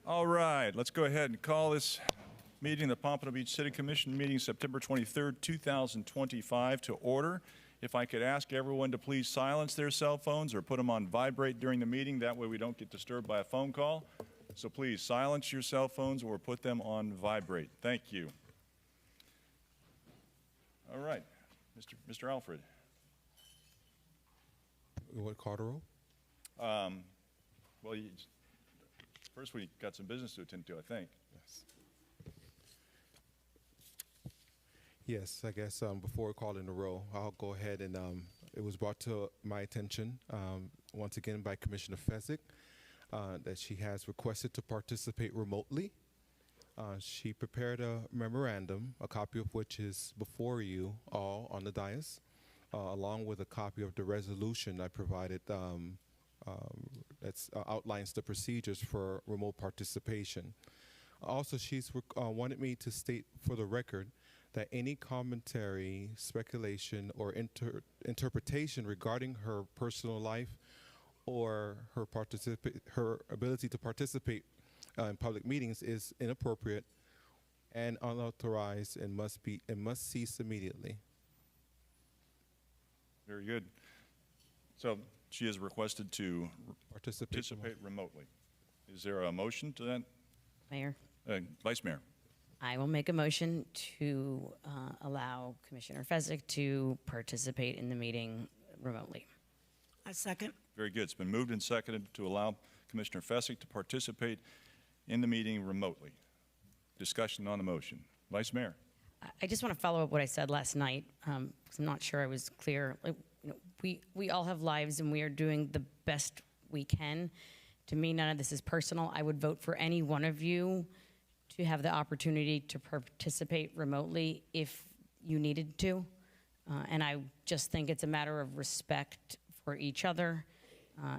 All right, let's go ahead and call this meeting, the Pompano Beach City Commission meeting, September 23rd, 2025, to order. If I could ask everyone to please silence their cell phones or put them on vibrate during the meeting. That way we don't get disturbed by a phone call. So please silence your cell phones or put them on vibrate. Thank you. All right, Mr. Alfred. You want to call the roll? Well, first we got some business to attend to, I think. Yes. Yes, I guess before calling the roll, I'll go ahead and it was brought to my attention once again by Commissioner Fezzik that she has requested to participate remotely. She prepared a memorandum, a copy of which is before you all on the dais, along with a copy of the resolution I provided that outlines the procedures for remote participation. Also, she's wanted me to state for the record that any commentary, speculation, or interpretation regarding her personal life or her ability to participate in public meetings is inappropriate and unauthorized and must cease immediately. Very good. So she has requested to participate remotely. Is there a motion to that? Mayor? Vice Mayor. I will make a motion to allow Commissioner Fezzik to participate in the meeting remotely. I second. Very good. It's been moved and seconded to allow Commissioner Fezzik to participate in the meeting remotely. Discussion on the motion. Vice Mayor. I just want to follow up what I said last night, because I'm not sure I was clear. Like, we all have lives, and we are doing the best we can. To me, none of this is personal. I would vote for any one of you to have the opportunity to participate remotely if you needed to. And I just think it's a matter of respect for each other.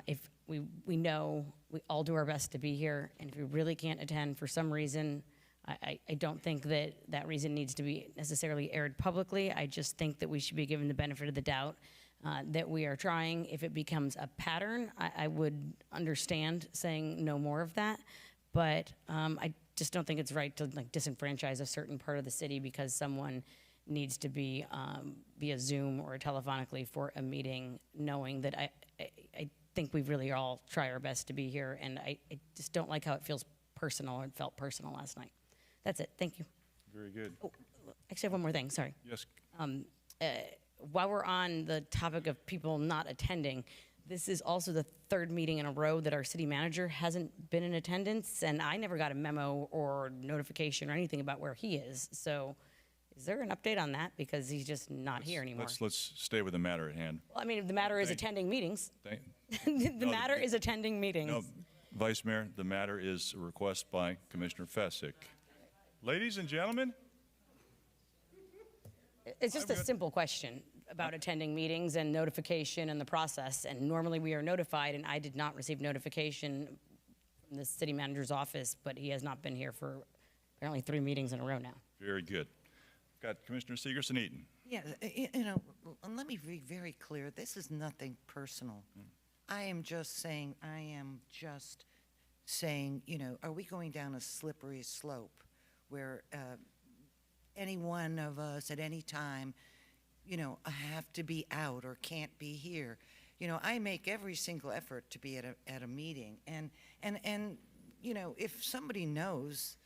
If we know we all do our best to be here, and if we really can't attend for some reason, I don't think that that reason needs to be necessarily aired publicly. I just think that we should be given the benefit of the doubt that we are trying. If it becomes a pattern, I would understand saying no more of that. But I just don't think it's right to disenfranchise a certain part of the city because someone needs to be via Zoom or telephonically for a meeting, knowing that I think we really all try our best to be here, and I just don't like how it feels personal. It felt personal last night. That's it. Thank you. Very good. Oh, actually, I have one more thing. Sorry. Yes. while we're on the topic of people not attending, this is also the third meeting in a row that our city manager hasn't been in attendance, and I never got a memo or notification or anything about where he is. So is there an update on that? Because he's just not here anymore. Let's stay with the matter at hand. Well, I mean, the matter is Thank- attending meetings. Thank- The matter is attending meetings. No, Vice Mayor, the matter is a request by Commissioner Fessick. Ladies and gentlemen, It's just a simple question about attending meetings and notification and the process. And normally we are notified, and I did not receive notification from the city manager's office, but he has not been here for apparently 3 meetings in a row now. very good. Got Commissioner Segerson Eaton. Yeah, let me be very clear. This is nothing personal. I am just saying, are we going down a slippery slope where any one of us at any time, have to be out or can't be here? I make every single effort to be at a meeting, and if somebody knows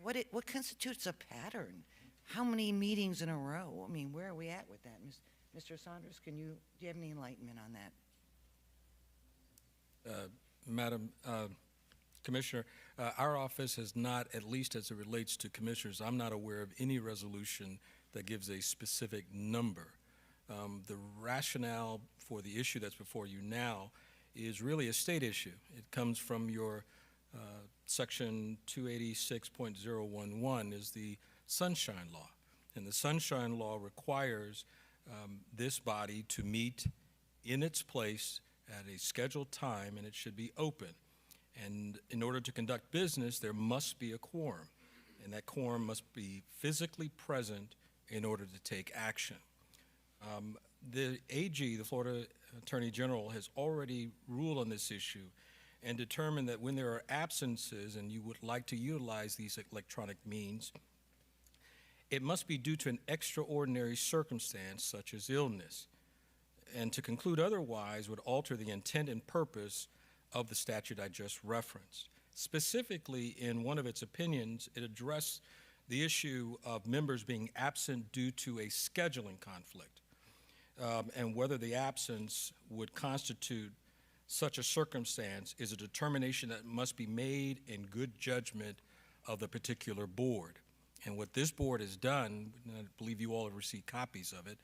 what constitutes a pattern, how many meetings in a row? I mean, where are we at with that, Mr. Saunders? Do you have any enlightenment on that? Madam Commissioner, our office has not, at least as it relates to commissioners, I'm not aware of any resolution that gives a specific number. The rationale for the issue that's before you now is really a state issue. It comes from your section 286.011 is the Sunshine Law. And the Sunshine Law requires this body to meet in its place at a scheduled time, and it should be open. And in order to conduct business, there must be a quorum, and that quorum must be physically present in order to take action. The AG, the Florida Attorney General, has already ruled on this issue and determined that when there are absences and you would like to utilize these electronic means, it must be due to an extraordinary circumstance such as illness. And to conclude otherwise would alter the intent and purpose of the statute I just referenced. Specifically, in one of its opinions, it addressed the issue of members being absent due to a scheduling conflict, and whether the absence would constitute such a circumstance is a determination that must be made in good judgment of the particular board. And what this board has done, and I believe you all have received copies of it,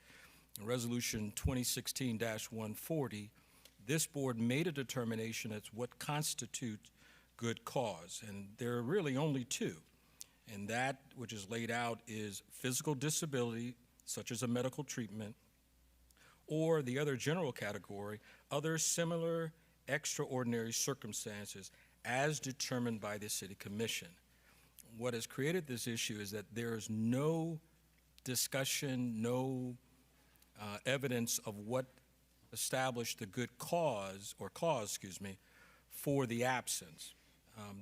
in Resolution 2016-140, this board made a determination as what constitutes good cause. And there are really only 2. And that which is laid out is physical disability, such as a medical treatment, or the other general category, other similar extraordinary circumstances as determined by the City Commission. What has created this issue is that there is no discussion, no evidence of what established the good cause, for the absence.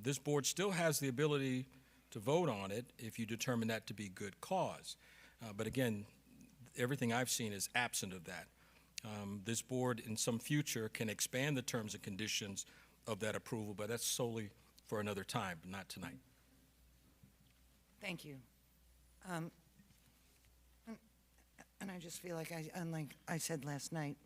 This board still has the ability to vote on it if you determine that to be good cause. But again, everything I've seen is absent of that. This board in some future can expand the terms and conditions of that approval, but that's solely for another time, but not tonight. Thank you. And I just feel like, unlike I said last night,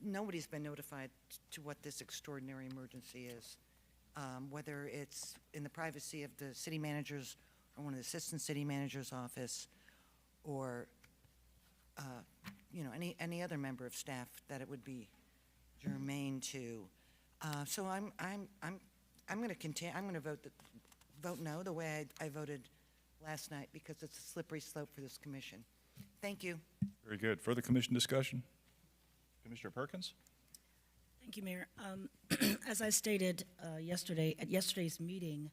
nobody's been notified to what this extraordinary emergency is, whether it's in the privacy of the city manager's or one of the assistant city manager's office, or any other member of staff that it would be germane to. So I'm going to continue. I'm going to vote no the way I voted last night, because it's a slippery slope for this commission. Thank you. Very good. Further commission discussion? Commissioner Perkins? Thank you, Mayor. As I stated yesterday, at yesterday's meeting,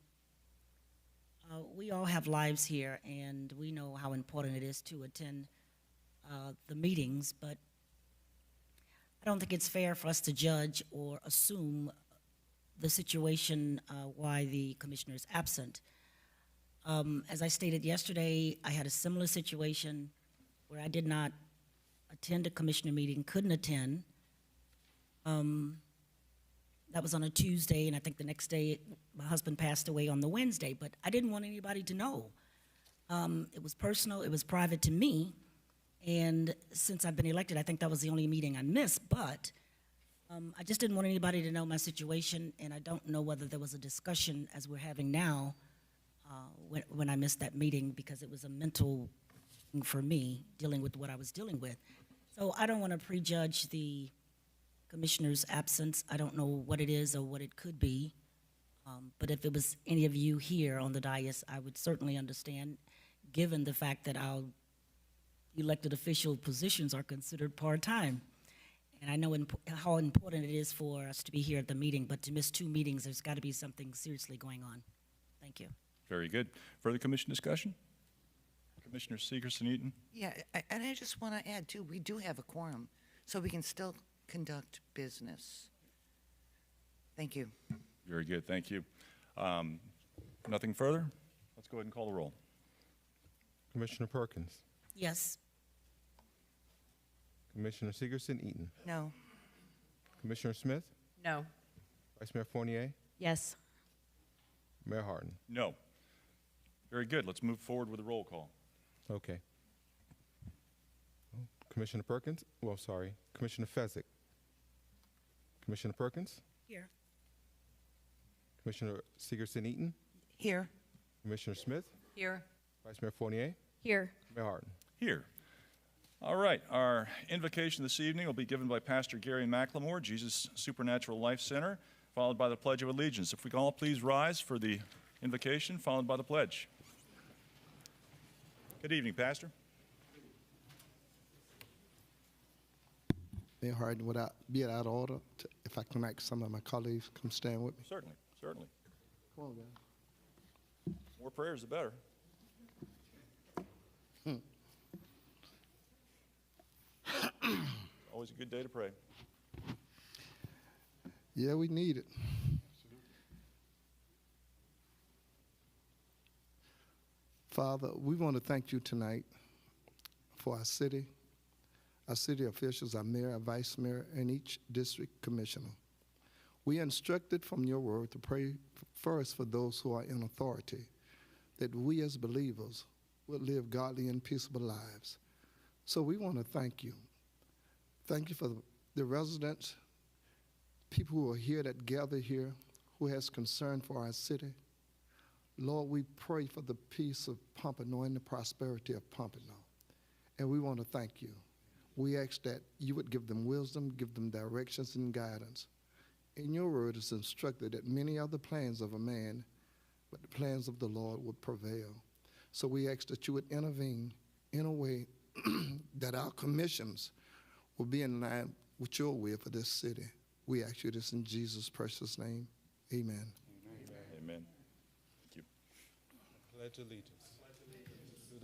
we all have lives here, and we know how important it is to attend the meetings, but I don't think it's fair for us to judge or assume the situation why the commissioner is absent. As I stated yesterday, I had a similar situation where I did not attend a commissioner meeting, couldn't attend. That was on a Tuesday, and I think the next day my husband passed away on the Wednesday, but I didn't want anybody to know. It was personal, it was private to me, and since I've been elected, I think that was the only meeting I missed, but I just didn't want anybody to know my situation, and I don't know whether there was a discussion, as we're having now, when I missed that meeting, because it was a mental thing for me, dealing with what I was dealing with. So I don't want to prejudge the commissioner's absence. I don't know what it is or what it could be. But if it was any of you here on the dais, I would certainly understand, given the fact that our elected official positions are considered part-time. And I know how important it is for us to be here at the meeting, but to miss 2 meetings, there's got to be something seriously going on. Thank you. Very good. Further commission discussion? Commissioner Segerson-Eaton? Yeah, and I just want to add, too, we do have a quorum, so we can still conduct business. Thank you. Very good, thank you. Nothing further? Let's go ahead and call the roll. Commissioner Perkins, Yes. Commissioner Segerson-Eaton, No. Commissioner Smith, No. Vice Mayor Fournier, Yes. Mayor Harden. No. Very good, let's move forward with the roll call. Okay. Commissioner Perkins, well, sorry, Commissioner Fezzik. Commissioner Perkins, Here. Commissioner Segerson-Eaton, Here. Commissioner Smith, Here. Vice Mayor Fournier, Here. Mayor Harden. Here. All right, our invocation this evening will be given by Pastor Gary McLemore, Jesus Supernatural Life Center, followed by the Pledge of Allegiance. If we can all please rise for the invocation, followed by the pledge. Good evening, Pastor. Mayor Harden, would I be out of order if I can ask some of my colleagues come stand with me? Certainly, certainly. Come on, guys. More prayers, the better. Always a good day to pray. Yeah, we need it. Father, we want to thank you tonight for our city officials, our mayor, our vice mayor, and each district commissioner. We are instructed from your word to pray first for those who are in authority, that we as believers will live godly and peaceable lives. So we want to thank you. Thank you for the residents, people who are here that gather here, who has concern for our city. Lord, we pray for the peace of Pompano and the prosperity of Pompano. And we want to thank you. We ask that you would give them wisdom, give them directions and guidance. In your word is instructed that many are the plans of a man, but the plans of the Lord would prevail. So we ask that you would intervene in a way that our commissions will be in line with your will for this city. We ask you this in Jesus' precious name. Amen. Amen. Thank you. Pledge allegiance.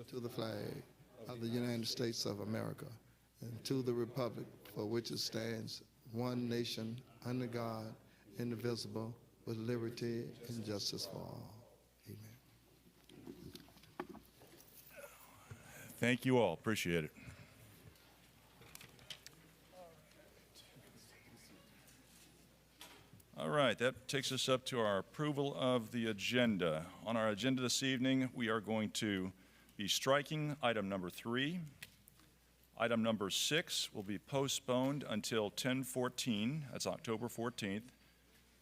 To the flag of the United States of America and to the republic for which it stands, one nation, under God, indivisible, with liberty and justice for all. Amen. Thank you all. Appreciate it. All right, that takes us up to our approval of the agenda. On our agenda this evening, we are going to be striking item number 3. Item number 6 will be postponed until 10/14. That's October 14th.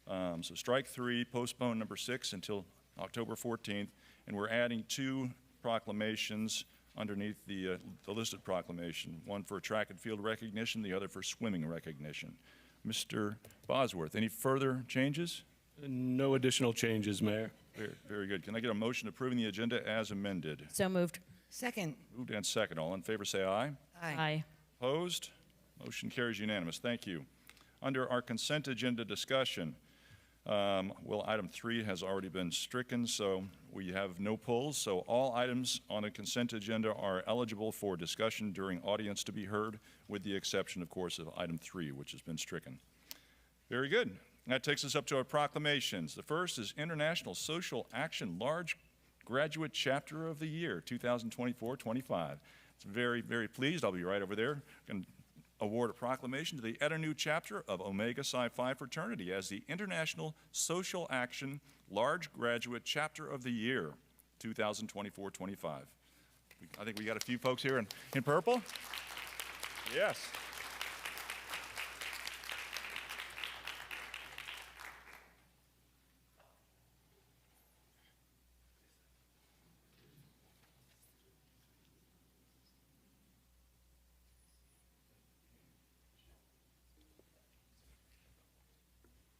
So strike 3, postpone number 6 until October 14th, and we're adding 2 proclamations underneath the listed proclamation, one for track and field recognition, the other for swimming recognition. Mr. Bosworth, any further changes? No additional changes, Mayor. Very, very good. Can I get a motion approving the agenda as amended? So moved. Second. Moved and second. All in favor say aye. Aye. Opposed? Motion carries unanimous. Thank you. Under our consent agenda discussion, well, item 3 has already been stricken, so we have no pulls. So all items on a consent agenda are eligible for discussion during audience to be heard, with the exception, of course, of item 3, which has been stricken. Very good. That takes us up to our proclamations. The first is International Social Action Large Graduate Chapter of the Year, 2024-25. It's very, very pleased. I'll be right over there. Going to award a proclamation to the Eternue chapter of Omega Psi Phi Fraternity as the International Social Action Large Graduate Chapter of the Year, 2024-25. I think we got a few folks here in purple. Yes.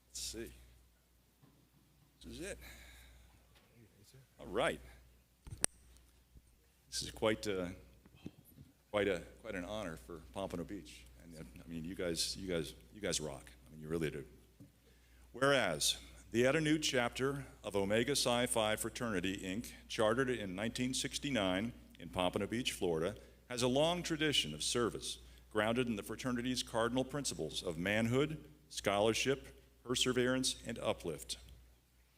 Let's see. This is it. All right. This is quite an honor for Pompano Beach, and I mean, you guys rock. I mean, you really do. Whereas the Eta Nu chapter of Omega Psi Phi Fraternity, Inc., chartered in 1969 in Pompano Beach, Florida, has a long tradition of service grounded in the fraternity's cardinal principles of manhood, scholarship, perseverance, and uplift.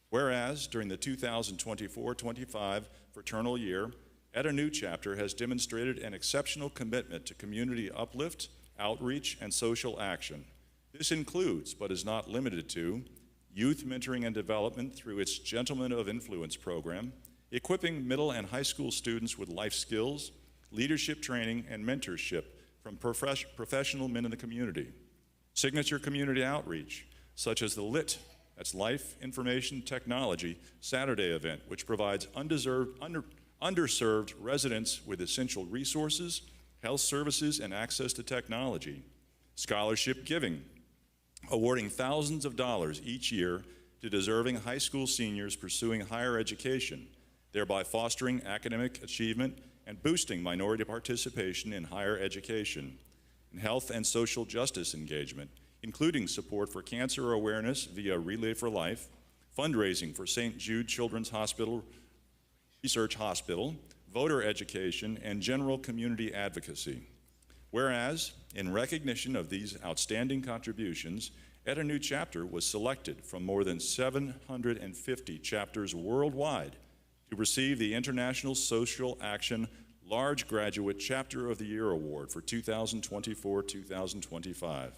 Whereas during the 2024-25 fraternal year, Eta Nu chapter has demonstrated an exceptional commitment to community uplift, outreach, and social action. This includes, but is not limited to, youth mentoring and development through its Gentlemen of Influence program, equipping middle and high school students with life skills, leadership training, and mentorship from professional men in the community. Signature community outreach, such as the LIT, that's Life Information Technology, Saturday event, which provides underserved residents with essential resources, health services, and access to technology. Scholarship giving, awarding thousands of dollars each year to deserving high school seniors pursuing higher education, thereby fostering academic achievement and boosting minority participation in higher education. And health and social justice engagement, including support for cancer awareness via Relay for Life, fundraising for St. Jude Children's Hospital, Research Hospital, voter education, and general community advocacy. Whereas, in recognition of these outstanding contributions, Eta Nu chapter was selected from more than 750 chapters worldwide to receive the International Social Action Large Graduate Chapter of the Year Award for 2024-2025.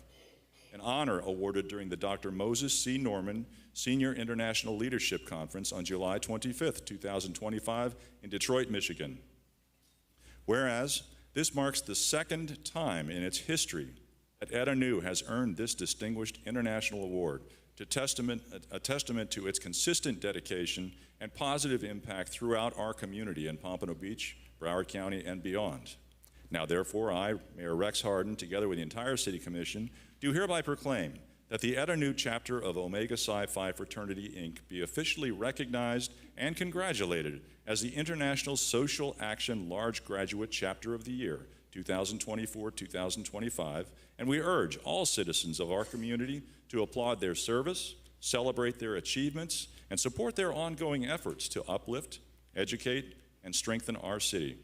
An honor awarded during the Dr. Moses C. Norman Senior International Leadership Conference on July 25th, 2025 in Detroit, Michigan. Whereas, this marks the second time in its history that Eta Nu has earned this distinguished international award, a testament to its consistent dedication and positive impact throughout our community in Pompano Beach, Broward County, and beyond. Now, therefore, I, Mayor Rex Harden, together with the entire City Commission, do hereby proclaim that the Eta Nu chapter of Omega Psi Phi Fraternity, Inc. be officially recognized and congratulated as the International Social Action Large Graduate Chapter of the Year, 2024-2025, and we urge all citizens of our community to applaud their service, celebrate their achievements, and support their ongoing efforts to uplift, educate, and strengthen our city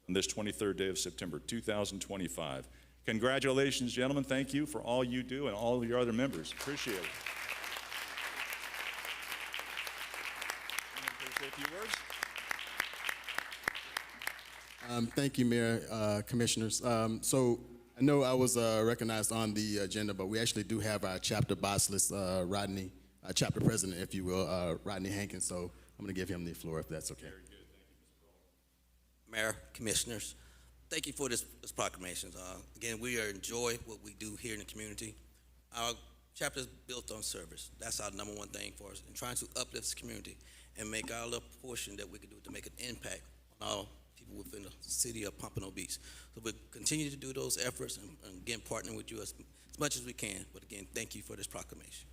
on this 23rd day of September, 2025. Congratulations, gentlemen. Thank you for all you do and all of your other members. Appreciate it. Say a few words? Thank you, Mayor, Commissioners. So I know I was recognized on the agenda, but we actually do have our chapter boss list, Rodney, chapter president, if you will, Rodney Hankins. So I'm going to give him the floor if that's okay. Very good. Thank you, Mr. Mayor, Commissioners, thank you for this proclamations. Again, we enjoy what we do here in the community. Our chapter is built on service. That's our number one thing for us, and trying to uplift this community and make our little portion that we can do to make an impact on all people within the city of Pompano Beach. So we'll continue to do those efforts and again, partner with you as much as we can. But again, thank you for this proclamation.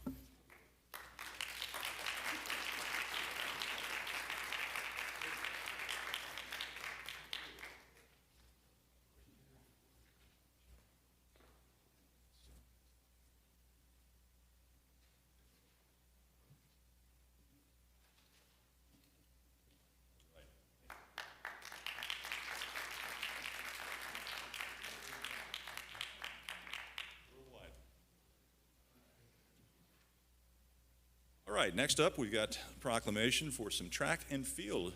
All right, next up, we've got proclamation for some track and field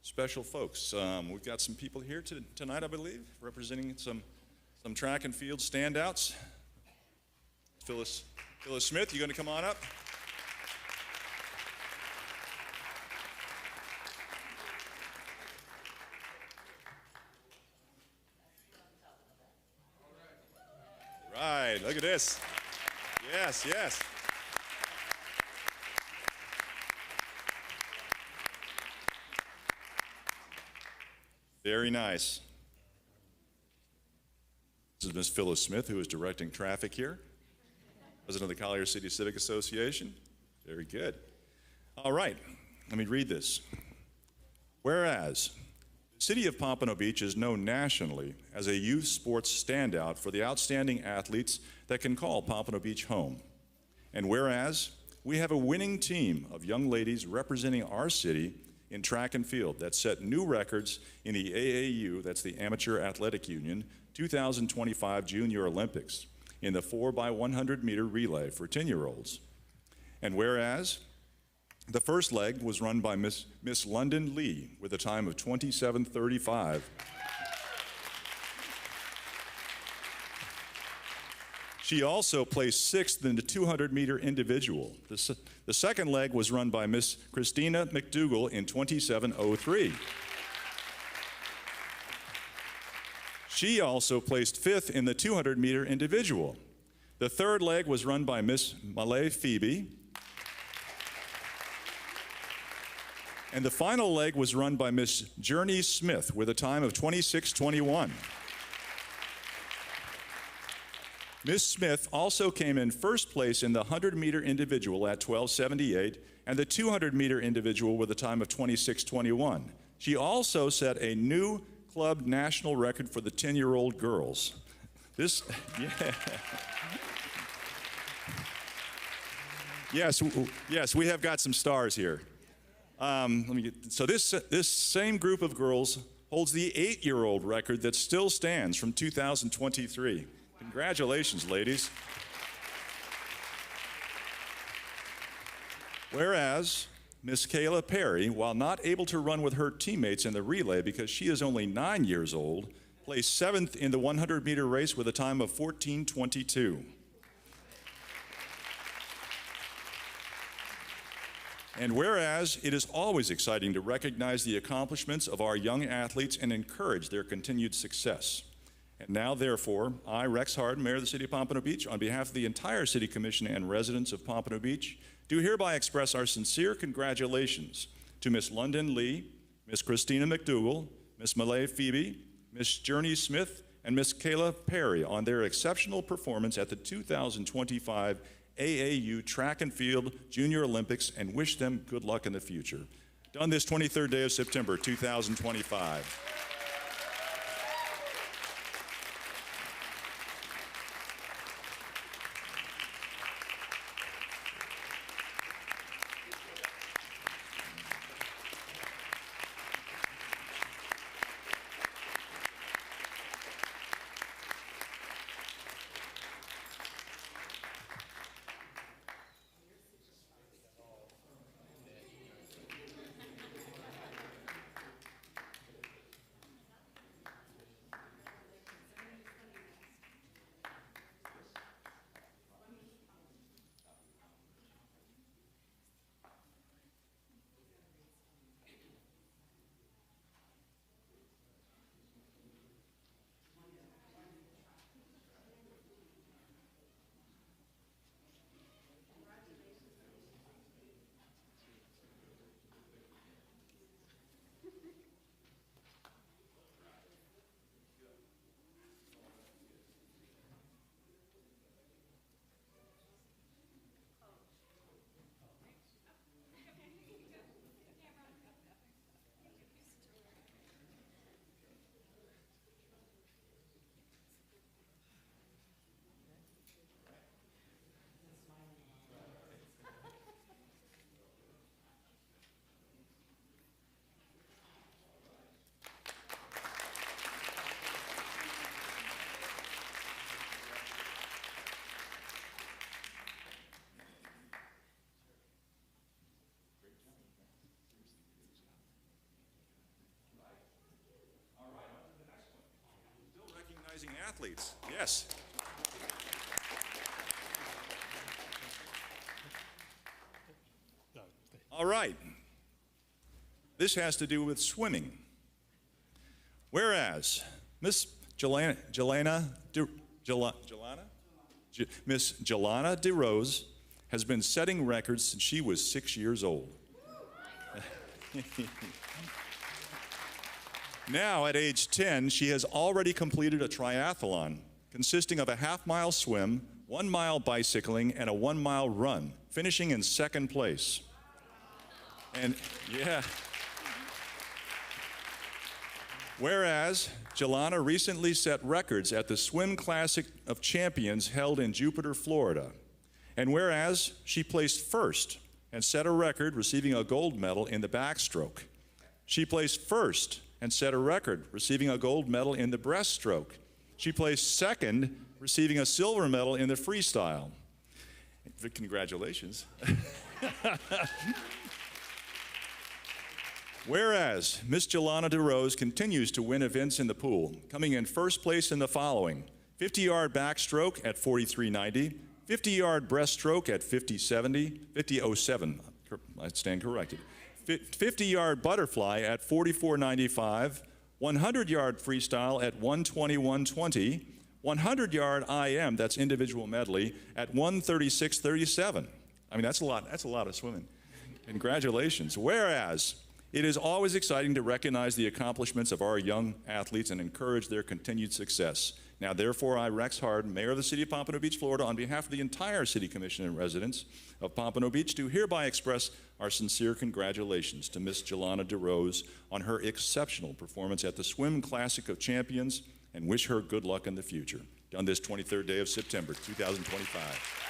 special folks. We've got some people here tonight, I believe, representing some track and field standouts. Phyllis Smith, you going to come on up? Look at this. Yes, yes. Very nice. This is Miss Phyllis Smith, who is directing traffic here. President of the Collier City Civic Association. Very good. All right, let me read this. Whereas the city of Pompano Beach is known nationally as a youth sports standout for the outstanding athletes that can call Pompano Beach home. And whereas we have a winning team of young ladies representing our city in track and field that set new records in the AAU, that's the Amateur Athletic Union, 2025 Junior Olympics in the 4x100 meter relay for 10-year-olds. And whereas the first leg was run by Miss London Lee with a time of 27:35. She also placed sixth in the 200-meter individual. The second leg was run by Miss Christina McDougall in 27:03. She also placed fifth in the 200-meter individual. The third leg was run by Miss Malay Phoebe. And the final leg was run by Miss Journey Smith with a time of 26:21. Miss Smith also came in first place in the 100-meter individual at 12:78 and the 200-meter individual with a time of 26:21. She also set a new club national record for the 10-year-old girls. This, yeah. Yes, we have got some stars here. So this same group of girls holds the 8-year-old record that still stands from 2023. Congratulations, ladies. Whereas Miss Kayla Perry, while not able to run with her teammates in the relay because she is only 9 years old, placed 7th in the 100-meter race with a time of 14:22. And whereas it is always exciting to recognize the accomplishments of our young athletes and encourage their continued success. And now, therefore, I, Rex Harden, Mayor of the City of Pompano Beach, on behalf of the entire City Commission and residents of Pompano Beach, do hereby express our sincere congratulations to Miss London Lee, Miss Christina McDougall, Miss Malay Phoebe, Miss Journey Smith, and Miss Kayla Perry on their exceptional performance at the 2025 AAU Track and Field Junior Olympics and wish them good luck in the future. Done this 23rd day of September, 2025. Athletes, yes. All right. This has to do with swimming. Whereas Miss Jelena Miss Jelana DeRose has been setting records since she was 6 years old. Now, at age 10, she has already completed a triathlon consisting of a half-mile swim, 1 mile bicycling, and a 1 mile run, finishing in second place. And yeah. Whereas Jelana recently set records at the Swim Classic of Champions held in Jupiter, Florida. And whereas she placed first and set a record receiving a gold medal in the backstroke. She placed first and set a record receiving a gold medal in the breaststroke. She placed second, receiving a silver medal in the freestyle. Congratulations. Whereas Miss Jelana DeRose continues to win events in the pool, coming in first place in the following: 50-yard backstroke at 43.90, 50-yard breaststroke at 50.07, I stand corrected, 50-yard butterfly at 44.95, 100-yard freestyle at 121.20, 100-yard IM, that's individual medley, at 136.37. I mean, that's a lot of swimming. Congratulations. Whereas it is always exciting to recognize the accomplishments of our young athletes and encourage their continued success. Now, therefore, I, Rex Harden, Mayor of the City of Pompano Beach, Florida, on behalf of the entire City Commission and residents of Pompano Beach, do hereby express our sincere congratulations to Miss Jelana DeRose on her exceptional performance at the Swim Classic of Champions and wish her good luck in the future. Done this 23rd day of September, 2025.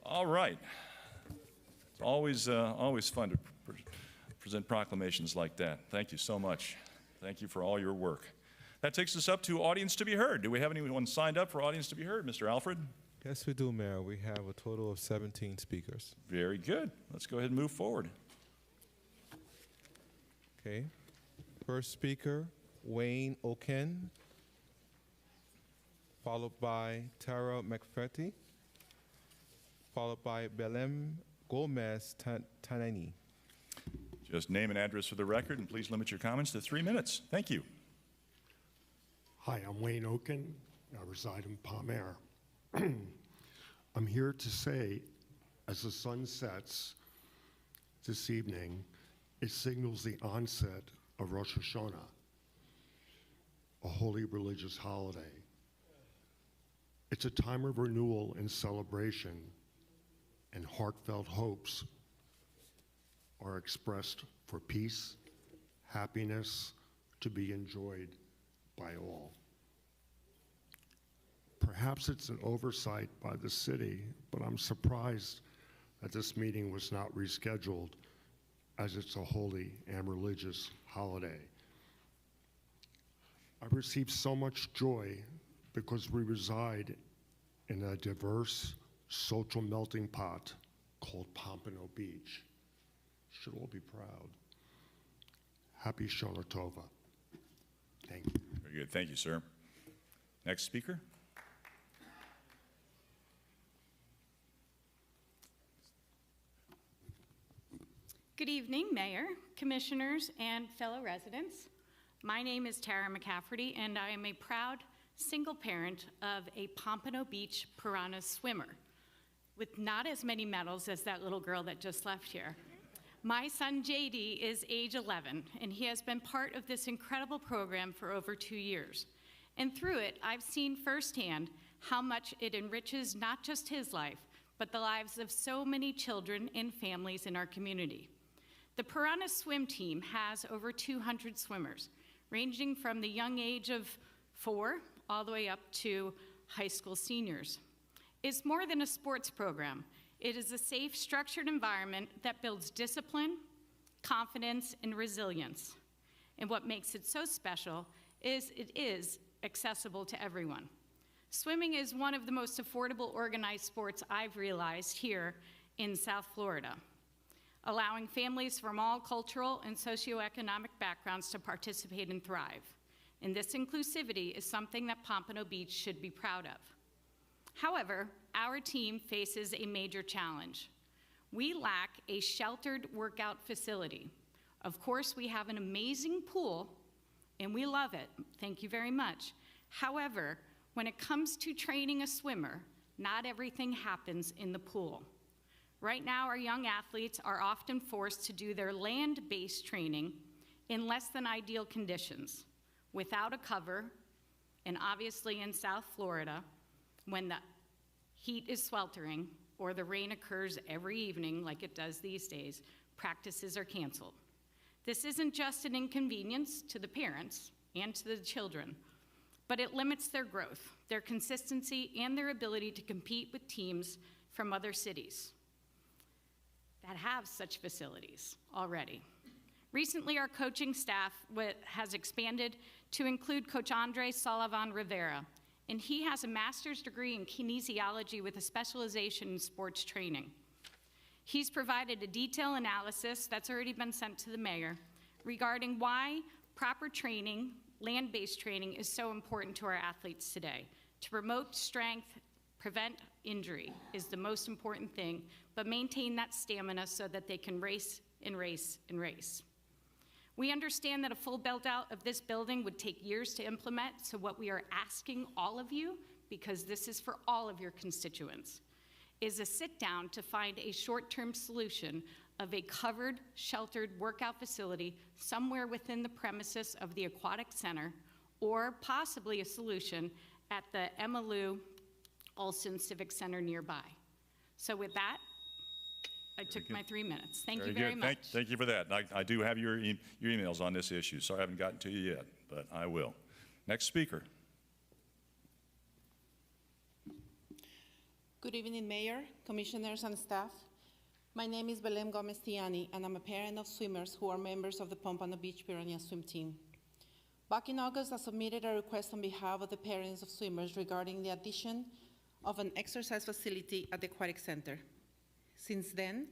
All right. It's always fun to present proclamations like that. Thank you so much. Thank you for all your work. That takes us up to audience to be heard. Do we have anyone signed up for audience to be heard, Mr. Alfred? Yes, we do, Mayor. We have a total of 17 speakers. Very good. Let's go ahead and move forward. Okay. First speaker, Wayne Oken, followed by Tara McFerty, followed by Belém Gomez Tanani. Just name and address for the record, and please limit your comments to 3 minutes. Thank you. Hi, I'm Wayne Oken. I reside in Palm Air. I'm here to say, as the sun sets this evening, it signals the onset of Rosh Hashanah, a holy religious holiday. It's a time of renewal and celebration, and heartfelt hopes are expressed for peace, happiness to be enjoyed by all. Perhaps it's an oversight by the city, but I'm surprised that this meeting was not rescheduled, as it's a holy and religious holiday. I've received so much joy because we reside in a diverse social melting pot called Pompano Beach. Should all be proud. Happy Shana Tova. Thank you. Very good. Thank you, sir. Next speaker. Good evening, Mayor, Commissioners, and fellow residents. My name is Tara McCafferty, and I am a proud single parent of a Pompano Beach piranha swimmer with not as many medals as that little girl that just left here. My son JD is age 11, and he has been part of this incredible program for over 2 years. And through it, I've seen firsthand how much it enriches not just his life, but the lives of so many children and families in our community. The Piranha Swim Team has over 200 swimmers, ranging from the young age of 4 all the way up to high school seniors. It's more than a sports program. It is a safe, structured environment that builds discipline, confidence, and resilience. And what makes it so special is it is accessible to everyone. Swimming is one of the most affordable organized sports I've realized here in South Florida, allowing families from all cultural and socioeconomic backgrounds to participate and thrive. And this inclusivity is something that Pompano Beach should be proud of. However, our team faces a major challenge. We lack a sheltered workout facility. Of course, we have an amazing pool, and we love it. Thank you very much. However, when it comes to training a swimmer, not everything happens in the pool. Right now, our young athletes are often forced to do their land-based training in less than ideal conditions, without a cover, and obviously in South Florida, when the heat is sweltering or the rain occurs every evening like it does these days, practices are canceled. This isn't just an inconvenience to the parents and to the children, but it limits their growth, their consistency, and their ability to compete with teams from other cities that have such facilities already. Recently, our coaching staff has expanded to include Coach Andre Sullivan Rivera, and he has a master's degree in kinesiology with a specialization in sports training. He's provided a detailed analysis that's already been sent to the mayor regarding why proper training, land-based training, is so important to our athletes today. To promote strength, prevent injury is the most important thing, but maintain that stamina so that they can race and race and race. We understand that a full build-out of this building would take years to implement, so what we are asking all of you, because this is for all of your constituents, is a sit-down to find a short-term solution of a covered, sheltered workout facility somewhere within the premises of the Aquatic Center, or possibly a solution at the Emma Lou Olson Civic Center nearby. So with that, I took my 3 minutes. Thank you very much. Thank you for that. I do have your emails on this issue, so I haven't gotten to you yet, but I will. Next speaker. Good evening, Mayor, Commissioners, and staff. My name is Belém Gomez-Tiani, and I'm a parent of swimmers who are members of the Pompano Beach Piranha Swim Team. Back in August, I submitted a request on behalf of the parents of swimmers regarding the addition of an exercise facility at the Aquatic Center. Since then,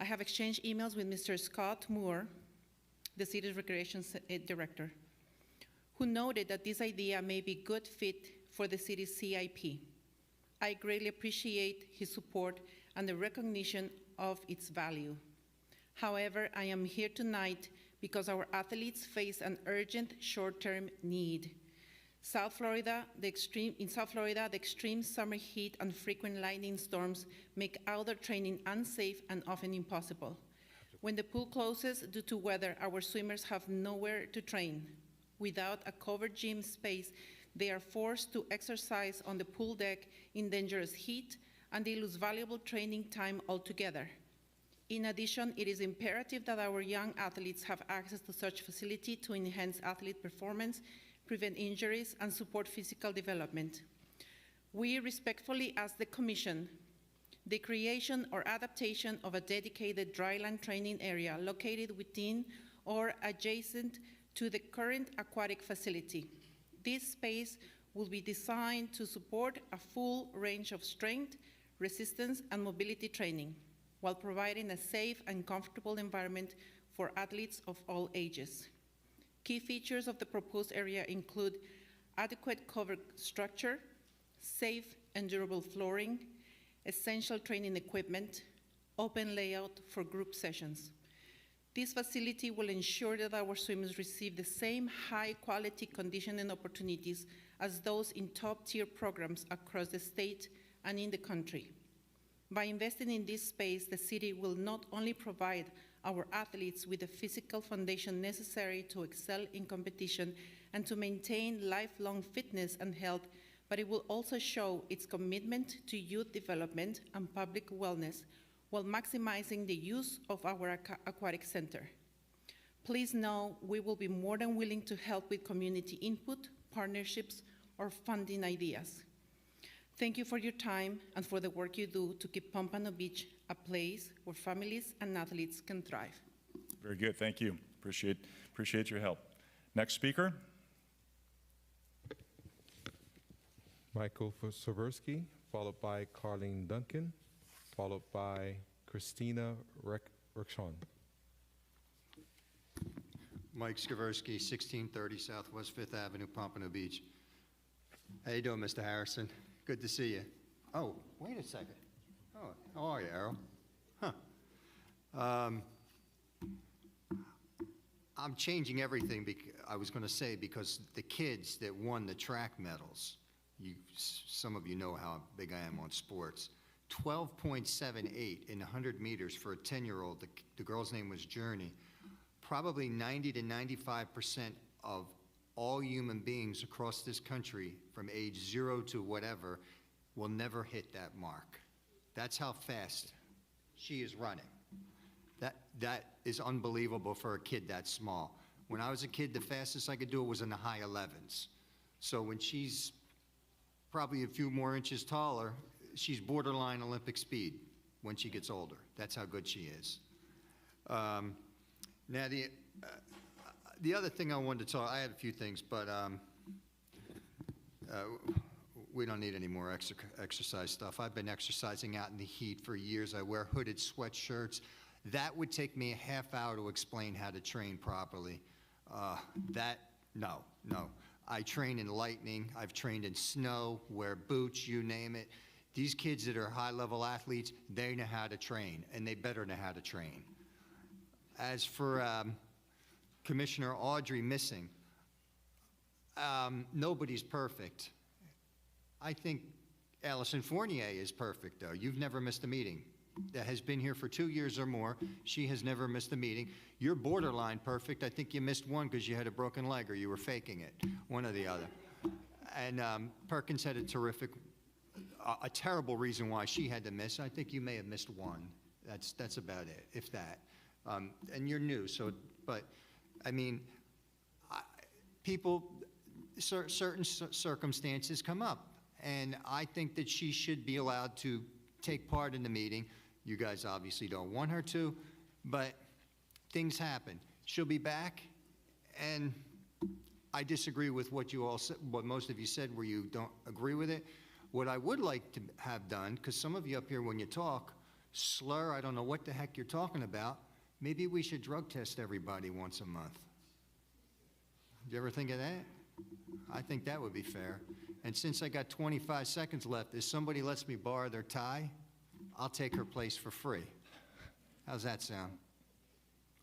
I have exchanged emails with Mr. Scott Moore, the city's recreation director, who noted that this idea may be a good fit for the city's CIP. I greatly appreciate his support and the recognition of its value. However, I am here tonight because our athletes face an urgent short-term need. In South Florida, the extreme summer heat and frequent lightning storms make outdoor training unsafe and often impossible. When the pool closes due to weather, our swimmers have nowhere to train. Without a covered gym space, they are forced to exercise on the pool deck in dangerous heat, and they lose valuable training time altogether. In addition, it is imperative that our young athletes have access to such facility to enhance athlete performance, prevent injuries, and support physical development. We respectfully ask the Commission the creation or adaptation of a dedicated dryland training area located within or adjacent to the current aquatic facility. This space will be designed to support a full range of strength, resistance, and mobility training, while providing a safe and comfortable environment for athletes of all ages. Key features of the proposed area include adequate covered structure, safe and durable flooring, essential training equipment, open layout for group sessions. This facility will ensure that our swimmers receive the same high-quality conditioning opportunities as those in top-tier programs across the state and in the country. By investing in this space, the city will not only provide our athletes with the physical foundation necessary to excel in competition and to maintain lifelong fitness and health, but it will also show its commitment to youth development and public wellness while maximizing the use of our aquatic center. Please know we will be more than willing to help with community input, partnerships, or funding ideas. Thank you for your time and for the work you do to keep Pompano Beach a place where families and athletes can thrive. Very good, thank you. Appreciate your help. Next speaker. Michael Seversky, followed by Carlene Duncan, followed by Christina Rexon. Mike Skaversky, 1630 Southwest 5th Avenue, Pompano Beach. How you doing, Mr. Harrison? Good to see you. Oh, wait a second. Oh, how are you, Errol? Huh. I'm changing everything, I was going to say, because the kids that won the track medals, some of you know how big I am on sports, 12.78 in 100 meters for a 10-year-old. The girl's name was Journey. Probably 90 to 95% of all human beings across this country from age 0 to whatever will never hit that mark. That's how fast she is running. That is unbelievable for a kid that small. When I was a kid, the fastest I could do it was in the high 11s. So when she's probably a few more inches taller, she's borderline Olympic speed when she gets older. That's how good she is. Now, the other thing I wanted to talk, I had a few things, but we don't need any more exercise stuff. I've been exercising out in the heat for years. I wear hooded sweatshirts. That would take me a half hour to explain how to train properly. No. I train in lightning. I've trained in snow, wear boots, you name it. These kids that are high-level athletes, they know how to train, and they better know how to train. As for Commissioner Audrey missing, nobody's perfect. I think Allison Fournier is perfect, though. You've never missed a meeting. That has been here for 2 years or more. She has never missed a meeting. You're borderline perfect. I think you missed one because you had a broken leg or you were faking it, one or the other. And Perkins had a terrible reason why she had to miss. I think you may have missed one. That's about it, if that. And you're new, so, but, I mean, certain circumstances come up, and I think that she should be allowed to take part in the meeting. You guys obviously don't want her to, but things happen. She'll be back, and I disagree with what you all said, what most of you said, where you don't agree with it. What I would like to have done, because some of you up here when you talk, slur, I don't know what the heck you're talking about, maybe we should drug test everybody once a month. Did you ever think of that? I think that would be fair. And since I got 25 seconds left, if somebody lets me borrow their tie, I'll take her place for free. How's that sound?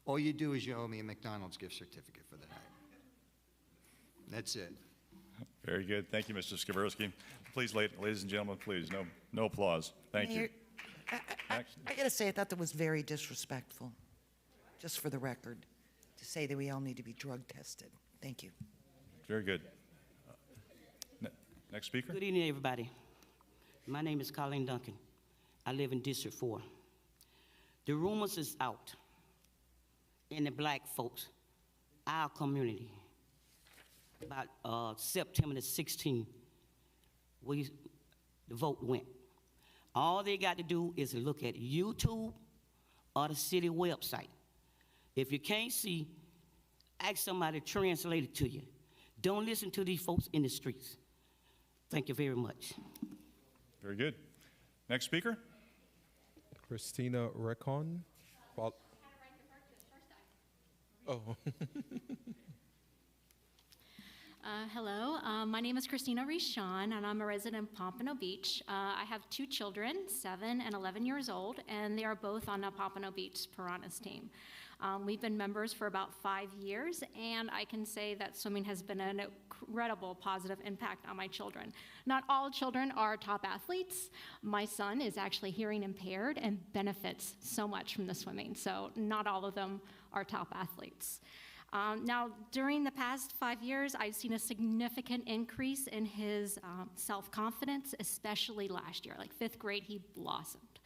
All you do is you owe me a McDonald's gift certificate for the night. That's it. Very good. Thank you, Mr. Skaversky. Please, ladies and gentlemen, please, no applause. Thank you. Next. I got to say, I thought that was very disrespectful, just for the record, to say that we all need to be drug tested. Thank you. Very good. Next speaker. Good evening, everybody. My name is Colleen Duncan. I live in District 4. The rumors is out in the black folks, our community, about September the 16th, the vote went. All they got to do is look at YouTube or the city website. If you can't see, ask somebody to translate it to you. Don't listen to these folks in the streets. Thank you very much. Very good. Next speaker. Christina Recon. Oh. Hello, my name is Christina Richon, and I'm a resident of Pompano Beach. I have 2 children, 7 and 11 years old, and they are both on the Pompano Beach Piranhas team. We've been members for about 5 years, and I can say that swimming has been an incredible positive impact on my children. Not all children are top athletes. My son is actually hearing impaired and benefits so much from the swimming, so not all of them are top athletes. Now, during the past 5 years, I've seen a significant increase in his self-confidence, especially last year. Like 5th grade, he blossomed.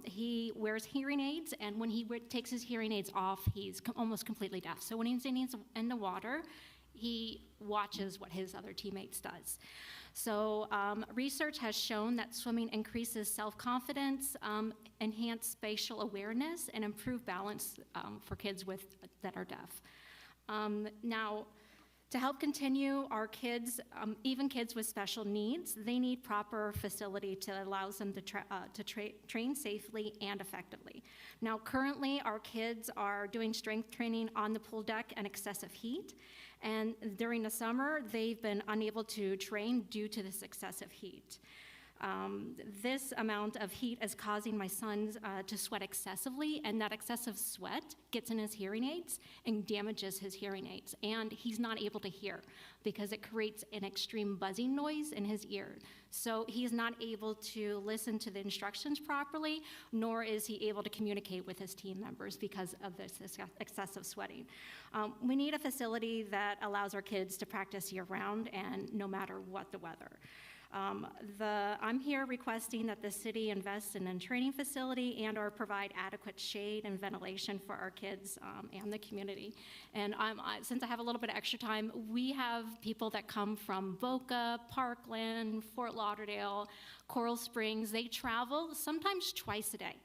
He wears hearing aids, and when he takes his hearing aids off, he's almost completely deaf. So when he's in the water, he watches what his other teammates does. So research has shown that swimming increases self-confidence, enhanced spatial awareness, and improved balance for kids that are deaf. Now, to help continue our kids, even kids with special needs, they need proper facility to allow them to train safely and effectively. Now, currently, our kids are doing strength training on the pool deck in excessive heat, and during the summer, they've been unable to train due to this excessive heat. This amount of heat is causing my sons to sweat excessively, and that excessive sweat gets in his hearing aids and damages his hearing aids, and he's not able to hear because it creates an extreme buzzing noise in his ear. So he's not able to listen to the instructions properly, nor is he able to communicate with his team members because of this excessive sweating. We need a facility that allows our kids to practice year-round and no matter what the weather. I'm here requesting that the city invest in a training facility and or provide adequate shade and ventilation for our kids and the community. And since I have a little bit of extra time, we have people that come from Boca, Parkland, Fort Lauderdale, Coral Springs. They travel sometimes twice a day.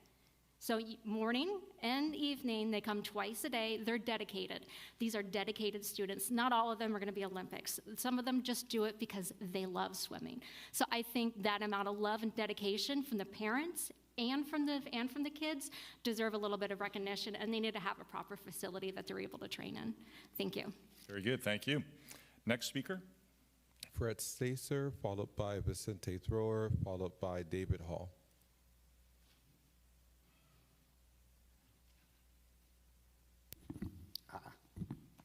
So morning and evening, they come twice a day. They're dedicated. These are dedicated students. Not all of them are going to be Olympics. Some of them just do it because they love swimming. So I think that amount of love and dedication from the parents and from the kids deserve a little bit of recognition, and they need to have a proper facility that they're able to train in. Thank you. Very good, thank you. Next speaker. Fred Stacer, followed by Vicente Thrower, followed by David Hall.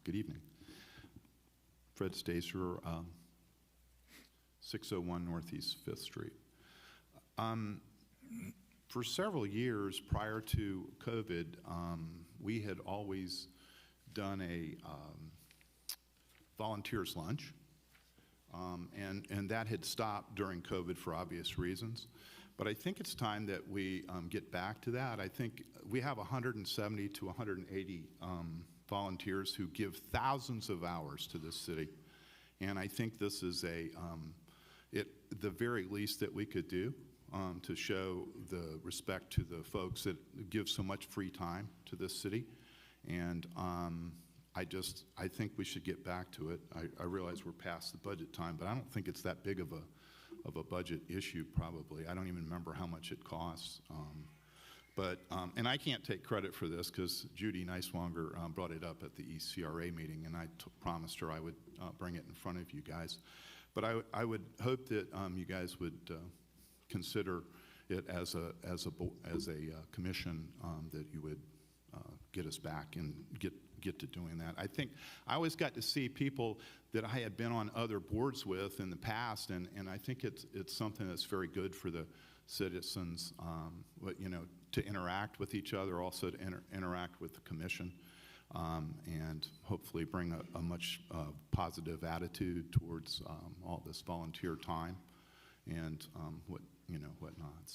Good evening. Fred Stacer, 601 Northeast 5th Street. For several years prior to COVID, we had always done a volunteers lunch, and that had stopped during COVID for obvious reasons. But I think it's time that we get back to that. I think we have 170 to 180 volunteers who give thousands of hours to this city. And I think this is the very least that we could do to show the respect to the folks that give so much free time to this city. And I think we should get back to it. I realize we're past the budget time, but I don't think it's that big of a budget issue probably. I don't even remember how much it costs. And I can't take credit for this because Judy Nicewanger brought it up at the ECRA meeting, and I promised her I would bring it in front of you guys. But I would hope that you guys would consider it as a commission that you would get us back and get to doing that. I think I always got to see people that I had been on other boards with in the past, and I think it's something that's very good for the citizens, to interact with each other, also to interact with the commission, and hopefully bring a much positive attitude towards all this volunteer time and whatnot.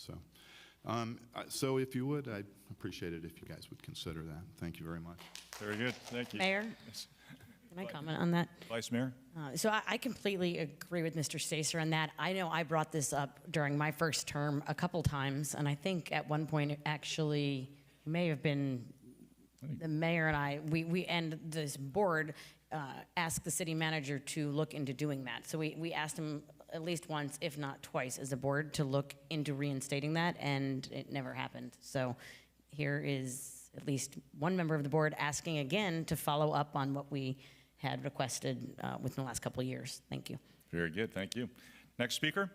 So if you would, I'd appreciate it if you guys would consider that. Thank you very much. Very good, thank you. Mayor? Yes. Can I comment on that? Vice Mayor? So I completely agree with Mr. Stacer on that. I know I brought this up during my first term a couple times, and I think at one point it actually may have been the mayor and I, we and this board asked the city manager to look into doing that. So we asked him at least once, if not twice, as a board to look into reinstating that, and it never happened. So here is at least one member of the board asking again to follow up on what we had requested within the last couple of years. Thank you. Very good, thank you. Next speaker.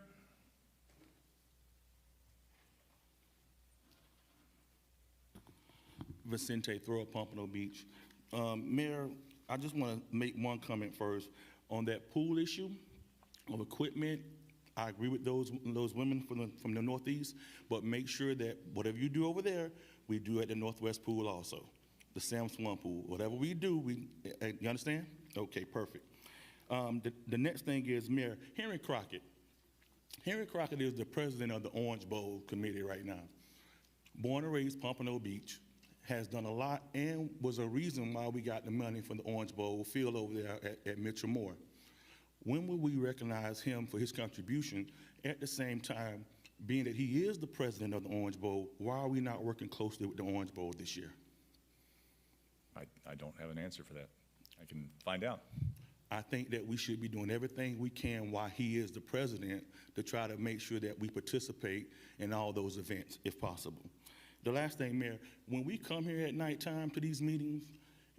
Vicente Throw at Pompano Beach. Mayor, I just want to make one comment first. On that pool issue of equipment, I agree with those women from the Northeast, but make sure that whatever you do over there, we do at the Northwest Pool also, the Sam Swan Pool. Whatever we do, you understand? Okay, perfect. The next thing is, Mayor, Henry Crockett. Henry Crockett is the president of the Orange Bowl Committee right now. Born and raised Pompano Beach, has done a lot and was a reason why we got the money for the Orange Bowl field over there at Mitchell Moore. When will we recognize him for his contribution? At the same time, being that he is the president of the Orange Bowl, why are we not working closely with the Orange Bowl this year? I don't have an answer for that. I can find out. I think that we should be doing everything we can while he is the president to try to make sure that we participate in all those events if possible. The last thing, Mayor, when we come here at nighttime to these meetings,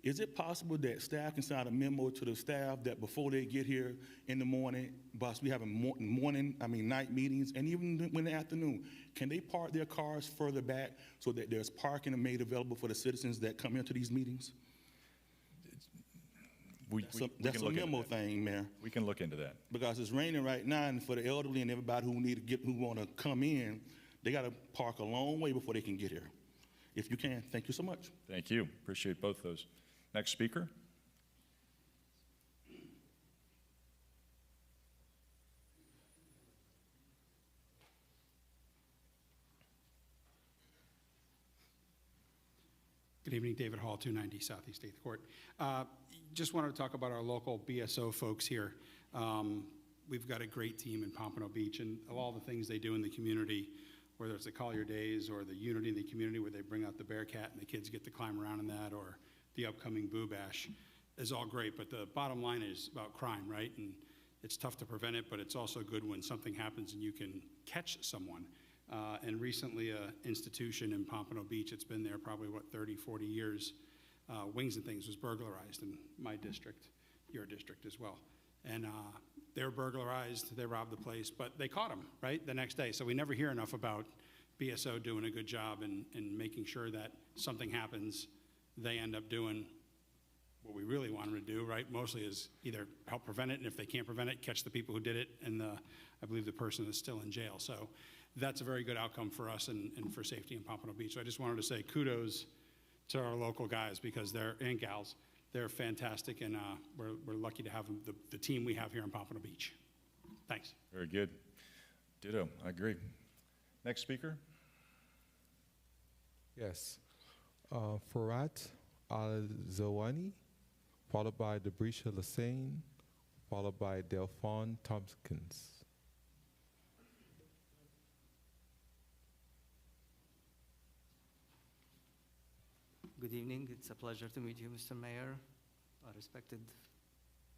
is it possible that staff can send a memo to the staff that before they get here in the morning, we have night meetings, and even in the afternoon, can they park their cars further back so that there's parking made available for the citizens that come into these meetings? That's a memo thing, Mayor. We can look into that. Because it's raining right now, and for the elderly and everybody who want to come in, they got to park a long way before they can get here. If you can, thank you so much. Thank you. Appreciate both those. Next speaker. Good evening, David Hall, 290 Southeast 8th Court. Just wanted to talk about our local BSO folks here. We've got a great team in Pompano Beach, and of all the things they do in the community, whether it's the Collier Days or the Unity in the community where they bring out the Bearcat and the kids get to climb around in that, or the upcoming Boo Bash, is all great. But the bottom line is about crime, right? And it's tough to prevent it, but it's also good when something happens and you can catch someone. And recently, an institution in Pompano Beach, it's been there probably, 30, 40 years, Wings and Things was burglarized in my district, your district as well. And they were burglarized, they robbed the place, but they caught them, right, the next day. So we never hear enough about BSO doing a good job in making sure that something happens, they end up doing what we really want them to do, right, mostly is either help prevent it, and if they can't prevent it, catch the people who did it, and I believe the person is still in jail. So that's a very good outcome for us and for safety in Pompano Beach. So I just wanted to say kudos to our local guys and gals. They're fantastic, and we're lucky to have them, the team we have here in Pompano Beach. Thanks. Very good. Ditto. I agree. Next speaker. Yes. Farat Al-Zawani, followed by Debrisha Lassane, followed by Delphon Tompkins. Good evening. It's a pleasure to meet you, Mr. Mayor, respected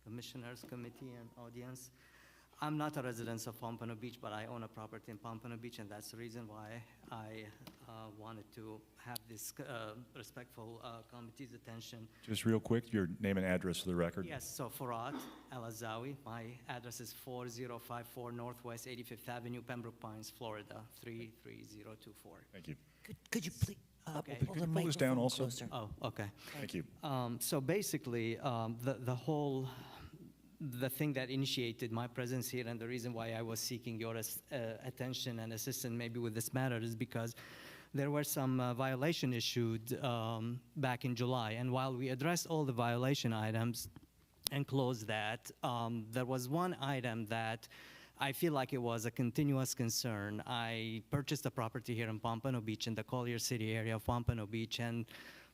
commissioners, committee, and audience. I'm not a resident of Pompano Beach, but I own a property in Pompano Beach, and that's the reason why I wanted to have this respectful committee's attention. Just real quick, your name and address for the record. Yes, so Farat Al-Azawi. My address is 4054 Northwest 85th Avenue, Pembroke Pines, Florida, 33024. Thank you. Could you please Okay. pull the Pull this down microphone also. closer? Oh, okay. Thank you. So basically, the thing that initiated my presence here and the reason why I was seeking your attention and assistance maybe with this matter is because there were some violation issued back in July. And while we addressed all the violation items and closed that, there was one item that I feel like it was a continuous concern. I purchased a property here in Pompano Beach in the Collier City area of Pompano Beach, and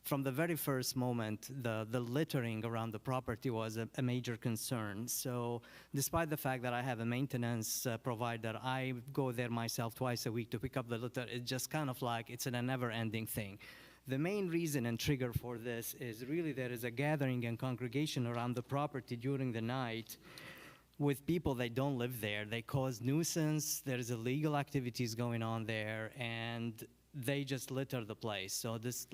from the very first moment, the littering around the property was a major concern. So despite the fact that I have a maintenance provider, I go there myself twice a week to pick up the litter. It's just kind of like it's a never-ending thing. The main reason and trigger for this is really there is a gathering and congregation around the property during the night with people that don't live there. They cause nuisance, there's illegal activities going on there, and they just litter the place. So this,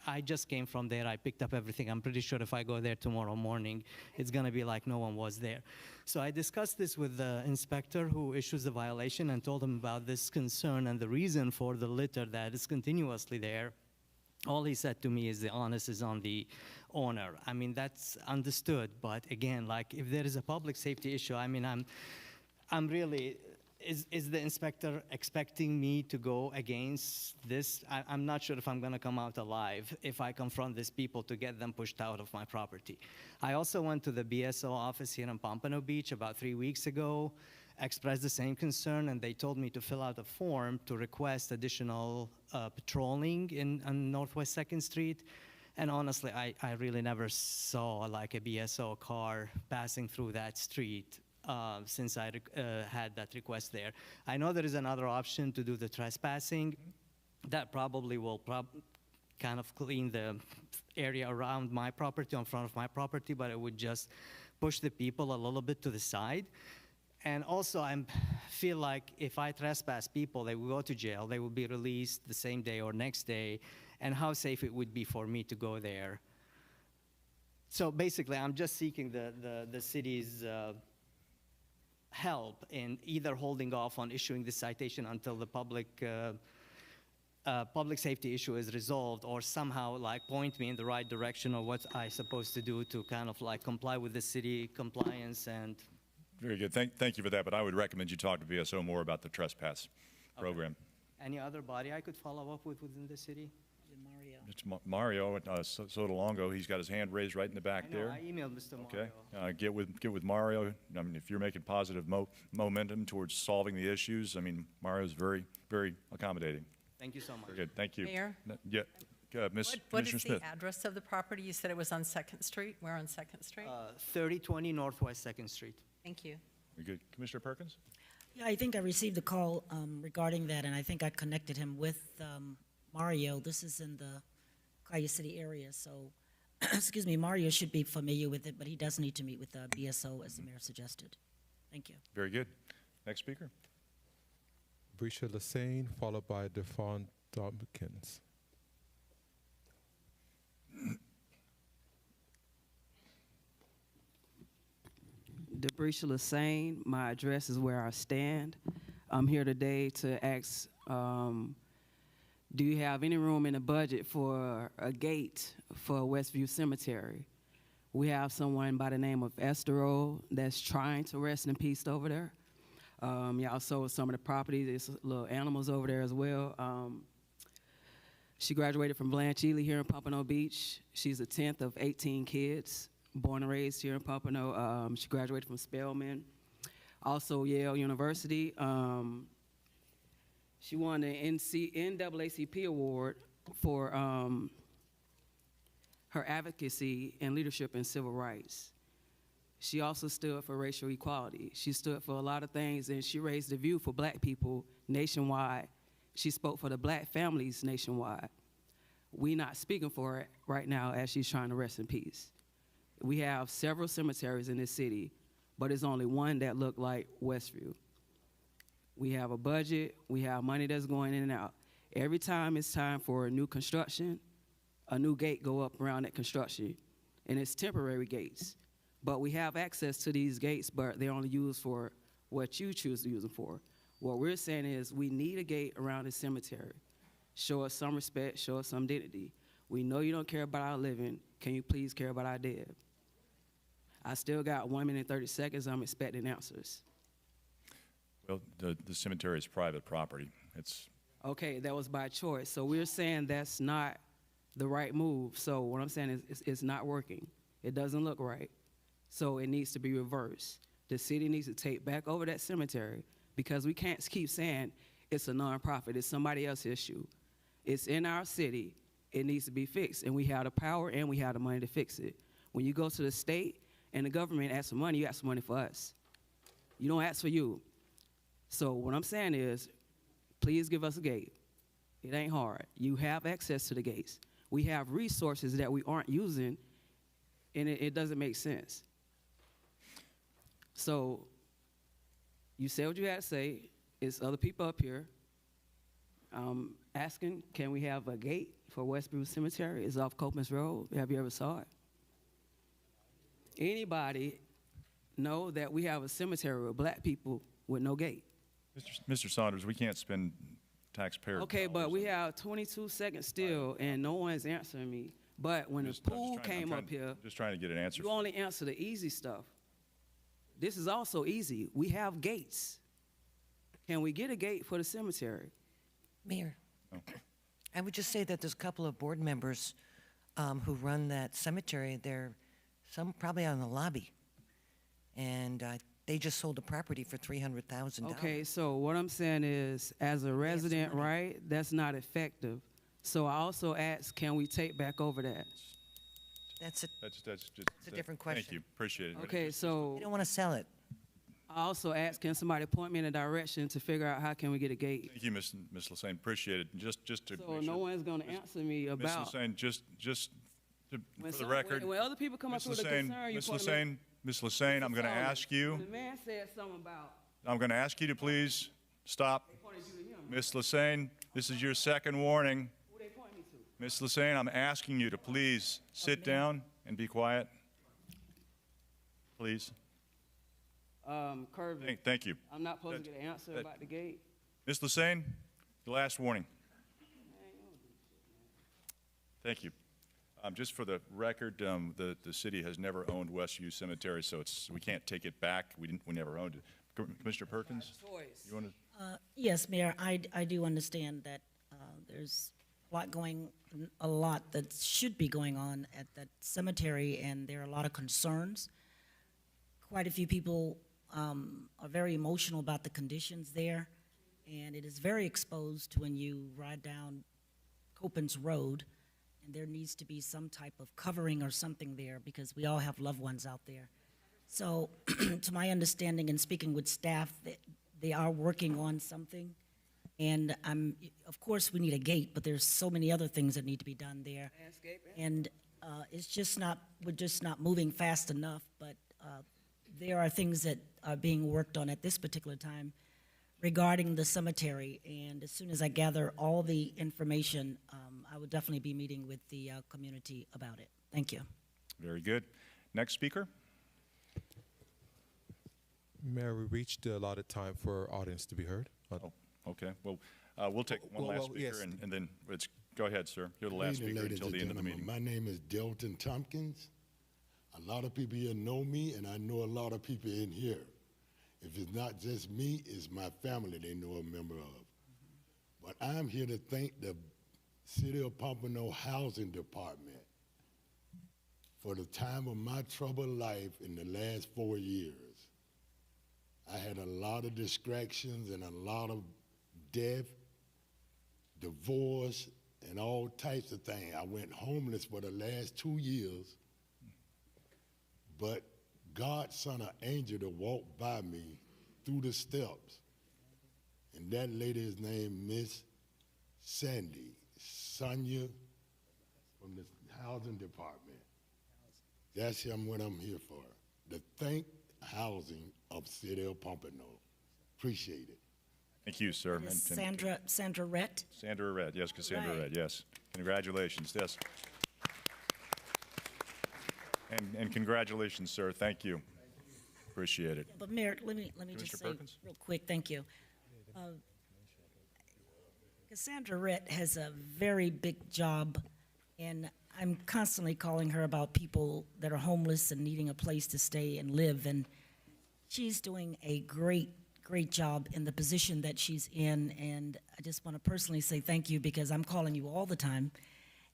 I just came from there, I picked up everything. I'm pretty sure if I go there tomorrow morning, it's gonna be like no one was there. So I discussed this with the inspector who issues the violation and told him about this concern and the reason for the litter that is continuously there. all he said to me is the onus is on the owner. I mean, that's understood, but again, like if there is a public safety issue, I mean, I'm really, is the inspector expecting me to go against this? I'm not sure if I'm gonna come out alive if I confront these people to get them pushed out of my property. I also went to the BSO office here in Pompano Beach about 3 weeks ago, expressed the same concern, and they told me to fill out a form to request additional patrolling on Northwest 2nd Street. And honestly, I really never saw like a BSO car passing through that street since I had that request there. I know there is another option to do the trespassing. That probably will kind of clean the area around my property, in front of my property, but it would just push the people a little bit to the side. And also, I feel like if I trespass people, they will go to jail. They will be released the same day or next day, and how safe it would be for me to go there. So basically, I'm just seeking the city's help in either holding off on issuing the citation until the public safety issue is resolved, or somehow like point me in the right direction of what I'm supposed to do to kind of like comply with the city compliance. And Very good. Thank you for that, but I would recommend you talk to BSO more about the trespass program. any other body I could follow up with within the city? Mario. It's Mario at Sotolongo. He's got his hand raised right in the back I know, there. I emailed Mr. Mario. Okay. Get with Mario. I mean, if you're making positive momentum towards solving the issues, I mean, Mario's very, very accommodating. Thank you so much. Very good. Thank you. Mayor? Yeah. Ms. What Commissioner is Smith. the address of the property? You said it was on 2nd Street. Where on 2nd Street? 3020 Northwest 2nd Street. Thank you. Very good. Commissioner Perkins? Yeah, I think I received a call regarding that, and I think I connected him with Mario. This is in the Calle City area, so, excuse me, Mario should be familiar with it, but he does need to meet with BSO, as the mayor suggested. Thank you. Very good. Next speaker. Brisha Lassane, followed by Devon Tompkins. Debrisha Lassane. My address is where I stand. I'm here today to ask, do you have any room in the budget for a gate for Westview Cemetery? We have someone by the name of Estero that's trying to rest in peace over there. Y'all sold some of the property. There's little animals over there as well. She graduated from Blanche Ely here in Pompano Beach. She's the 10th of 18 kids, born and raised here in Pompano. She graduated from Spelman, also Yale University. She won the NAACP award for her advocacy and leadership in civil rights. She also stood for racial equality. She stood for a lot of things, and she raised the view for black people nationwide. She spoke for the black families nationwide. We not speaking for it right now as she's trying to rest in peace. We have several cemeteries in this city, but there's only one that look like Westview. We have a budget, we have money that's going in and out. Every time it's time for a new construction, a new gate go up around that construction, and it's temporary gates. But we have access to these gates, but they're only used for what you choose to use them for. What we're saying is we need a gate around the cemetery. Show us some respect, show us some dignity. We know you don't care about our living. Can you please care about our dead? I still got 1 minute and 30 seconds. I'm expecting answers. Well, the cemetery is private property. It's Okay, that was by choice. So we're saying that's not the right move. So what I'm saying is it's not working. It doesn't look right. So it needs to be reversed. The city needs to take back over that cemetery because we can't keep saying it's a nonprofit. It's somebody else's issue. It's in our city. It needs to be fixed. And we have the power and we have the money to fix it. When you go to the state and the government asks for money, you ask for money for us. You don't ask for you. So what I'm saying is, please give us a gate. It ain't hard. You have access to the gates. We have resources that we aren't using, and it doesn't make sense. So you said what you had to say. It's other people up here asking, can we have a gate for Westview Cemetery? It's off Copeland's Road. Have you ever saw it? Anybody know that we have a cemetery with black people with no gate? Mr. Saunders, we can't spend taxpayer. Okay, but dollars. we have 22 seconds still, and no one's answering me. But when the pool came up here, Just trying to get an answer. you only answer the easy stuff. This is also easy. We have gates. Can we get a gate for the cemetery? Mayor, Oh. I would just say that there's a couple of board members who run that cemetery. They're some probably out in the lobby, and they just sold a property for $300,000. Okay, so what I'm saying is, as a resident, right, that's not effective. So I also asked, can we take back over that? That's just a different question. Thank you, appreciate it. Okay, so They don't want to sell it. I also asked, can somebody point me in a direction to figure out how can we get a gate? Thank you, Ms. Lassane, appreciate it. Just to So make no sure, one's going to answer me Ms. about. Lassane, just for the some- record. when other people come up Ms. with a Lassane, concern, you Ms. point me- Lassane, Ms. Lassane, I'm going to Solomon, ask you. when the man said something about. I'm going to ask you to please stop. Pointed you to him. Ms. Lassane, this is your second warning. Who they point me to? Ms. Lassane, I'm asking you to please sit down and be quiet. Please. Kirby. Thank you. I'm not supposed to get an answer about the gate. Ms. Lassane, your last warning. Thank you. Just for the record, the city has never owned Westview Cemetery, so we can't take it back. We never owned it. Commissioner Perkins, you want to? Yes, Mayor, I do understand that there's a lot that should be going on at that cemetery, and there are a lot of concerns. Quite a few people are very emotional about the conditions there, and it is very exposed when you ride down Copens Road, and there needs to be some type of covering or something there because we all have loved ones out there. So, to my understanding and speaking with staff, they are working on something. And of course, we need a gate, but there's so many other things that need to be done there. And we're just not moving fast enough, but there are things that are being worked on at this particular time regarding the cemetery. And as soon as I gather all the information, I will definitely be meeting with the community about it. Thank you. Very good. Next speaker. Mayor, we reached the allotted time for our audience to be heard. Oh, okay. Well, we'll take one last speaker, yes. and then go ahead, sir. You're the last Good evening, speaker ladies until the and end of the meeting. gentlemen. My name is Delton Tompkins. A lot of people here know me, and I know a lot of people in here. If it's not just me, it's my family they know a member of. But I'm here to thank the City of Pompano Housing Department for the time of my troubled life in the last 4 years. I had a lot of distractions and a lot of death, divorce, and all types of things. I went homeless for the last 2 years, but God sent an angel to walk by me through the steps. And that lady is named Miss Sonia from the Housing Department. That's what I'm here for, to thank housing of City of Pompano. Appreciate it. Thank you, sir. Sandra Rett. Sandra Redd, yes, Cassandra Right. Redd, yes. Congratulations, yes. And congratulations, sir. Thank you. Appreciate it. But Mayor, let me just say Perkins? real quick, thank you. Cassandra Rett has a very big job, and I'm constantly calling her about people that are homeless and needing a place to stay and live, and she's doing a great job in the position that she's in, and I just want to personally say thank you because I'm calling you all the time,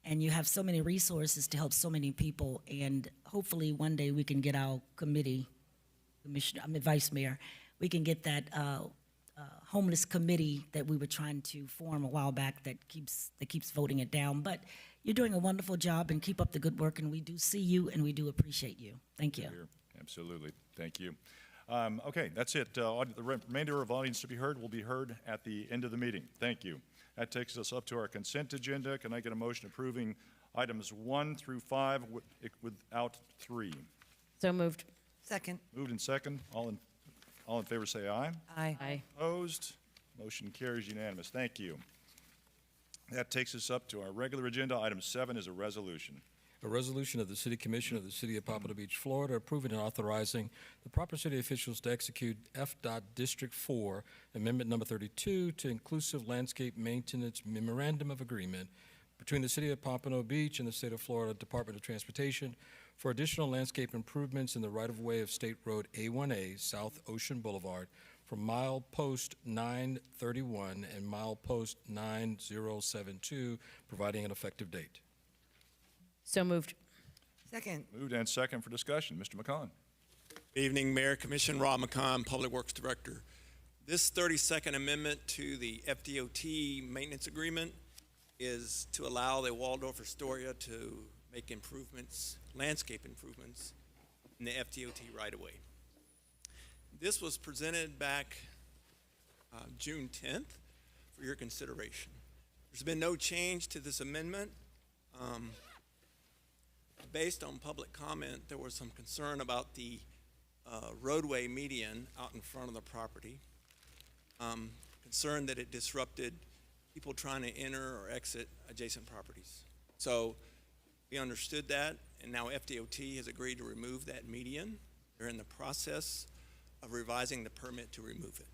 and you have so many resources to help so many people, and hopefully one day we can get our Vice Mayor, we can get that homeless committee that we were trying to form a while back that keeps voting it down. But you're doing a wonderful job, and keep up the good work, and we do see you, and we do appreciate you. Thank you. Absolutely. Thank you. Okay, that's it. The remainder of audience to be heard will be heard at the end of the meeting. Thank you. That takes us up to our consent agenda. Can I get a motion approving items 1 through 5 without 3? So moved. Second. Moved and second. All in favor say aye. Aye. Aye. Opposed? Motion carries unanimous. Thank you. That takes us up to our regular agenda. Item 7 is a resolution. A resolution of the City Commission of the City of Pompano Beach, Florida, approving and authorizing the proper city officials to execute FDOT District 4 Amendment Number 32 to Inclusive Landscape Maintenance Memorandum of Agreement between the City of Pompano Beach and the State of Florida Department of Transportation for additional landscape improvements in the right-of-way of State Road A1A, South Ocean Boulevard, from mile post 931 and mile post 9072, providing an effective date. So moved. Second. Moved and second for discussion. Mr. McCon. Good evening, Mayor, Commission. Rob McCon, Public Works Director. This 32nd amendment to the FDOT maintenance agreement is to allow the Waldorf Astoria to make improvements, landscape improvements in the FDOT right-of-way. This was presented back June 10th for your consideration. There's been no change to this amendment. Based on public comment, there was some concern about the roadway median out in front of the property. Concern that it disrupted people trying to enter or exit adjacent properties. So we understood that, and now FDOT has agreed to remove that median. They're in the process of revising the permit to remove it.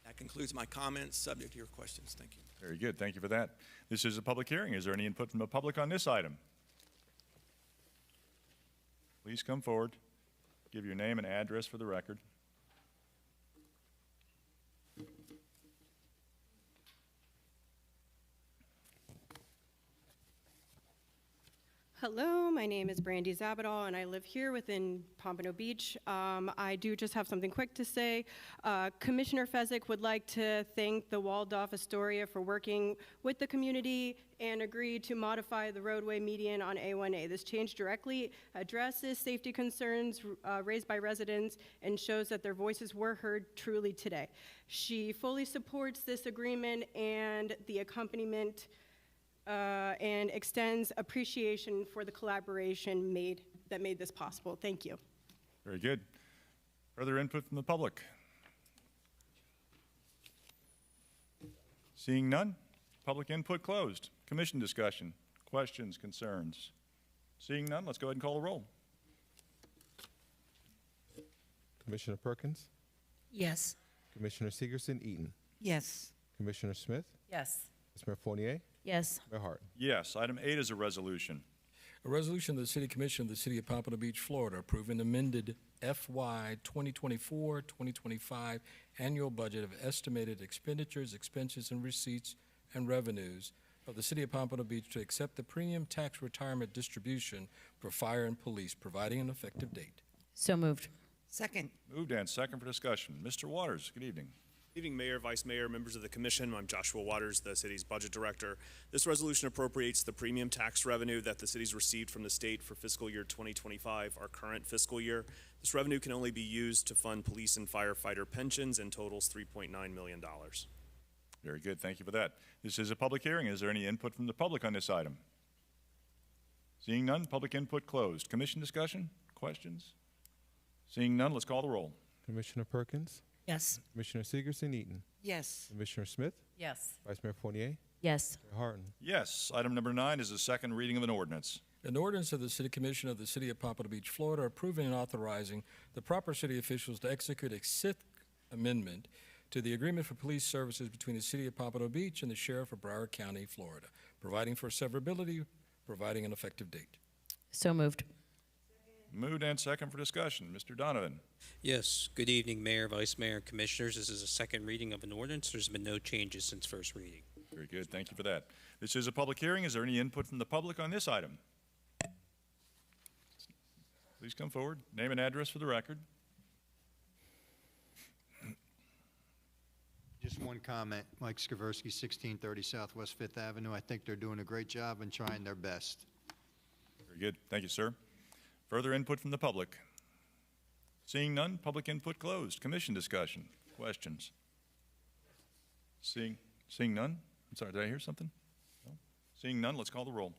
That concludes my comments, subject to your questions. Thank you. Very good. Thank you for that. This is a public hearing. Is there any input from the public on this item? Please come forward. Give your name and address for the record. Hello, my name is Brandy Zabadal, and I live here within Pompano Beach. I do just have something quick to say. Commissioner Fezzik would like to thank the Waldorf Astoria for working with the community and agreed to modify the roadway median on A1A. This change directly addresses safety concerns raised by residents and shows that their voices were heard truly today. She fully supports this agreement and the accompaniment and extends appreciation for the collaboration that made this possible. Thank you. Very good. Further input from the public? Seeing none, public input closed. Commission discussion, questions, concerns? Seeing none, let's go ahead and call the roll. Commissioner Perkins, Yes. Commissioner Segerson Eaton, Yes. Commissioner Smith, Yes. Vice Mayor Fournier, Yes. Mayor Harden. Yes. Item 8 is a resolution. A resolution of the City Commission of the City of Pompano Beach, Florida, approving amended FY 2024-2025 annual budget of estimated expenditures, expenses, and receipts and revenues of the City of Pompano Beach to accept the premium tax retirement distribution for fire and police, providing an effective date. So moved. Second. Moved and second for discussion. Mr. Waters, good evening. Good evening, Mayor, Vice Mayor, members of the Commission. I'm Joshua Waters, the city's budget director. This resolution appropriates the premium tax revenue that the city's received from the state for fiscal year 2025, our current fiscal year. This revenue can only be used to fund police and firefighter pensions and totals $3.9 million. Very good. Thank you for that. This is a public hearing. Is there any input from the public on this item? Seeing none, public input closed. Commission discussion, questions? Seeing none, let's call the roll. Commissioner Perkins, Yes. Commissioner Segerson Eaton, Yes. Commissioner Smith, Yes. Vice Mayor Fournier, Yes. Mayor Harden. Yes. Item number 9 is the second reading of an ordinance. An ordinance of the City Commission of the City of Pompano Beach, Florida, approving and authorizing the proper city officials to execute a Sixth Amendment to the Agreement for Police Services between the City of Pompano Beach and the Sheriff of Broward County, Florida, providing for severability, providing an effective date. So moved. Moved and second for discussion. Mr. Donovan. Yes, good evening, Mayor, Vice Mayor, and Commissioners. This is a second reading of an ordinance. There's been no changes since first reading. Very good. Thank you for that. This is a public hearing. Is there any input from the public on this item? Please come forward. Name and address for the record. Just one comment. Mike Skaversky, 1630 Southwest 5th Avenue. I think they're doing a great job and trying their best. Very good. Thank you, sir. Further input from the public? Seeing none, public input closed. Commission discussion, questions? Seeing none? I'm sorry, did I hear something? No? Seeing none, let's call the roll.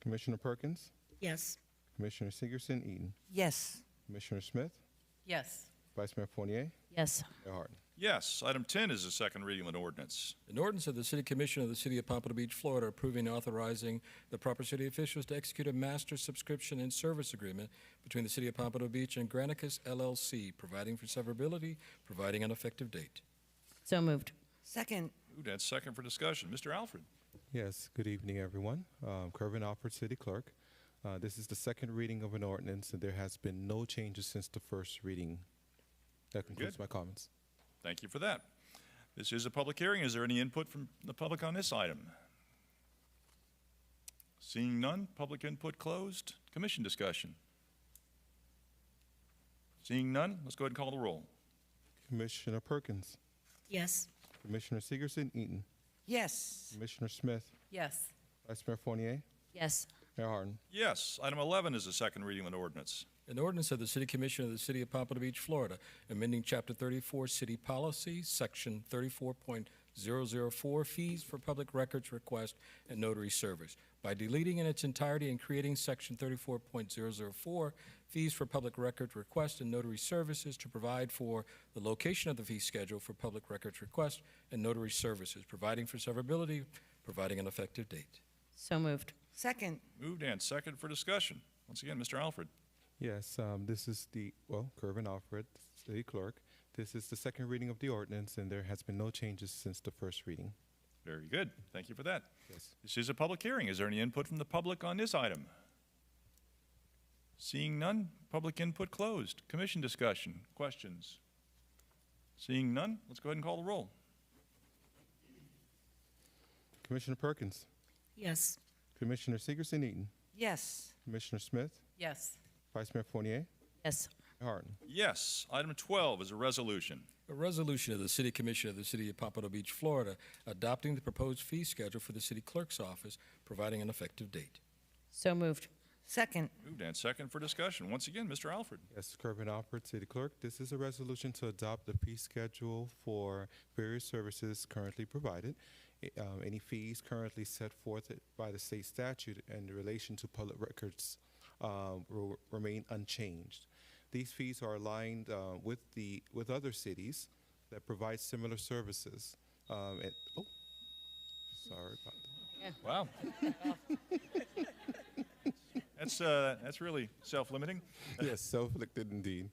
Commissioner Perkins, Yes. Commissioner Segerson Eaton, Yes. Commissioner Smith, Yes. Vice Mayor Fournier, Yes. Mayor Harden. Yes. Item 10 is the second reading of an ordinance. An ordinance of the City Commission of the City of Pompano Beach, Florida, approving and authorizing the proper city officials to execute a master subscription and service agreement between the City of Pompano Beach and Granicus LLC, providing for severability, providing an effective date. So moved. Second. Moved and second for discussion. Mr. Alfred. Yes, good evening, everyone. Kervin Alford, City Clerk. This is the second reading of an ordinance, and there has been no changes since the first reading. That concludes my comments. Thank you for that. This is a public hearing. Is there any input from the public on this item? Seeing none, public input closed. Commission discussion. Seeing none, let's go ahead and call the roll. Commissioner Perkins. Yes. Commissioner Segerson Eaton. Yes. Commissioner Smith. Yes. Vice Mayor Fournier. Yes. Mayor Harden. Yes. Item 11 is the second reading of an ordinance. An ordinance of the City Commission of the City of Pompano Beach, Florida, amending Chapter 34 City Policy, Section 34.004, Fees for Public Records Request and Notary Service, by deleting in its entirety and creating Section 34.004, Fees for Public Records Request and Notary Services, to provide for the location of the fee schedule for public records request and notary services, providing for severability, providing an effective date. So moved. Second. Moved and second for discussion. Once again, Mr. Alfred. Yes, this is Kervin Alfred, City Clerk. This is the second reading of the ordinance, and there has been no changes since the first reading. Very good. Thank you for that. Yes. This is a public hearing. Is there any input from the public on this item? Seeing none, public input closed. Commission discussion. Questions? Seeing none, let's go ahead and call the roll. Commissioner Perkins. Yes. Commissioner Segerson Eaton. Yes. Commissioner Smith. Yes. Vice Mayor Fournier. Yes. Mayor Harden. Yes. Item 12 is a resolution. A resolution of the City Commission of the City of Pompano Beach, Florida, adopting the proposed fee schedule for the City Clerk's office, providing an effective date. So moved. Second. Moved and second for discussion. Once again, Mr. Alfred. Yes, Kervin Alford, City Clerk. This is a resolution to adopt the fee schedule for various services currently provided. Any fees currently set forth by the state statute in relation to public records will remain unchanged. These fees are aligned with other cities that provide similar services. Sorry about that. Wow. That's really self-limiting. Yes, self-inflicted indeed.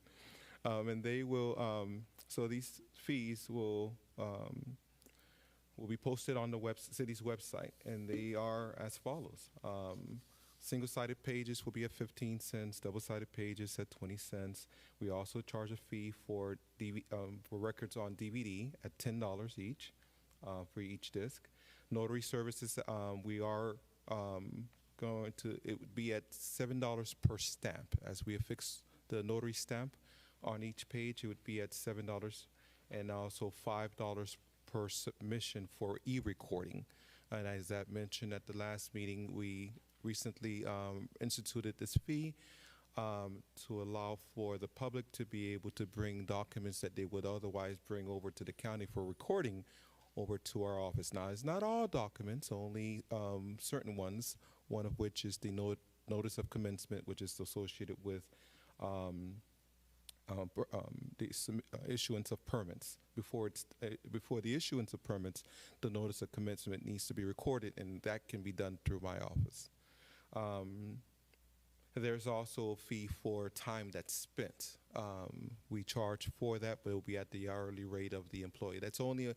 And they will, so these fees will be posted on the city's website, and they are as follows. Single-sided pages will be at 15 cents, double-sided pages at 20 cents. We also charge a fee for records on DVD at $10 each for each disc. Notary services, we are it would be at $7 per stamp. As we affix the notary stamp on each page, it would be at $7, and also $5 per submission for e-recording. And as I mentioned at the last meeting, we recently instituted this fee to allow for the public to be able to bring documents that they would otherwise bring over to the county for recording over to our office. Now, it's not all documents, only certain ones, one of which is the notice of commencement, which is associated with the issuance of permits. Before the issuance of permits, the notice of commencement needs to be recorded, and that can be done through my office. There's also a fee for time that's spent. We charge for that, but it will be at the hourly rate of the employee. That's only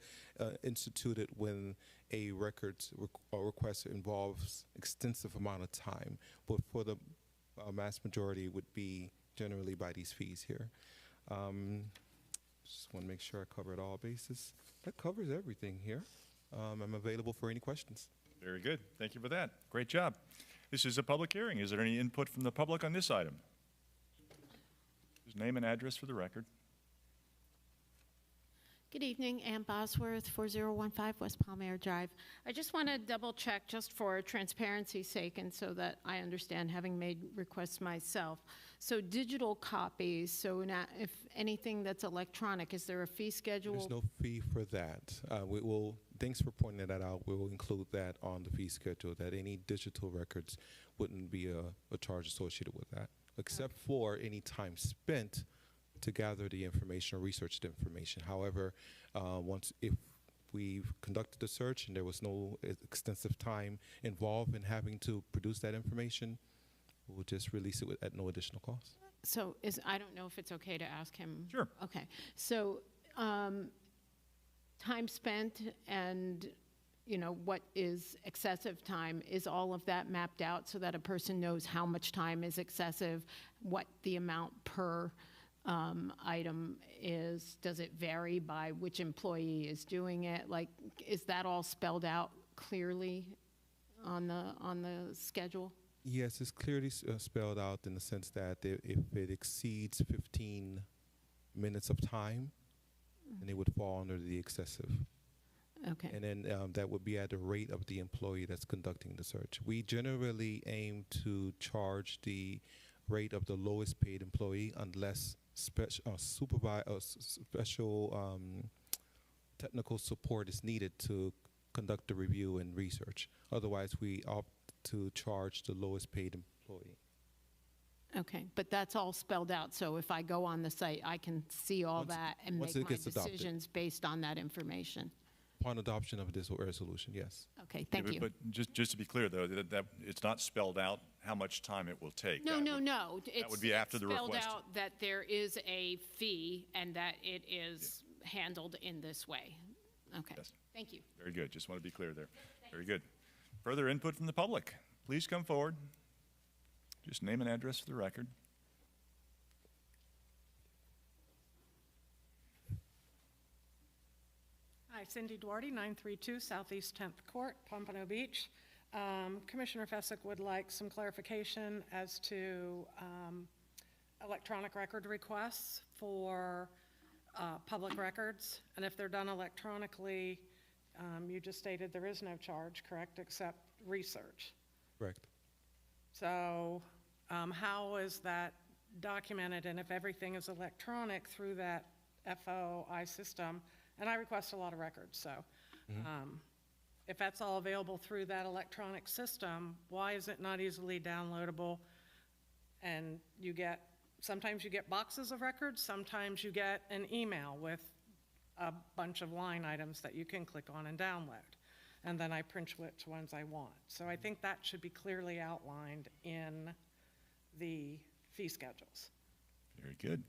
instituted when a records request involves extensive amount of time, but for the mass majority, it would be generally by these fees here. Just want to make sure I covered all bases. That covers everything here. I'm available for any questions. Very good. Thank you for that. Great job. This is a public hearing. Is there any input from the public on this item? His name and address for the record. Good evening, Ann Bosworth, 4015 West Palmyra Drive. I just want to double check just for transparency's sake and so that I understand, having made requests myself. So digital copies, so now if anything that's electronic, is there a fee schedule? There's no fee for that. Thanks for pointing that out. We will include that on the fee schedule, that any digital records wouldn't be a charge associated with that, except for any time spent to gather the information or research the information. However, if we've conducted the search and there was no extensive time involved in having to produce that information, we'll just release it at no additional cost. So I don't know if it's okay to ask him. Sure. Okay. So time spent and, what is excessive time, is all of that mapped out so that a person knows how much time is excessive, what the amount per item is? Does it vary by which employee is doing it? Like, is that all spelled out clearly on the schedule? Yes, it's clearly spelled out in the sense that if it exceeds 15 minutes of time, then it would fall under the excessive. Okay. And then that would be at the rate of the employee that's conducting the search. We generally aim to charge the rate of the lowest paid employee unless special technical support is needed to conduct the review and research. Otherwise, we opt to charge the lowest paid employee. Okay, but that's all spelled out, so if I go on the site, I can see all that and once make it my gets adopted. decisions based on that information. Upon adoption of this resolution, yes. Okay, thank you. But just to be clear, though, that it's not spelled out how much time it will take. No. That would be after the request. It's spelled out that there is a fee and that it is handled in this way. Okay, Yes. thank you. Very good. Just want to be clear there. Very good. Further input from the public. Please come forward. Just name and address for the record. Hi, Cindy Duarte, 932 Southeast 10th Court, Pompano Beach. Commissioner Fessick would like some clarification as to electronic record requests for public records. And if they're done electronically, you just stated there is no charge, correct, except research. Correct. So how is that documented? And if everything is electronic through that FOI system, and I request a lot of records, so if that's all available through that electronic system, why is it not easily downloadable? And sometimes you get boxes of records, sometimes you get an email with a bunch of line items that you can click on and download. And then I print which ones I want. So I think that should be clearly outlined in the fee schedules. Very good.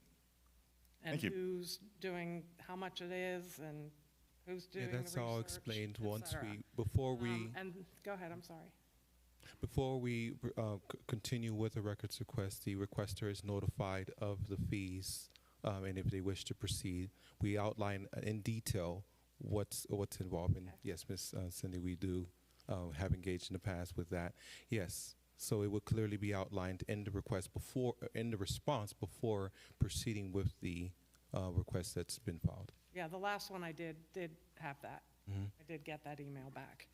And Thank you. who's doing, how much it is, and who's doing the research. That's all explained once cetera. before we And go ahead, I'm sorry. Before we continue with the records request, the requester is notified of the fees, and if they wish to proceed, we outline in detail what's involved. And yes, Ms. Cindy, we do have engaged in the past with that. Yes, so it would clearly be outlined in the request in the response before proceeding with the request that's been filed. Yeah, the last one I did have that. Mm-hmm. I did get that email back.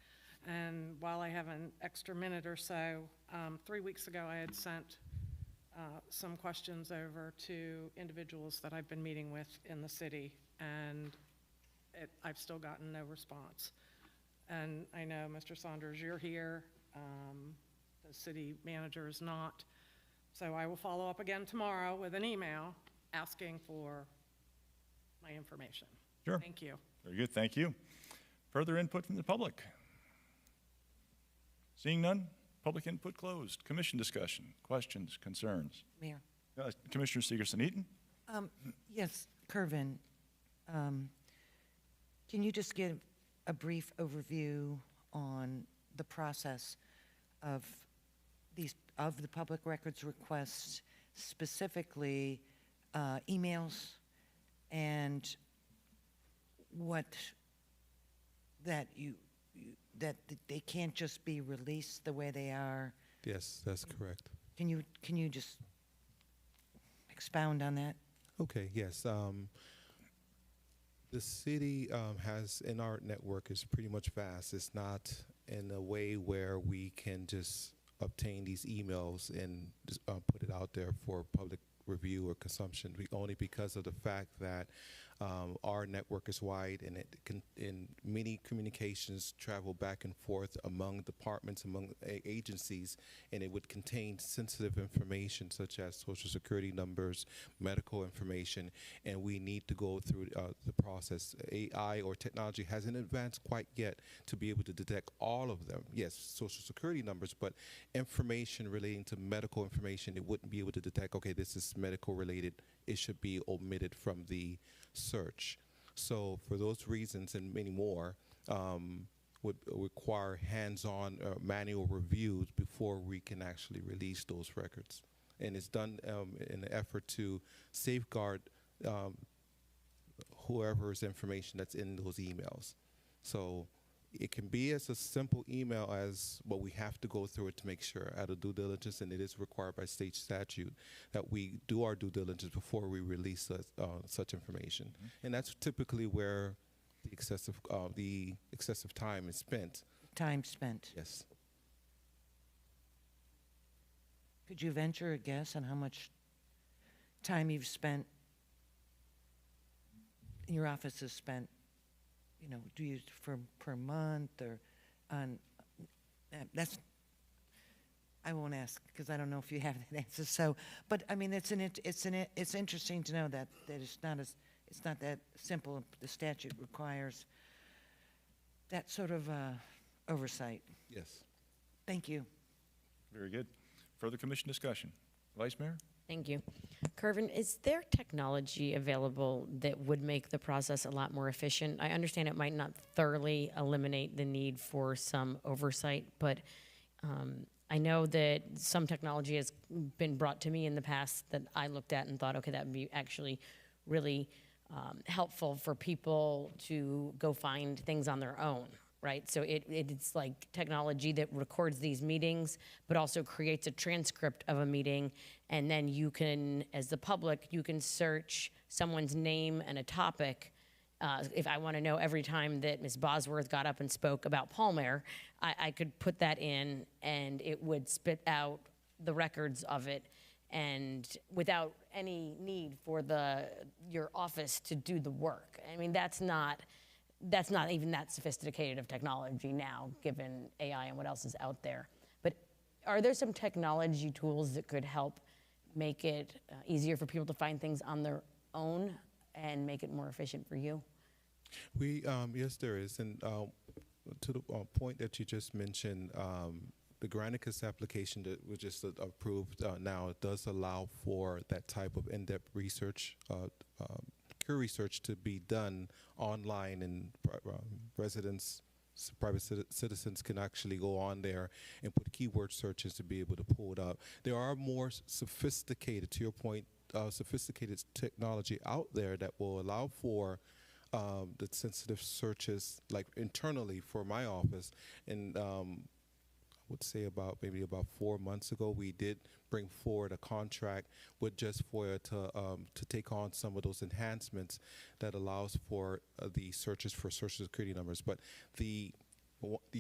And while I have an extra minute or so, 3 weeks ago I had sent some questions over to individuals that I've been meeting with in the city, and I've still gotten no response. And I know, Mr. Saunders, you're here. The city manager is not. So I will follow up again tomorrow with an email asking for my information. Sure. Thank you. Very good. Thank you. Further input from the public? Seeing none, public input closed. Commission discussion, questions, concerns? Mayor. Commissioner Segerson-Eaton? Yes, Kervin, can you just give a brief overview on the process of the public records requests, specifically emails, and what that they can't just be released the way they are? Yes, that's correct. Can you just expound on that? Okay, yes. The city has, in our network, is pretty much vast. It's not in a way where we can just obtain these emails and just, put it out there for public review or consumption, only because of the fact that Our network is wide, and many communications travel back and forth among departments, among agencies, and it would contain sensitive information such as Social Security numbers, medical information, and we need to go through the process. AI or technology hasn't advanced quite yet to be able to detect all of them. Yes, Social Security numbers, but information relating to medical information, it wouldn't be able to detect, okay, this is medical related, it should be omitted from the search. So for those reasons and many more, would require hands-on manual reviews before we can actually release those records. And it's done in an effort to safeguard whoever's information that's in those emails. So it can be as a simple email as, but we have to go through it to make sure out of due diligence, and it is required by state statute that we do our due diligence before we release such information. And that's typically where the excessive time is spent. Time spent. Yes. Could you venture a guess on how much time you've spent, your office has spent, you know, do you per month or on? That's, I won't ask because I don't know if you have that answer. So, but I mean, it's interesting to know that it's not that simple. The statute requires that sort of oversight. Yes. Thank you. Very good. Further commission discussion. Vice Mayor? Thank you. Kervin, is there technology available that would make the process a lot more efficient? I understand it might not thoroughly eliminate the need for some oversight, but I know that some technology has been brought to me in the past that I looked at and thought, okay, that would be actually really helpful for people to go find things on their own, right? So it's like technology that records these meetings, but also creates a transcript of a meeting. And then you can, as the public, you can search someone's name and a topic. If I want to know every time that Ms. Bosworth got up and spoke about Palmer, I could put that in and it would spit out the records of it, and without any need for your office to do the work. I mean, that's not even that sophisticated of technology now, given AI and what else is out there. But are there some technology tools that could help make it easier for people to find things on their own and make it more efficient for you? Yes, there is. And to the point that you just mentioned, the Granicus application that was just approved now does allow for that type of in-depth research, peer research to be done online, and residents, private citizens can actually go on there and put keyword searches to be able to pull it up. There are more sophisticated, to your point, sophisticated technology out there that will allow for the sensitive searches, like internally for my office. And I would say maybe about 4 months ago, we did bring forward a contract with just FOIA to take on some of those enhancements that allows for the searches for Social Security numbers. But the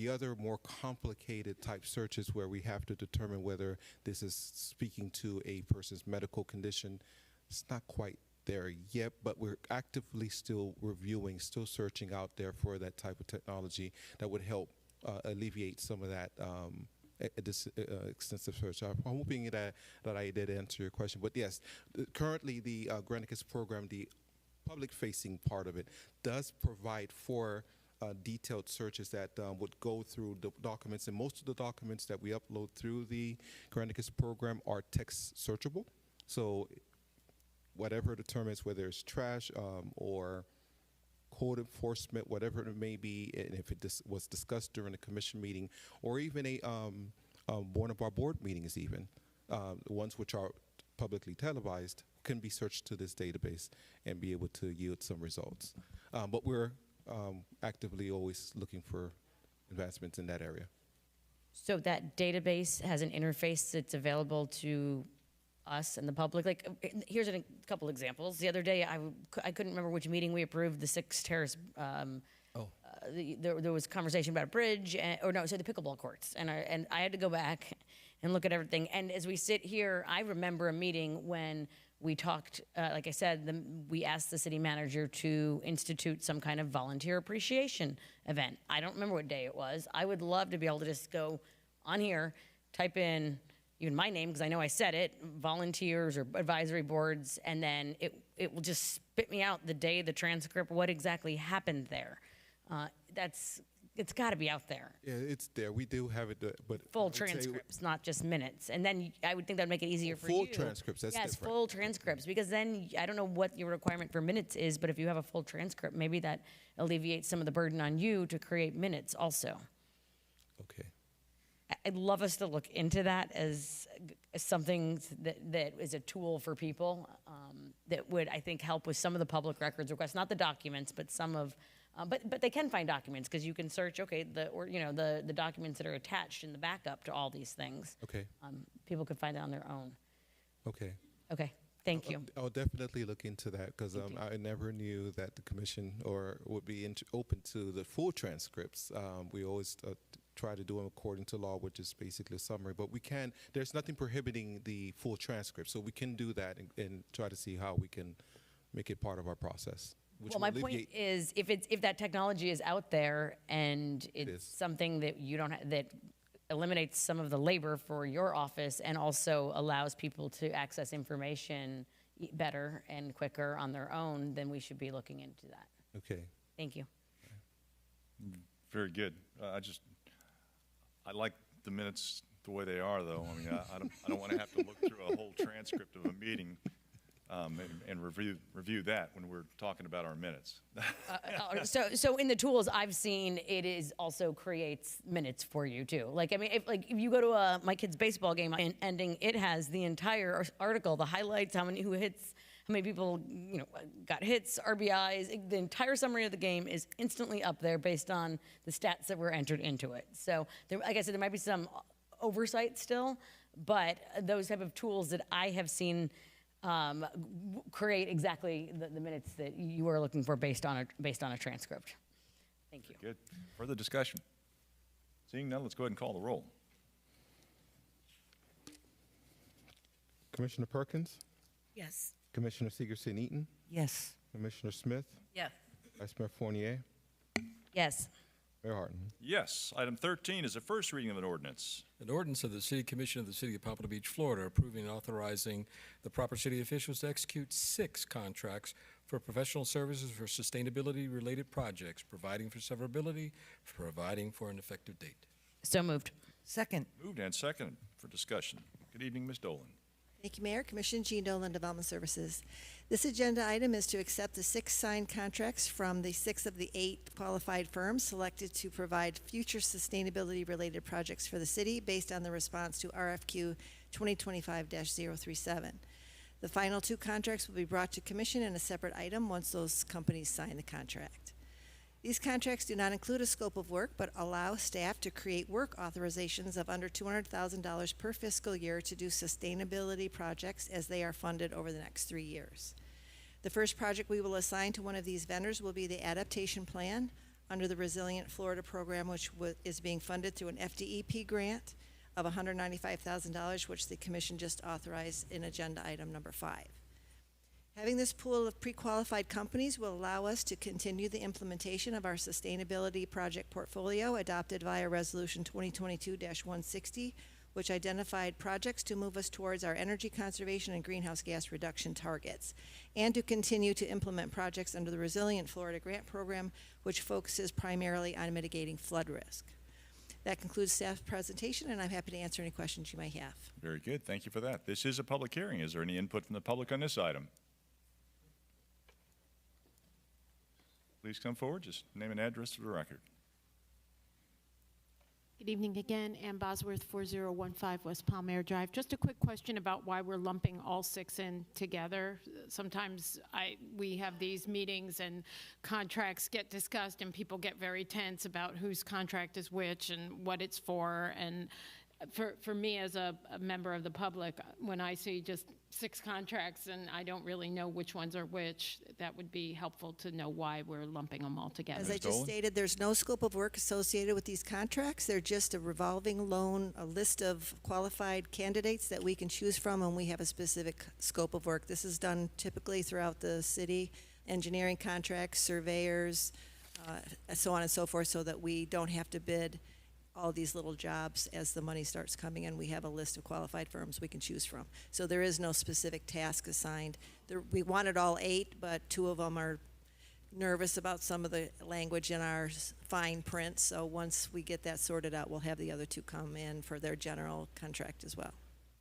other more complicated type searches where we have to determine whether this is speaking to a person's medical condition, it's not quite there yet, but we're actively still reviewing, still searching out there for that type of technology that would help alleviate some of that extensive search. I'm hoping that I did answer your question. But yes, currently the Granicus program, the public-facing part of it, does provide for detailed searches that would go through the documents. And most of the documents that we upload through the Granicus program are text searchable. So whatever determines whether it's trash or code enforcement, whatever it may be, and if it was discussed during a commission meeting, or even one of our board meetings even, the ones which are publicly televised, can be searched to this database and be able to yield some results. But we're actively always looking for advancements in that area. So that database has an interface that's available to us and the public. Like, here's a couple examples. The other day, I couldn't remember which meeting we approved the 6 Terrace. There was conversation about a bridge, the pickleball courts, and I had to go back and look at everything. And as we sit here, I remember a meeting when We talked, like I said, we asked the city manager to institute some kind of volunteer appreciation event. I don't remember what day it was. I would love to be able to just go on here, type in even my name, because I know I said it, volunteers or advisory boards, and then it will just spit me out the day, the transcript, what exactly happened there. It's got to be out there. Yeah, it's there. We do have it, but Full I would say transcripts, not just minutes. And then I would think that'd make it easier for you. full transcripts, that's yes, different. full transcripts, because then I don't know what your requirement for minutes is, but if you have a full transcript, maybe that alleviates some of the burden on you to create minutes also. Okay. I'd love us to look into that as something that is a tool for people that would, I think, help with some of the public records requests, not the documents, but some of. But they can find documents because you can search. Okay, the documents that are attached in the backup to all these things. Okay. People could find it on their own. Okay. Okay. Thank you. I'll definitely look into that because I never knew that the commission would be open to the full transcripts. We always try to do them according to law, which is basically a summary. But we can. There's nothing prohibiting the full transcript, so we can do that and try to see how we can make it part of our process. Well, my point is, if that technology is out there and it's something that you don't that eliminates some of the labor for your office and also allows people to access information better and quicker on their own, then we should be looking into that. Okay. Thank you. Very good. I like the minutes the way they are, though. I mean, I don't want to have to look through a whole transcript of a meeting and review that when we're talking about our minutes. So in the tools I've seen, it is also creates minutes for you too. Like, I mean, if you go to my kid's baseball game ending, it has the entire article, the highlights, how many people got hits, RBIs. The entire summary of the game is instantly up there based on the stats that were entered into it. So, like I said, there might be some oversight still, but those type of tools that I have seen create exactly the minutes that you are looking for based on a transcript. Thank you. Good. Further discussion? Seeing none, let's go ahead and call the roll. Commissioner Perkins? Yes. Commissioner Segerson-Eaton? Yes. Commissioner Smith? Yes. Vice Mayor Fournier? Yes. Mayor Harton? Yes. Item 13 is a first reading of an ordinance. An ordinance of the City Commission of the City of Pompano Beach, Florida, approving and authorizing the proper city officials to execute 6 contracts for professional services for sustainability-related projects, providing for severability, providing for an effective date. So moved. Second. Moved and seconded for discussion. Good evening, Ms. Dolan. Thank you, Mayor. Commission, Jean Dolan, Development Services. This agenda item is to accept the 6 signed contracts from the 6 of the 8 qualified firms selected to provide future sustainability-related projects for the city based on the response to RFQ 2025-037. The final 2 contracts will be brought to Commission in a separate item once those companies sign the contract. These contracts do not include a scope of work, but allow staff to create work authorizations of under $200,000 per fiscal year to do sustainability projects as they are funded over the next 3 years. The first project we will assign to one of these vendors will be the adaptation plan under the Resilient Florida program, which is being funded through an FDEP grant of $195,000, which the Commission just authorized in agenda item number 5. Having this pool of pre-qualified companies will allow us to continue the implementation of our sustainability project portfolio adopted via Resolution 2022-160, which identified projects to move us towards our energy conservation and greenhouse gas reduction targets, and to continue to implement projects under the Resilient Florida Grant Program, which focuses primarily on mitigating flood risk. That concludes staff's presentation, and I'm happy to answer any questions you might have. Very good. Thank you for that. This is a public hearing. Is there any input from the public on this item? Please come forward. Just name and address for the record. Good evening again. Ann Bosworth, 4015 West Palmyra Drive. Just a quick question about why we're lumping all 6 in together. Sometimes we have these meetings and contracts get discussed and people get very tense about whose contract is which and what it's for. And for me as a member of the public, when I see just 6 contracts and I don't really know which ones are which, that would be helpful to know why we're lumping them all together. As I just stated, there's no scope of work associated with these contracts. They're just a revolving loan, a list of qualified candidates that we can choose from, and we have a specific scope of work. This is done typically throughout the city, engineering contracts, surveyors, so on and so forth, so that we don't have to bid all these little jobs as the money starts coming in. We have a list of qualified firms we can choose from. So there is no specific task assigned. We wanted all 8, but 2 of them are nervous about some of the language in our fine print. So once we get that sorted out, we'll have the other 2 come in for their general contract as well.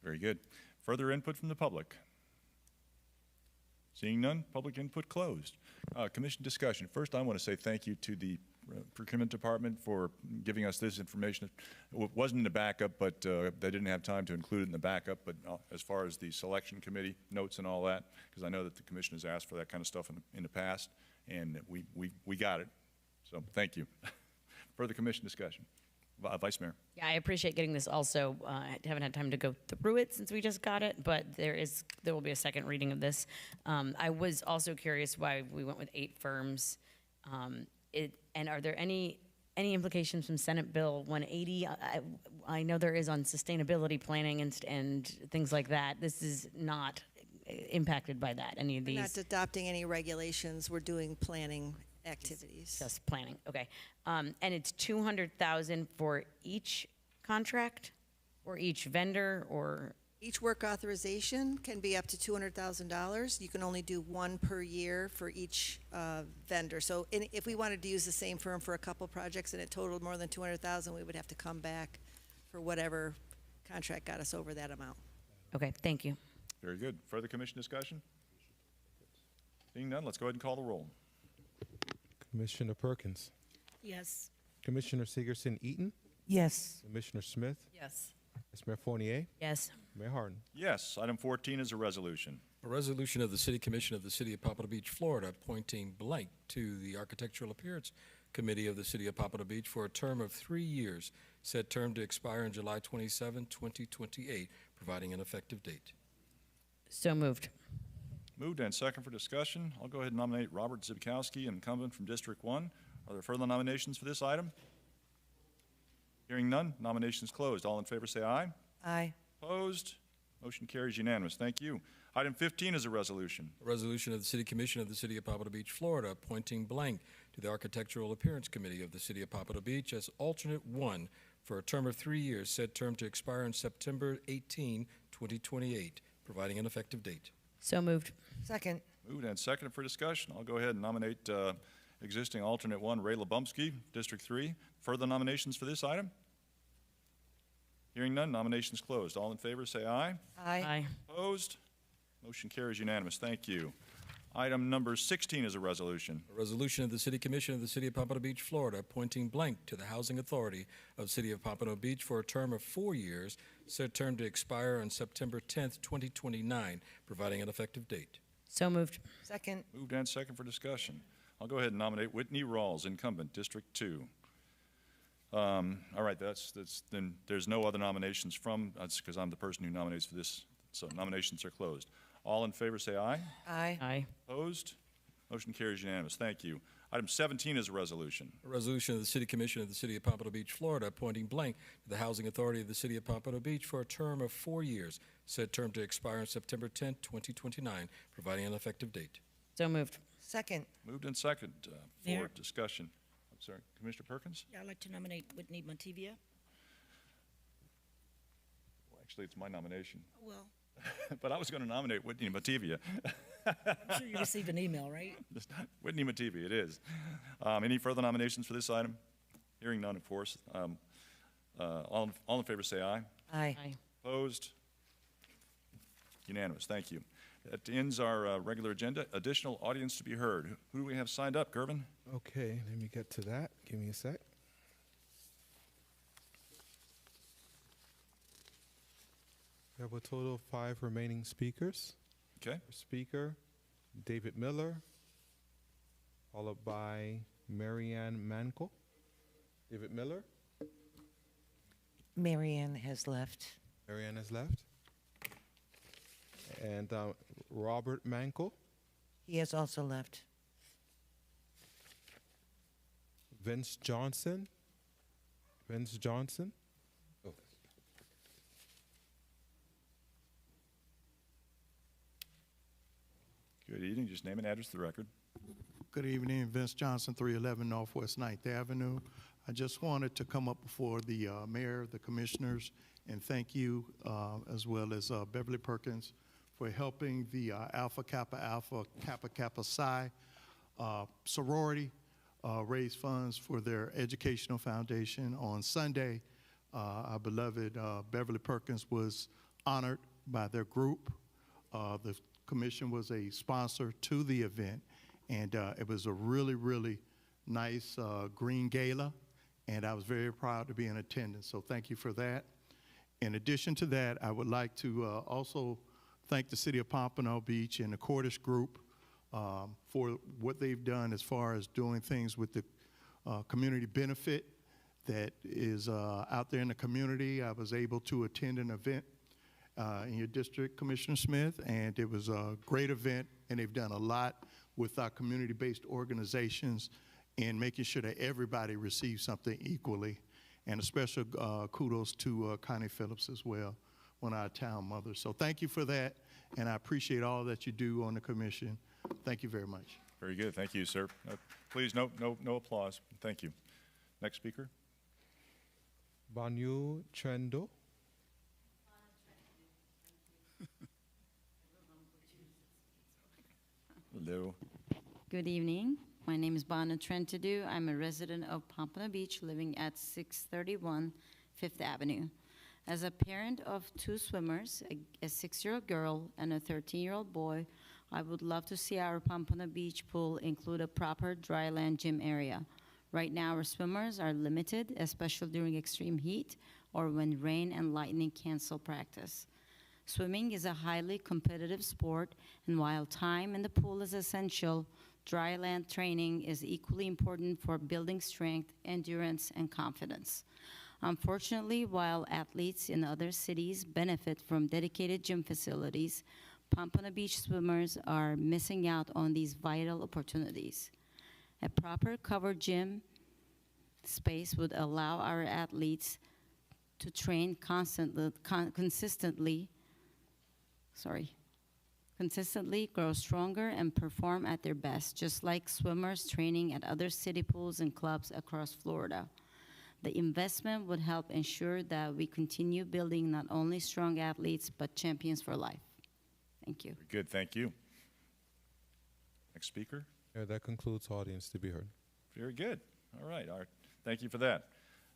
Very good. Further input from the public? Seeing none, public input closed. Commission discussion. First, I want to say thank you to the Procurement Department for giving us this information. It wasn't in the backup, but they didn't have time to include it in the backup. But as far as the selection committee notes and all that, because I know that the commission has asked for that kind of stuff in the past, and we got it. So thank you. Further commission discussion. Vice Mayor. Yeah, I appreciate getting this also. I haven't had time to go through it since we just got it, but there will be a second reading of this. I was also curious why we went with 8 firms. And are there any implications from Senate Bill 180? I know there is on sustainability planning and things like that. This is not impacted by that, any of these? We're not adopting any regulations. We're doing planning activities. Just planning, okay. And it's $200,000 for each contract or each vendor or? Each work authorization can be up to $200,000. You can only do 1 per year for each vendor. So if we wanted to use the same firm for a couple projects and it totaled more than $200,000, we would have to come back for whatever contract got us over that amount. Okay, thank you. Very good. Further commission discussion? Seeing none, let's go ahead and call the roll. Commissioner Perkins. Yes. Commissioner Sigerson-Eaton. Yes. Commissioner Smith. Yes. Vice Mayor Fournier. Yes. Mayor Harden. Yes. Item 14 is a resolution. A resolution of the City Commission of the City of Pompano Beach, Florida, appointing blank to the Architectural Appearance Committee of the City of Pompano Beach for a term of 3 years, said term to expire on July 27, 2028, providing an effective date. So moved. Moved and second for discussion. I'll go ahead and nominate Robert Zibkowski, incumbent from District 1. Are there further nominations for this item? Hearing none, nominations closed. All in favor say aye. Aye. Opposed? Motion carries unanimous. Thank you. Item 15 is a resolution. A resolution of the City Commission of the City of Pompano Beach, Florida, appointing blank to the Architectural Appearance Committee of the City of Pompano Beach as alternate 1 for a term of 3 years, said term to expire on September 18, 2028, providing an effective date. So moved. Second. Moved and seconded for discussion. I'll go ahead and nominate existing alternate 1, Ray Lebumsky, District 3. Further nominations for this item? Hearing none, nominations closed. All in favor say aye. Aye. Aye. Opposed? Motion carries unanimous. Thank you. Item number 16 is a resolution. A resolution of the City Commission of the City of Pompano Beach, Florida, appointing blank to the Housing Authority of the City of Pompano Beach for a term of 4 years, said term to expire on September 10th, 2029, providing an effective date. So moved. Second. Moved and second for discussion. I'll go ahead and nominate Whitney Rawls, incumbent, District 2. All right, then there's no other nominations that's because I'm the person who nominates for this, so nominations are closed. All in favor say aye. Aye. Aye. Opposed? Motion carries unanimous. Thank you. Item 17 is a resolution. A resolution of the City Commission of the City of Pompano Beach, Florida, appointing blank to the Housing Authority of the City of Pompano Beach for a term of 4 years, said term to expire on September 10th, 2029, providing an effective date. So moved. Second. Moved and second for Mayor? discussion. I'm sorry, Commissioner Perkins? Yeah, I'd like to nominate Whitney Montivia. Well, actually, it's my nomination. Well, But I was going to nominate Whitney Matevia. I'm sure you received an email, right? Whitney Matevia, it is. Any further nominations for this item? Hearing none, of course. All in favor say aye. Aye. Aye. Opposed? Unanimous. Thank you. That ends our regular agenda. Additional audience to be heard. Who do we have signed up, Gervin? Okay, let me get to that. Give me a sec. We have a total of 5 remaining speakers. Okay. Speaker, David Miller, followed by Marianne Mankel. David Miller. Marianne has left. Marianne has left. And Robert Mankel, He has also left. Vince Johnson. Vince Johnson. Oh. Good evening. Just name and address to the record. Good evening, Vince Johnson, 311 Northwest 9th Avenue. I just wanted to come up before the mayor, the commissioners, and thank you, as well as Beverly Perkins, for helping the Alpha Kappa Psi sorority raise funds for their educational foundation. On Sunday, our beloved Beverly Perkins was honored by their group. The commission was a sponsor to the event, and it was a really, really nice green gala, and I was very proud to be in attendance, so thank you for that. In addition to that, I would like to also thank the City of Pompano Beach and the Cordish Group for what they've done as far as doing things with the community benefit that is out there in the community. I was able to attend an event in your district, Commissioner Smith, and it was a great event, and they've done a lot with our community-based organizations in making sure that everybody receives something equally. And a special kudos to Connie Phillips as well, one of our town mothers. So thank you for that, and I appreciate all that you do on the commission. Thank you very much. Very good. Thank you, sir. Please, no applause. Thank you. Next speaker. Banyu Trendo. Hello. Good evening. My name is Bana Trentadue. I'm a resident of Pompano Beach living at 631 Fifth Avenue. As a parent of two swimmers, a 6-year-old girl and a 13-year-old boy, I would love to see our Pompano Beach pool include a proper dry land gym area. Right now, our swimmers are limited, especially during extreme heat or when rain and lightning cancel practice. Swimming is a highly competitive sport, and while time in the pool is essential, dry land training is equally important for building strength, endurance, and confidence. Unfortunately, while athletes in other cities benefit from dedicated gym facilities, Pompano Beach swimmers are missing out on these vital opportunities. A proper covered gym space would allow our athletes to train consistently, grow stronger, and perform at their best, just like swimmers training at other city pools and clubs across Florida. The investment would help ensure that we continue building not only strong athletes, but champions for life. Thank you. Very good. Thank you. Next speaker. Yeah, that concludes audience to be heard. Very good. All right. Thank you for that.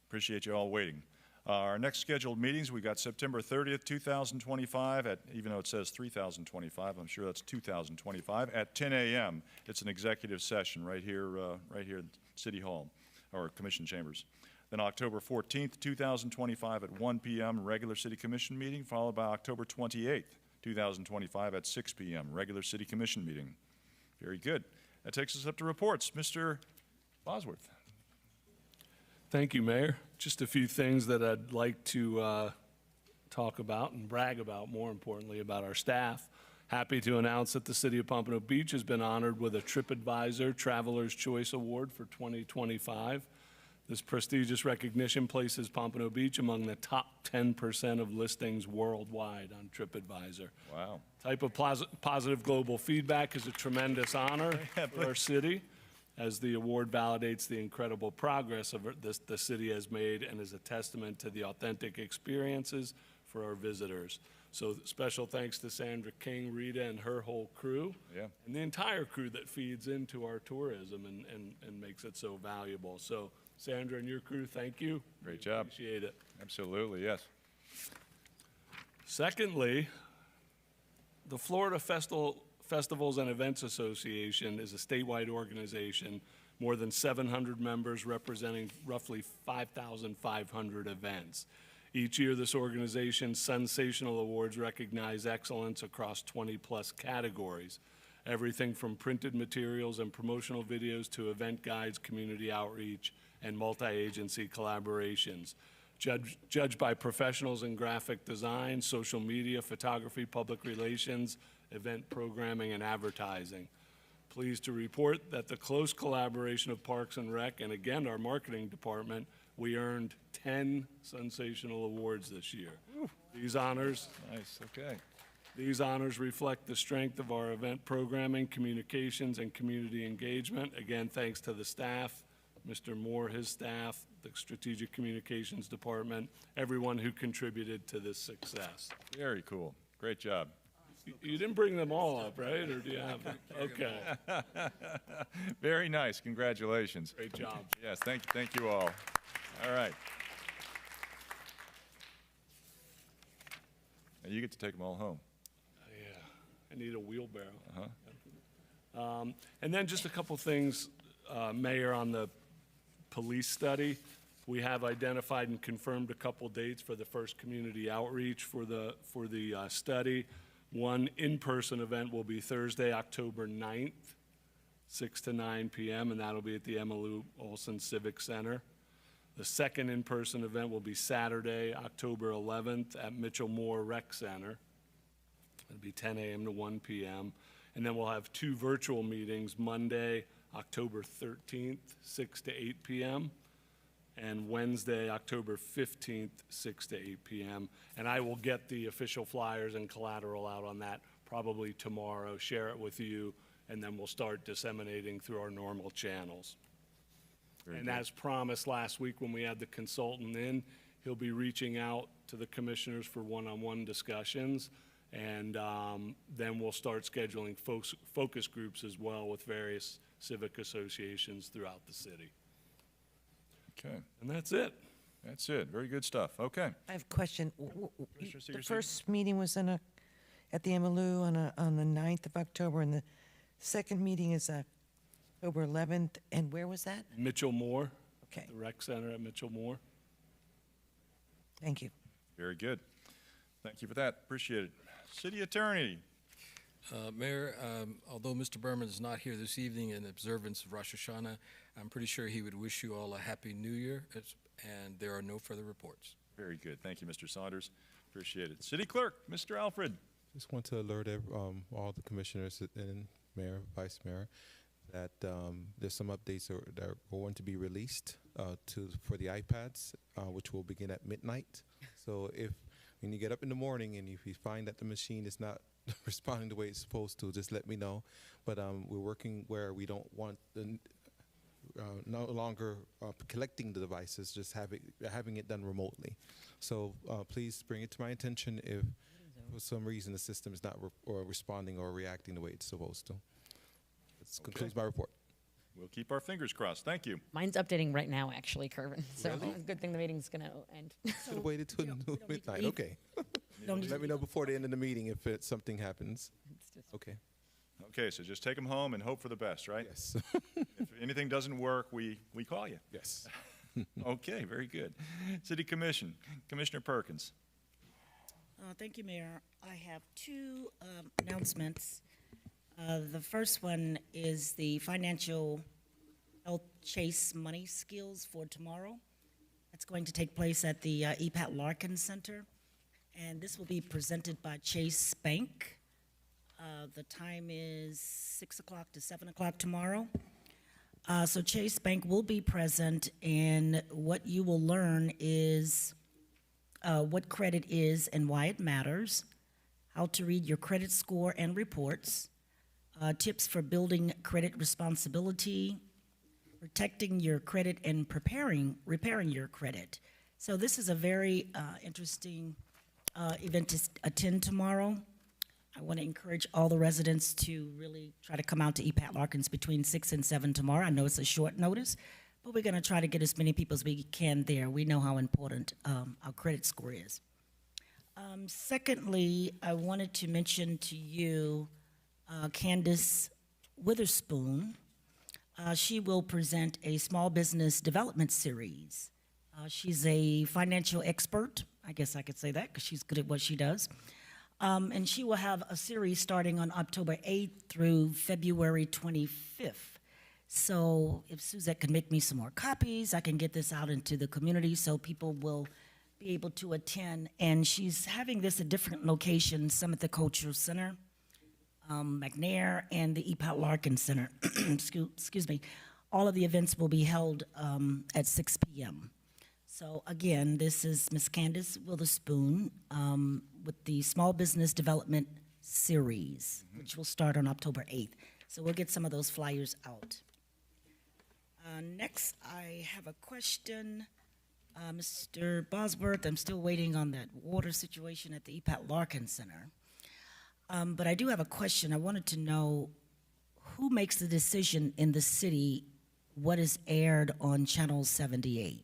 Appreciate you all waiting. Our next scheduled meetings, we got September 30th, 2025, even though it says 3025, I'm sure that's 2025, at 10 a.m. It's an executive session right here at City Hall, or Commission Chambers. Then October 14th, 2025, at 1 p.m., regular City Commission meeting, followed by October 28th, 2025, at 6 p.m., regular City Commission meeting. Very good. That takes us up to reports. Mr. Bosworth. Thank you, Mayor. Just a few things that I'd like to talk about and brag about, more importantly, about our staff. Happy to announce that the City of Pompano Beach has been honored with a TripAdvisor Traveler's Choice Award for 2025. This prestigious recognition places Pompano Beach among the top 10% of listings worldwide on TripAdvisor. Wow. Type of positive global feedback is a tremendous honor for our city, as the award validates the incredible progress the city has made and is a testament to the authentic experiences for our visitors. So special thanks to Sandra King, Rita, and her whole crew, and the entire crew that feeds into our tourism and makes it so valuable. So Sandra and your crew, thank you. Great job. Appreciate it. Absolutely, yes. Secondly, the Florida Festivals and Events Association is a statewide organization, more than 700 members representing roughly 5,500 events. Each year, this organization's sensational awards recognize excellence across 20-plus categories, everything from printed materials and promotional videos to event guides, community outreach, and multi-agency collaborations. judged by professionals in graphic design, social media, photography, public relations, event programming, and advertising. Pleased to report that the close collaboration of Parks and Rec and again our marketing department, we earned 10 sensational awards this year. These honors, Nice, okay. these honors reflect the strength of our event programming, communications, and community engagement. Again, thanks to the staff, Mr. Moore, his staff, the Strategic Communications Department, everyone who contributed to this success. Very cool. Great job. You didn't bring them all up, right? Or do you have them? Okay. Very nice. Congratulations. Great job. Yes, thank you all. All right. Now you get to take them all home. Yeah, I need a wheelbarrow. And then just a couple things, Mayor, on the police study. We have identified and confirmed a couple dates for the first community outreach for the study. One in-person event will be Thursday, October 9th, 6 to 9 p.m., and that'll be at the Emma Lou Olson Civic Center. The second in-person event will be Saturday, October 11th at Mitchell Moore Rec Center. It'll be 10 a.m. to 1 p.m. And then we'll have two virtual meetings, Monday, October 13th, 6 to 8 p.m., and Wednesday, October 15th, 6 to 8 p.m. And I will get the official flyers and collateral out on that probably tomorrow, share it with you, and then we'll start disseminating through our normal channels. And as promised last week when we had the consultant in, he'll be reaching out to the commissioners for one-on-one discussions, and then we'll start scheduling focus groups as well with various civic associations throughout the city. Okay. And that's it. That's it. Very good stuff. Okay. I have a question. Commissioner The Seegerson? first meeting was at the Emmalou on the 9th of October, and the second meeting is October 11th, and where was that? Mitchell Moore. Okay. The rec center at Mitchell Moore. Thank you. Very good. Thank you for that. Appreciate it. City Attorney. Mayor, although Mr. Berman is not here this evening in observance of Rosh Hashanah, I'm pretty sure he would wish you all a Happy New Year, and there are no further reports. Very good. Thank you, Mr. Saunders. Appreciate it. City Clerk, Mr. Alfred. Just want to alert all the commissioners and mayor, vice mayor, that there's some updates that are going to be released for the iPads, which will begin at midnight. So when you get up in the morning and if you find that the machine is not responding the way it's supposed to, just let me know. But we're working where we don't want no longer collecting the devices, just having it done remotely. So please bring it to my attention if for some reason the system is not responding or reacting the way it's supposed to. This concludes my report. We'll keep our fingers crossed. Thank you. Mine's updating right now, actually, Kervin. So Really? it's a good thing the meeting's going to end. Should have waited till midnight. Okay. Let me know before the end of the meeting if something happens. Okay. Okay, so just take them home and hope for the best, right? Yes. If anything doesn't work, we call you. Yes. Okay, very good. City Commission, Commissioner Perkins. Thank you, Mayor. I have two announcements. The first one is the Financial Health Chase Money Skills for tomorrow. It's going to take place at the EPAT Larkin Center, and this will be presented by Chase Bank. The time is 6 o'clock to 7 o'clock tomorrow. So Chase Bank will be present, and what you will learn is what credit is and why it matters, how to read your credit score and reports, tips for building credit responsibility, protecting your credit, and repairing your credit. So this is a very interesting event to attend tomorrow. I want to encourage all the residents to really try to come out to EPAT Larkins between 6 and 7 tomorrow. I know it's a short notice, but we're going to try to get as many people as we can there. We know how important our credit score is. Secondly, I wanted to mention to you Candace Witherspoon. She will present a small business development series. She's a financial expert. I guess I could say that because she's good at what she does. And she will have a series starting on October 8th through February 25th. So if Suzette can make me some more copies, I can get this out into the community so people will be able to attend, and she's having this at different locations, some at the Cultural Center, McNair, and the EPOT Larkin Center. Excuse me. All of the events will be held at 6 p.m. So again, this is Ms. Candace Witherspoon with the Small Business Development Series, which will start on October 8th. So we'll get some of those flyers out. Next, I have a question. Mr. Bosworth, I'm still waiting on that water situation at the EPAT Larkin Center. But I do have a question. I wanted to know who makes the decision in the city what is aired on Channel 78?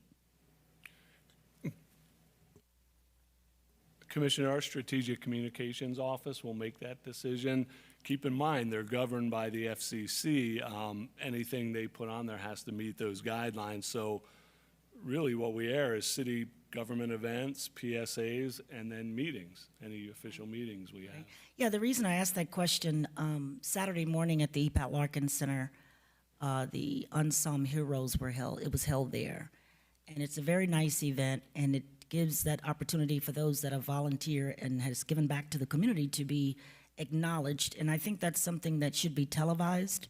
Commissioner, our Strategic Communications Office will make that decision. Keep in mind, they're governed by the FCC. Anything they put on there has to meet those guidelines. So really what we air is city government events, PSAs, and then meetings, any official meetings we have. Yeah, the reason I asked that question, Saturday morning at the EPAT Larkin Center, the Unsung Heroes were held. It was held there. And it's a very nice event, and it gives that opportunity for those that have volunteered and has given back to the community to be acknowledged. And I think that's something that should be televised.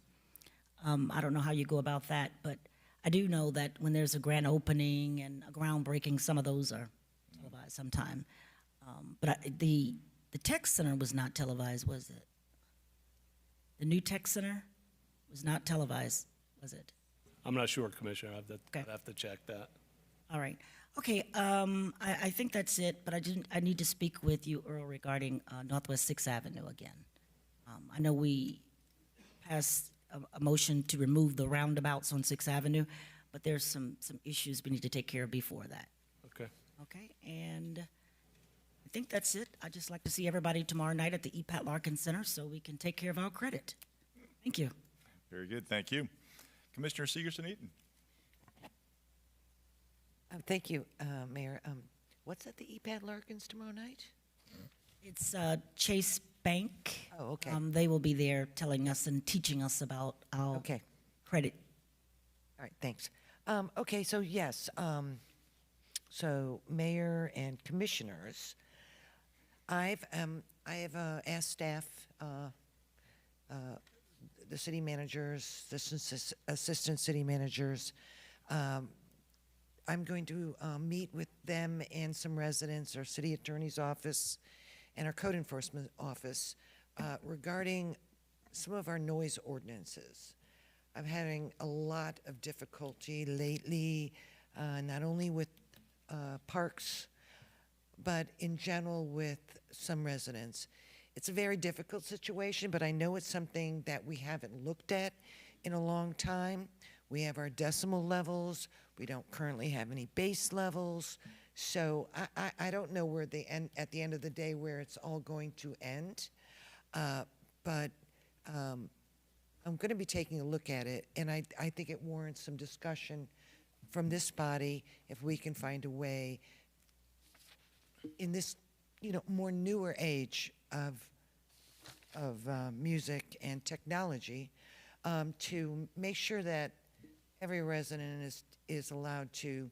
I don't know how you go about that, but I do know that when there's a grand opening and a groundbreaking, some of those are televised sometime. The tech center was not televised, was it? The new tech center was not televised, was it? I'm not sure, Commissioner. I'd have to check that. All right. Okay, I think that's it, but I need to speak with you, Earl, regarding Northwest 6th Avenue again. I know we passed a motion to remove the roundabouts on 6th Avenue, but there's some issues we need to take care of before that. Okay. Okay, and I think that's it. I'd just like to see everybody tomorrow night at the EPAT Larkin Center so we can take care of our credit. Thank you. Very good, thank you. Commissioner Segerson-Eaton. Thank you, Mayor. What's at the EPAT Larkins tomorrow night? It's Chase Bank. Oh, okay. They will be there telling us and teaching us about our credit. All right, thanks. Okay, so yes, so Mayor and Commissioners, I have asked staff, the city managers, assistant city managers, I'm going to meet with them and some residents, our city attorney's office, and our code enforcement office regarding some of our noise ordinances. I'm having a lot of difficulty lately, not only with parks, but in general with some residents. It's a very difficult situation, but I know it's something that we haven't looked at in a long time. We have our decimal levels. We don't currently have any base levels. So I don't know where at the end of the day where it's all going to end. But I'm going to be taking a look at it, and I think it warrants some discussion from this body if we can find a way in this, more newer age of music and technology to make sure that every resident is allowed to,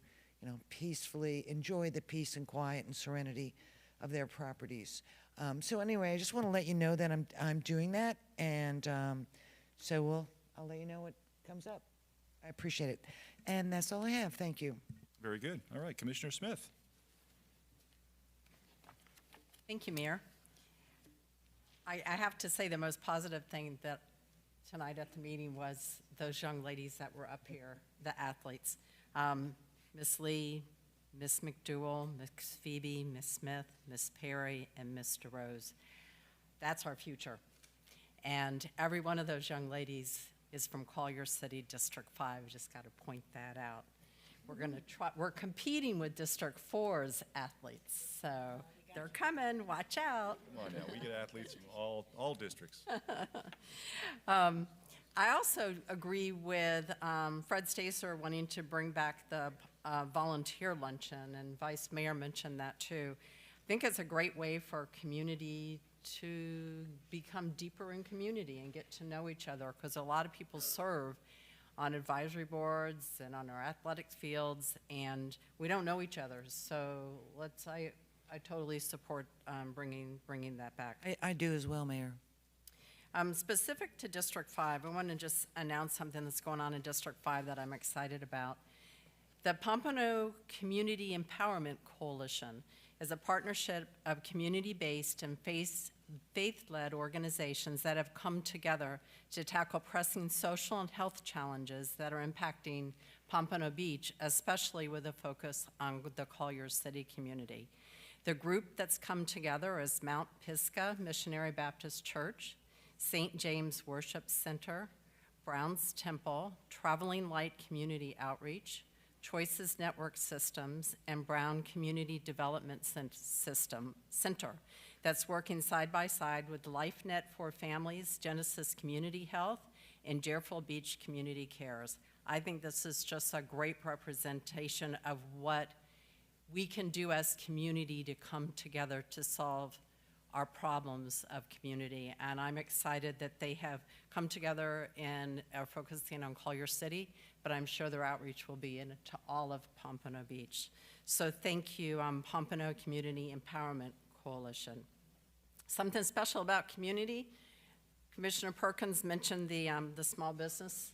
peacefully enjoy the peace and quiet and serenity of their properties. So anyway, I just want to let you know that I'm doing that, and so I'll let you know what comes up. I appreciate it, and that's all I have. Thank you. Very good. All right, Commissioner Smith. Thank you, Mayor. I have to say the most positive thing that tonight at the meeting was those young ladies that were up here, the athletes. Miss Lee, Miss McDowell, Miss Phoebe, Miss Smith, Miss Perry, and Miss DeRose. That's our future. And every one of those young ladies is from Collier City, District 5. Just got to point that out. We're competing with District 4's athletes, so they're coming. Watch out. Come on now, we get athletes from all districts. I also agree with Fred Stacer wanting to bring back the volunteer luncheon, and Vice Mayor mentioned that too. I think it's a great way for community to become deeper in community and get to know each other, because a lot of people serve on advisory boards and on our athletics fields, and we don't know each other. So I totally support bringing that back. I do as well, Mayor. Specific to District 5, I want to just announce something that's going on in District 5 that I'm excited about. The Pompano Community Empowerment Coalition is a partnership of community-based and faith-led organizations that have come together to tackle pressing social and health challenges that are impacting Pompano Beach, especially with a focus on the Colliers City community. The group that's come together is Mount Pisgah Missionary Baptist Church, St. James Worship Center, Brown's Temple, Traveling Light Community Outreach, Choices Network Systems, and Brown Community Development Center that's working side by side with LifeNet for Families, Genesis Community Health, and Deerfield Beach Community Cares. I think this is just a great representation of what we can do as community to come together to solve our problems of community, and I'm excited that they have come together and are focusing on Collier City, but I'm sure their outreach will be into all of Pompano Beach. So thank you, Pompano Community Empowerment Coalition. Something special about community, Commissioner Perkins mentioned the small business.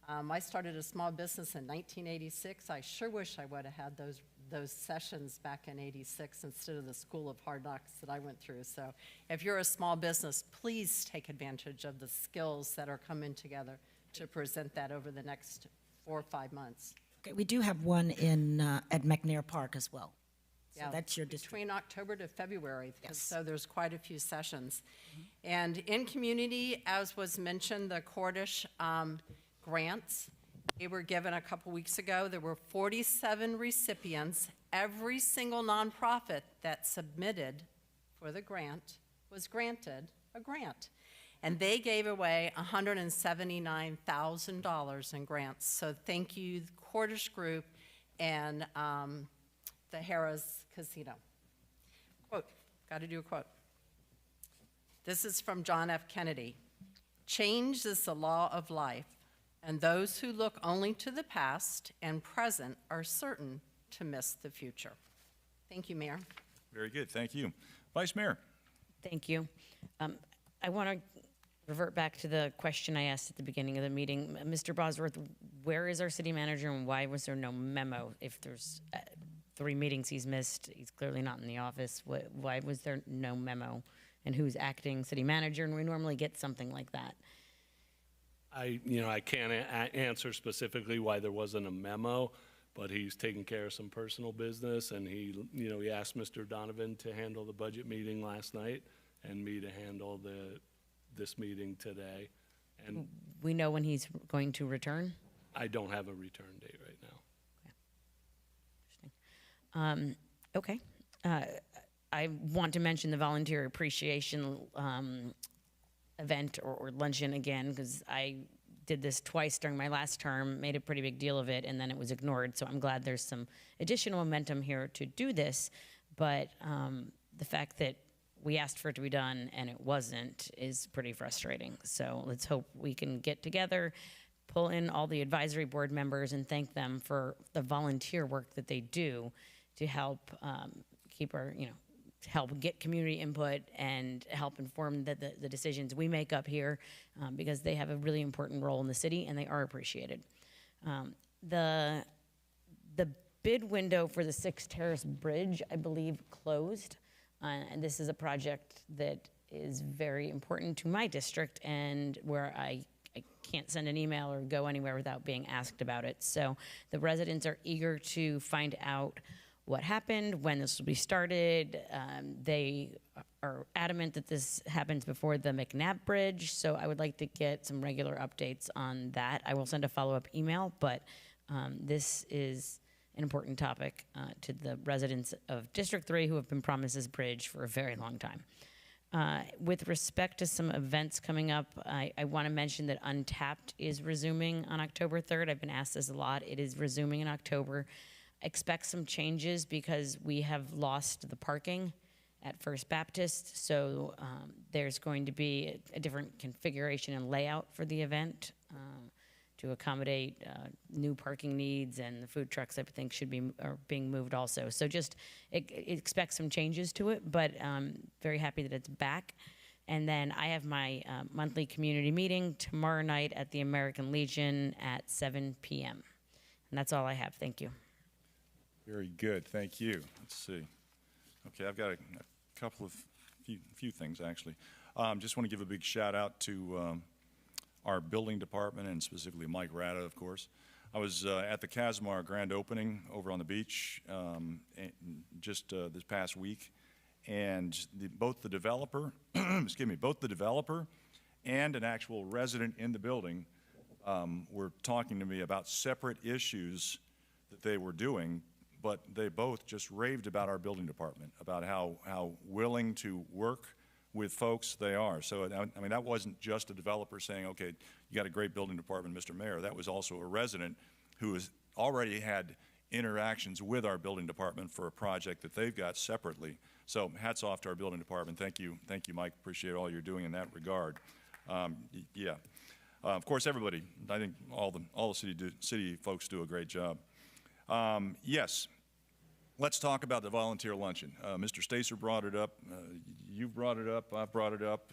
I started a small business in 1986. I sure wish I would have had those sessions back in '86 instead of the School of Hard Knocks that I went through. So if you're a small business, please take advantage of the skills that are coming together to present that over the next 4 or 5 months. Okay, we do have one at McNair Park as well. So Yeah, that's your district. between October to February, Yes. so there's quite a few sessions. And in community, as was mentioned, the Cordish grants, they were given a couple weeks ago. There were 47 recipients. Every single nonprofit that submitted for the grant was granted a grant. And they gave away $179,000 in grants. So thank you, the Cordish Group and the Harrah's Casino. Quote, got to do a quote. This is from John F. Kennedy. Change is the law of life, and those who look only to the past and present are certain to miss the future. Thank you, Mayor. Very good, thank you. Vice Mayor. Thank you. I want to revert back to the question I asked at the beginning of the meeting. Mr. Bosworth, where is our city manager and why was there no memo? If there's 3 meetings he's missed, he's clearly not in the office. Why was there no memo? And who's acting city manager? And we normally get something like that. I can't answer specifically why there wasn't a memo, but he's taking care of some personal business, and he asked Mr. Donovan to handle the budget meeting last night, and me to handle this meeting today. And We know when he's going to return? I don't have a return date right now. Okay. I want to mention the volunteer appreciation event or luncheon again, because I did this twice during my last term, made a pretty big deal of it, and then it was ignored. So I'm glad there's some additional momentum here to do this. But the fact that we asked for it to be done and it wasn't is pretty frustrating. So let's hope we can get together, pull in all the advisory board members and thank them for the volunteer work that they do to help keep our, help get community input and help inform the decisions we make up here, because they have a really important role in the city and they are appreciated. The bid window for the 6th Terrace Bridge, I believe, closed. And this is a project that is very important to my district and where I can't send an email or go anywhere without being asked about it. So the residents are eager to find out what happened, when this will be started. They are adamant that this happens before the McNabb Bridge, so I would like to get some regular updates on that. I will send a follow-up email, but this is an important topic to the residents of District 3 who have been promised this bridge for a very long time. With respect to some events coming up, I want to mention that Untapped is resuming on October 3rd. I've been asked this a lot. It is resuming in October. Expect some changes because we have lost the parking at First Baptist, so there's going to be a different configuration and layout for the event. to accommodate new parking needs, and the food trucks, I think, are being moved also. So just expect some changes to it, but very happy that it's back. And then I have my monthly community meeting tomorrow night at the American Legion at 7 p.m. And that's all I have. Thank you. Very good, thank you. Let's see. Okay, I've got a couple of few things, actually. Just want to give a big shout out to our building department, and specifically Mike Rada, of course. I was at the Casimar grand opening over on the beach just this past week, and both the developer, both the developer and an actual resident in the building were talking to me about separate issues that they were doing, but they both just raved about our building department, about how willing to work with folks they are. So, I mean, that wasn't just a developer saying, okay, you got a great building department, Mr. Mayor. That was also a resident who has already had interactions with our building department for a project that they've got separately. So hats off to our building department. Thank you, Mike. Appreciate all you're doing in that regard. Yeah. Of course, everybody, I think all the city folks do a great job. Yes. Let's talk about the volunteer luncheon. Mr. Stacer brought it up. You brought it up. I brought it up.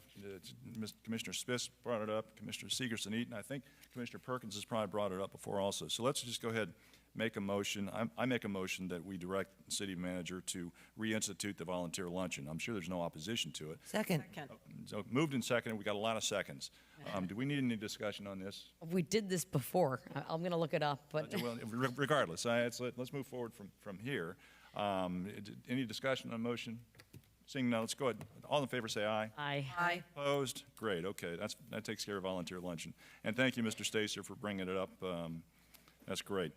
Commissioner Spitz brought it up. Commissioner Segerson-Eaton. I think Commissioner Perkins has probably brought it up before also. So let's just go ahead and make a motion. I make a motion that we direct the city manager to reinstitute the volunteer luncheon. I'm sure there's no opposition to it. Second. So moved and seconded. We got a lot of seconds. Do we need any discussion on this? We did this before. I'm going to look it up, but Well, regardless, let's move forward from here. Any discussion on motion? Seeing none, let's go ahead. All in favor say aye. Aye. Aye. Opposed? Great, okay, that takes care of volunteer luncheon. And thank you, Mr. Stacer, for bringing it up. That's great.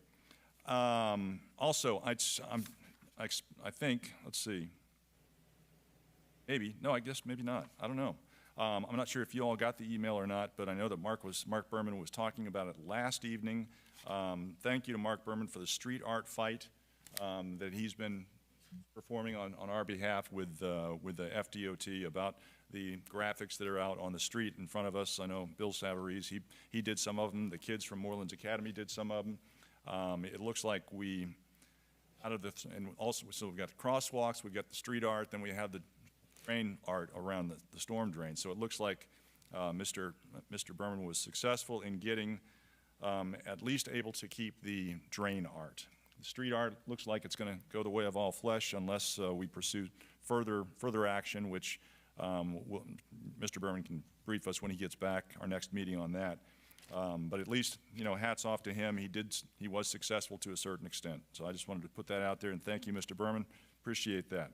Also, I think, let's see, maybe, no, I guess maybe not. I don't know. I'm not sure if you all got the email or not, but I know that Mark Berman was talking about it last evening. Thank you to Mark Berman for the street art fight that he's been performing on our behalf with the FDOT about the graphics that are out on the street in front of us. I know Bill Savarese, he did some of them. The kids from Morelands Academy did some of them. It looks like and also, so we've got the crosswalks, we've got the street art, then we have the drain art around the storm drain. So it looks like Mr. Berman was successful in getting at least able to keep the drain art. The street art looks like it's going to go the way of all flesh unless we pursue further action, which Mr. Berman can brief us when he gets back, our next meeting on that. But at least, hats off to him. He was successful to a certain extent. So I just wanted to put that out there, and thank you, Mr. Berman. Appreciate that.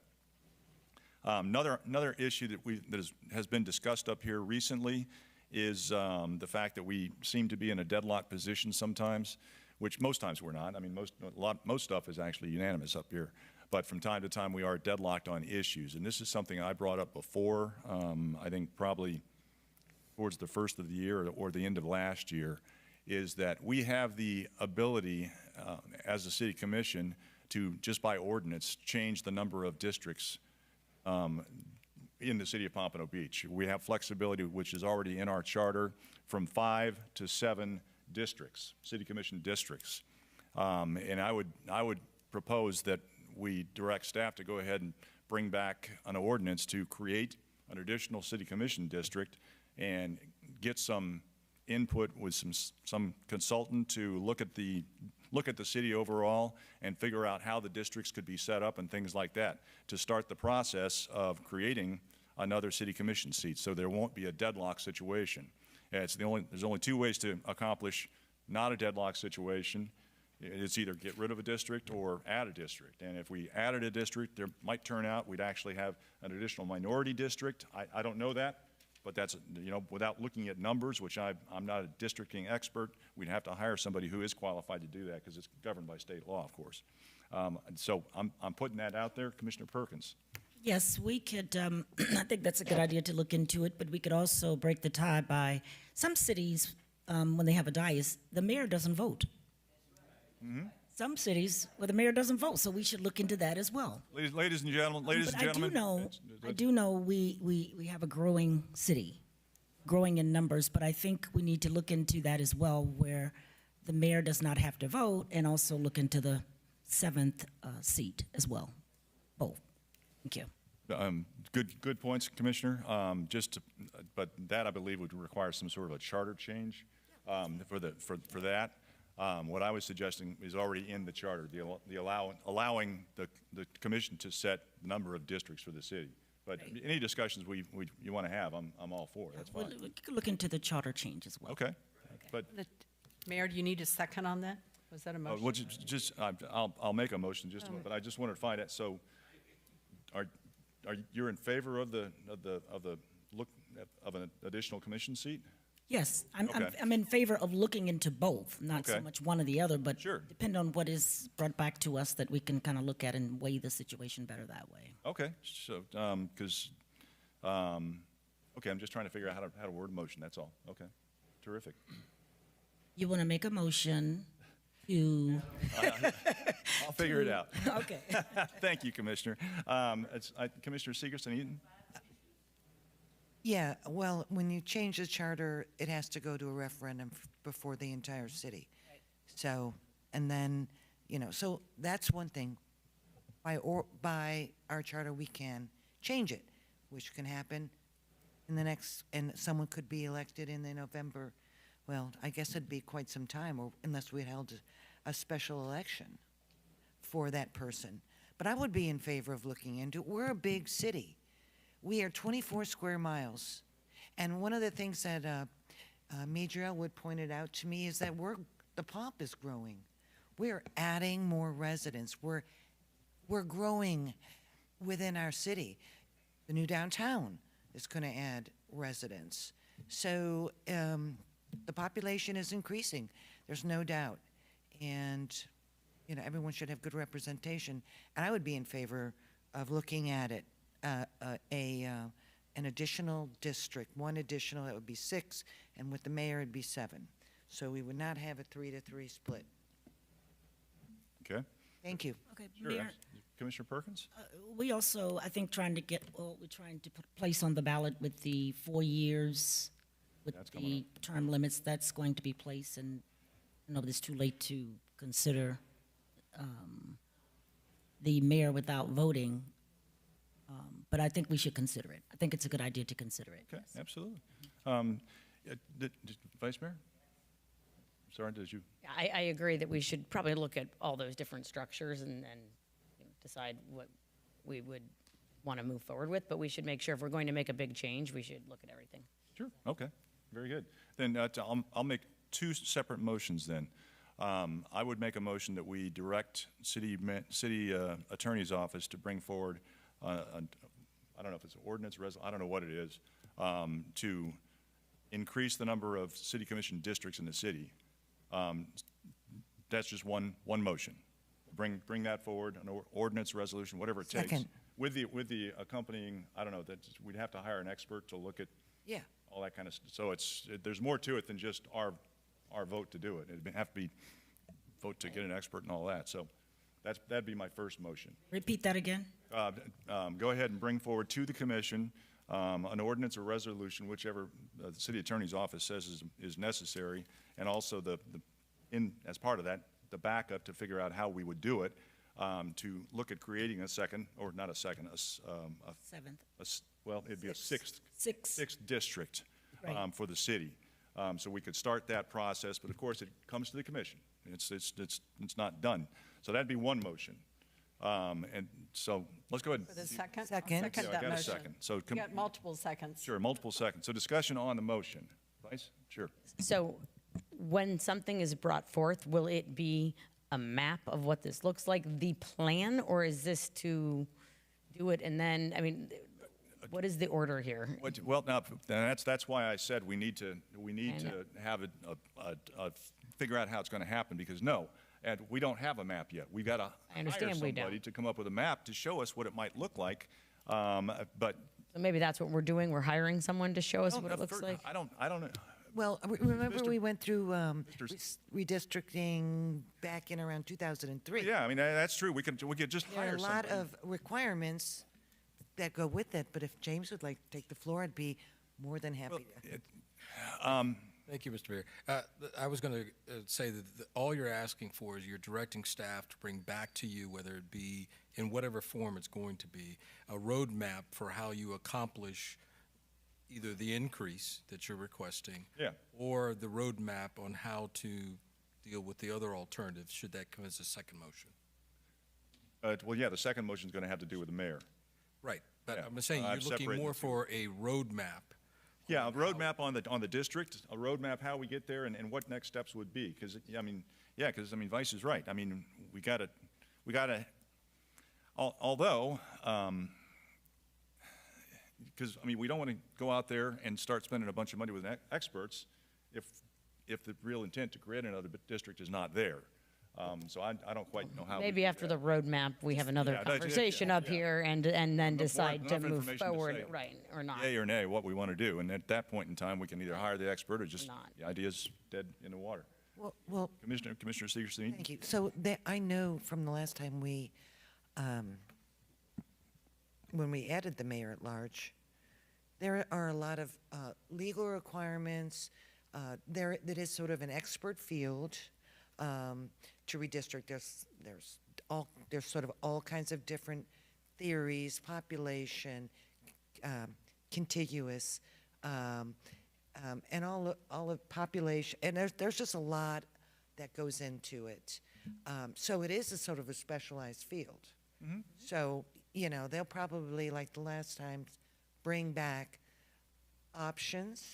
Another issue that has been discussed up here recently is the fact that we seem to be in a deadlock position sometimes, which most times we're not. I mean, most stuff is actually unanimous up here. But from time to time, we are deadlocked on issues. And this is something I brought up before, I think probably towards the first of the year or the end of last year, is that we have the ability as a city commission to, just by ordinance, change the number of districts in the city of Pompano Beach. We have flexibility, which is already in our charter, from 5 to 7 districts, city commission districts. And I would propose that we direct staff to go ahead and bring back an ordinance to create an additional city commission district and get some input with some consultant to look at the city overall and figure out how the districts could be set up and things like that to start the process of creating another city commission seat, so there won't be a deadlock situation. There's only two ways to accomplish not a deadlock situation. It's either get rid of a district or add a district. And if we added a district, there might turn out we'd actually have an additional minority district. I don't know that, but that's, without looking at numbers, which I'm not a districting expert, we'd have to hire somebody who is qualified to do that because it's governed by state law, of course. So I'm putting that out there. Commissioner Perkins. Yes, we could, I think that's a good idea to look into it, but we could also break the tie by some cities, when they have a diocese, the mayor doesn't vote. Mm-hmm. Some cities where the mayor doesn't vote, so we should look into that as well. Ladies and gentlemen, I do know we have a growing city. growing in numbers, but I think we need to look into that as well, where the mayor does not have to vote, and also look into the 7th seat as well. Both. Thank you. Good points, Commissioner. But that I believe would require some sort of a charter change for that. What I was suggesting is already in the charter, allowing the commission to set the number of districts for the city. But any discussions you want to have, I'm all for. That's fine. We could look into the charter change as well. Okay. But Mayor, do you need a second on that? Was that a motion? I'll make a motion in just a moment, but I just wanted to find out. So, you're in favor of an additional commission seat? Yes, Okay. I'm in favor of looking into both, not so Okay. much one or the other, but Sure. depend on what is brought back to us that we can kind of look at and weigh the situation better that way. Okay. So, okay, I'm just trying to figure out how to word a motion. That's all. Okay. Terrific. You want to make a motion to? I'll figure it out. Okay. Thank you, Commissioner. Commissioner Segerson-Eaton? Yeah, well, when you change the charter, it has to go to a referendum before the entire city. So, and then, so that's one thing. By our charter, we can change it, which can happen in the next, and someone could be elected in the November. Well, I guess it'd be quite some time, or unless we held a special election for that person. But I would be in favor of looking into it. We're a big city. We are 24 square miles. And one of the things that Major Elwood pointed out to me is that the Pomp is growing. We're adding more residents. We're growing within our city. The new downtown is going to add residents. So the population is increasing. There's no doubt. And, everyone should have good representation. And I would be in favor of looking at it. An additional district, one additional, that would be 6, and with the mayor, it'd be 7. So we would not have a 3-to-3 split. Okay. Thank you. Okay, Sure. Mayor, Commissioner Perkins? we also, I think, we're trying to put place on the ballot with the 4 years, with That's coming the term limits, that's going to be placed, and I know it's too late to consider the mayor without voting. But I think we should consider it. I think it's a good idea to consider it. Okay, yes. absolutely. Vice Mayor? Sorry, did you? I agree that we should probably look at all those different structures and decide what we would want to move forward with. But we should make sure if we're going to make a big change, we should look at everything. Sure. Okay. Very good. Then I'll make 2 separate motions then. I would make a motion that we direct city attorney's office to bring forward I don't know if it's an ordinance, I don't know what it is, to increase the number of city commission districts in the city. That's just one motion. Bring that forward, an ordinance, resolution, whatever it takes. Second. With the accompanying, I don't know, that we'd have to hire an expert to look at all that kind of stuff. So there's more to it than just our vote to do it. It'd have to be vote to get an expert and all that. So that'd be my first motion. Repeat that again. Go ahead and bring forward to the commission an ordinance or resolution, whichever the city attorney's office says is necessary, and also as part of that, the backup to figure out how we would do it, to look at creating a second, or not a second, Seventh. Well, it'd be a sixth district Right. for the city. So we could start that process, but of course it comes to the commission. It's not done. So that'd be one motion. And so let's go ahead. For the second? Second. I'll second Yeah, I that got a motion. second. So You got multiple seconds. Sure, multiple seconds. So discussion on the motion. Vice? Sure. So when something is brought forth, will it be a map of what this looks like, the plan, or is this to do it and then, what is the order here? Well, now that's why I said we need to have figure out how it's going to happen, because and we don't have a map yet. We've got to hire somebody to come up with a map to show us what it might look like. But So maybe that's what we're doing. We're hiring someone to show us what it looks like. I don't know. Well, remember we went through redistricting back in around 2003. Yeah, that's true. We could just There are hire a lot somebody. of requirements that go with it, but if James would like to take the floor, I'd be more than happy to. Thank you, Mr. Mayor. I was going to say that all you're asking for is you're directing staff to bring back to you, whether it be in whatever form it's going to be, a roadmap for how you accomplish either the increase that you're requesting, or the roadmap on how to deal with the other alternatives, should that come as a second motion. Well, yeah, the second motion is going to have to do with the mayor. Right, but Yeah. I'm saying I've you're looking separated more the two. for a roadmap. Yeah, a roadmap on the district, a roadmap how we get there, and what next steps would be. Because I mean, Vice is right. I mean, we gotta. Although, because I mean, we don't want to go out there and start spending a bunch of money with experts if the real intent to create another district is not there. So I don't quite know how. Maybe after the roadmap, we have another conversation up here and then decide to move forward, right, or not. Yay or nay, what we want to do. And at that point in time, we can either hire the expert or just, the idea's dead in the water. Well, Commissioner Seegerstein? thank you. So I know from the last time when we added the mayor at large, there are a lot of legal requirements. That is sort of an expert field to redistrict. There's sort of all kinds of different theories, population, contiguous, and all of population. And there's just a lot that goes into it. So it is a sort of a specialized field. Mm-hmm. So, they'll probably, like the last time, bring back options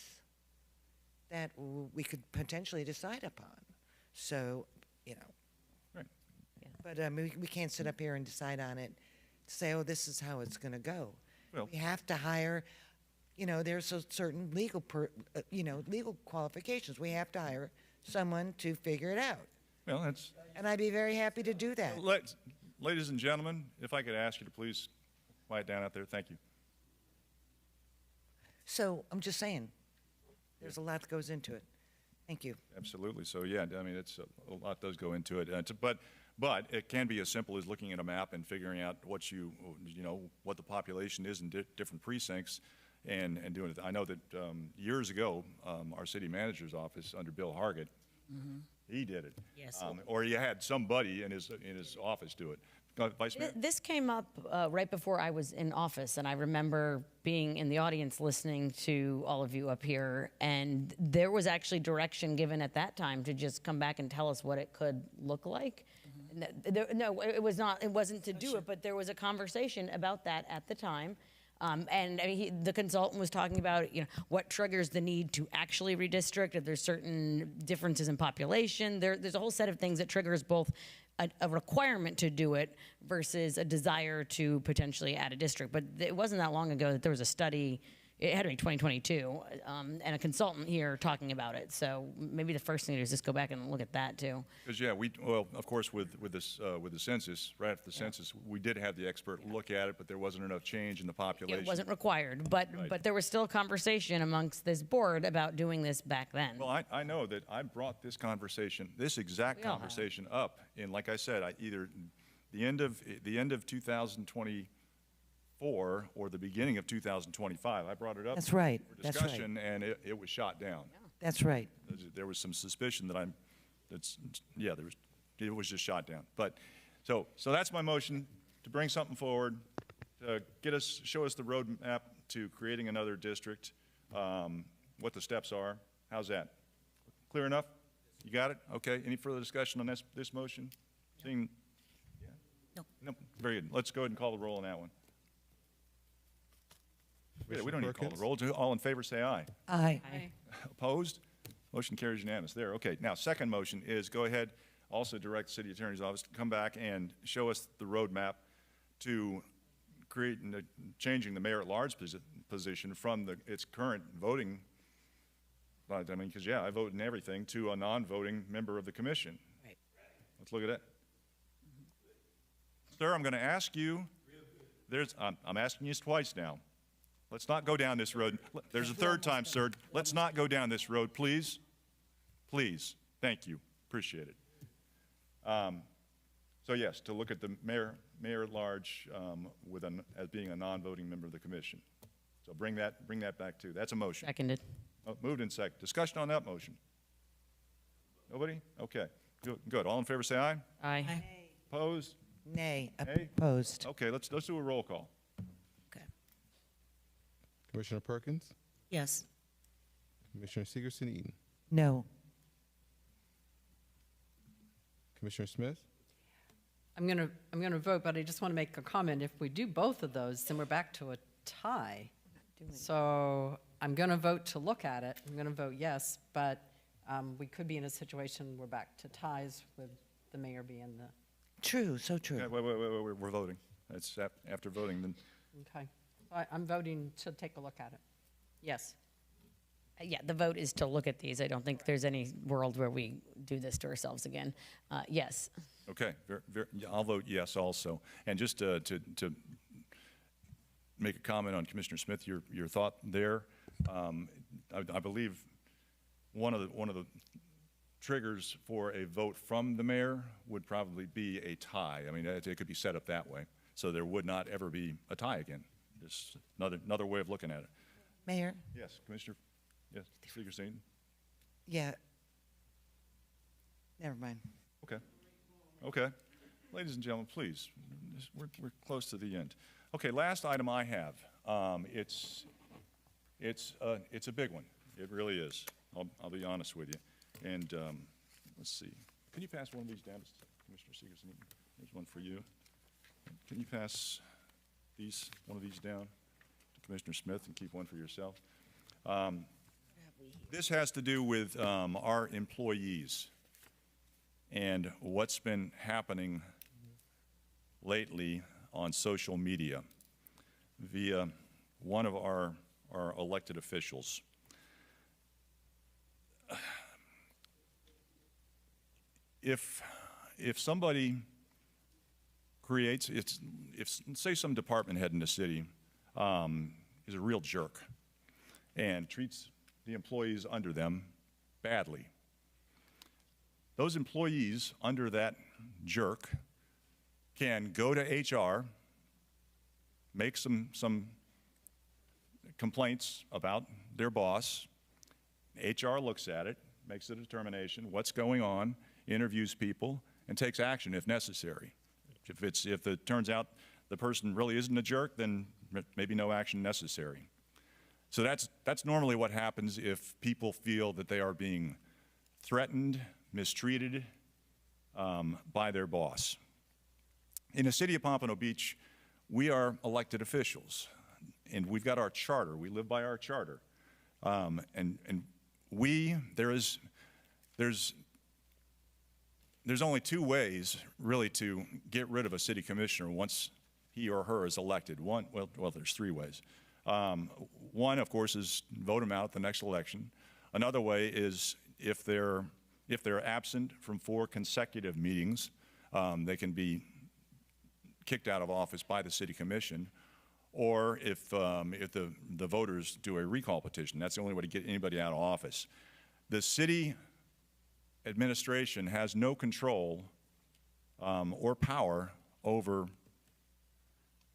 that we could potentially decide upon. So, Right. But we can't sit up here and decide on it, say, oh, this is how it's going to go. Well, we have to hire, there's a certain legal qualifications. We have to hire someone to figure it out. Well, that's. And I'd be very happy to do that. Ladies and gentlemen, if I could ask you to please quiet down out there. Thank you. So I'm just saying, there's a lot that goes into it. Thank you. Absolutely. So, yeah, I mean, it's a lot does go into it. But it can be as simple as looking at a map and figuring out what what the population is in different precincts and doing it. I know that years ago, our city manager's office under Bill Hargett, he did it. Yes. Or you had somebody in his office do it. Vice Mayor? This came up right before I was in office, and I remember being in the audience listening to all of you up here, and there was actually direction given at that time to just come back and tell us what it could look like. No, it was not. It wasn't to do it, but there was a conversation about that at the time. And I mean, the consultant was talking about, what triggers the need to actually redistrict. If there's certain differences in population, there's a whole set of things that triggers both a requirement to do it versus a desire to potentially add a district. But it wasn't that long ago that there was a study. It had to be 2022, and a consultant here talking about it. So maybe the first thing to do is just go back and look at that too. Because of course, with the census, right after the census, we did have the expert look at it, but there wasn't enough change in the population. It wasn't required, but there was still a conversation amongst this board about doing this back then. Well, I know that I brought this exact conversation up in, like I said, either the end of 2024 or the beginning of 2025. I brought it up. That's right. For discussion, and it was shot down. That's right. There was some suspicion that it was just shot down. But so that's my motion, to bring something forward, to show us the roadmap to creating another district, what the steps are. How's that? Clear enough? You got it? Okay. Any further discussion on this motion? Seeing? Yeah. No. Very good. Let's go ahead and call the roll on that one. We don't need to call the roll. All in favor, say aye. Aye. Opposed? Motion carries unanimous. There. Okay. Now, second motion is go ahead, also direct the city attorney's office to come back and show us the roadmap to changing the mayor at large position from its current voting. I mean, because I vote in everything, to a non-voting member of the commission. Right. Let's look at that. Sir, I'm going to ask you. I'm asking you twice now. Let's not go down this road. There's a third time, sir. Let's not go down this road, please. Please. Thank you. Appreciate it. So yes, to look at the mayor at large as being a non-voting member of the commission. So bring that back too. That's a motion. Seconded. Moved and seconded. Discussion on that motion? Nobody? Okay. Good. All in favor say aye. Aye. Opposed? Nay. Nay? Opposed. Okay, let's do a roll call. Commissioner Perkins, Yes. Commissioner Sigerson Eaton, No. Commissioner Smith, I'm gonna vote, but I just want to make a comment. If we do both of those, then we're back to a tie. So I'm gonna vote to look at it. I'm gonna vote yes, but we could be in a situation we're back to ties with the mayor being the, True, so true. Yeah, wait, we're voting. It's after voting, then. okay. I'm voting to take a look at it. Yes. Yeah, the vote is to look at these. I don't think there's any world where we do this to ourselves again. Yes. Okay, yeah, I'll vote yes also. And just to make a comment on Commissioner Smith, your thought there, I believe one of the triggers for a vote from the mayor would probably be a tie. I mean, it could be set up that way, so there would not ever be a tie again. Just another way of looking at it. Mayor? Yes, Commissioner. Yes, Sigerson. Yeah. Never mind. Okay. Okay. Ladies and gentlemen, please, we're close to the end. Okay, last item I have. It's a big one. It really is. I'll be honest with you. And let's see. Can you pass one of these down to Commissioner Sigerson? There's one for you. Can you pass one of these down to Commissioner Smith and keep one for yourself? This has to do with our employees and what's been happening lately on social media via one of our elected officials. If somebody creates, if say some department head in the city is a real jerk and treats the employees under them badly, those employees under that jerk can go to HR, make some complaints about their boss. HR looks at it, makes a determination, what's going on, interviews people, and takes action if necessary. If it turns out the person really isn't a jerk, then maybe no action necessary. So that's normally what happens if people feel that they are being threatened, mistreated by their boss. In the city of Pompano Beach, we are elected officials, and we've got our charter. We live by our charter, and there's only two ways really to get rid of a city commissioner once he or her is elected. Well, there's three ways. One, of course, is vote them out at the next election. Another way is if they're absent from 4 consecutive meetings, they can be kicked out of office by the city commission, or if the voters do a recall petition. That's the only way to get anybody out of office. The city administration has no control or power over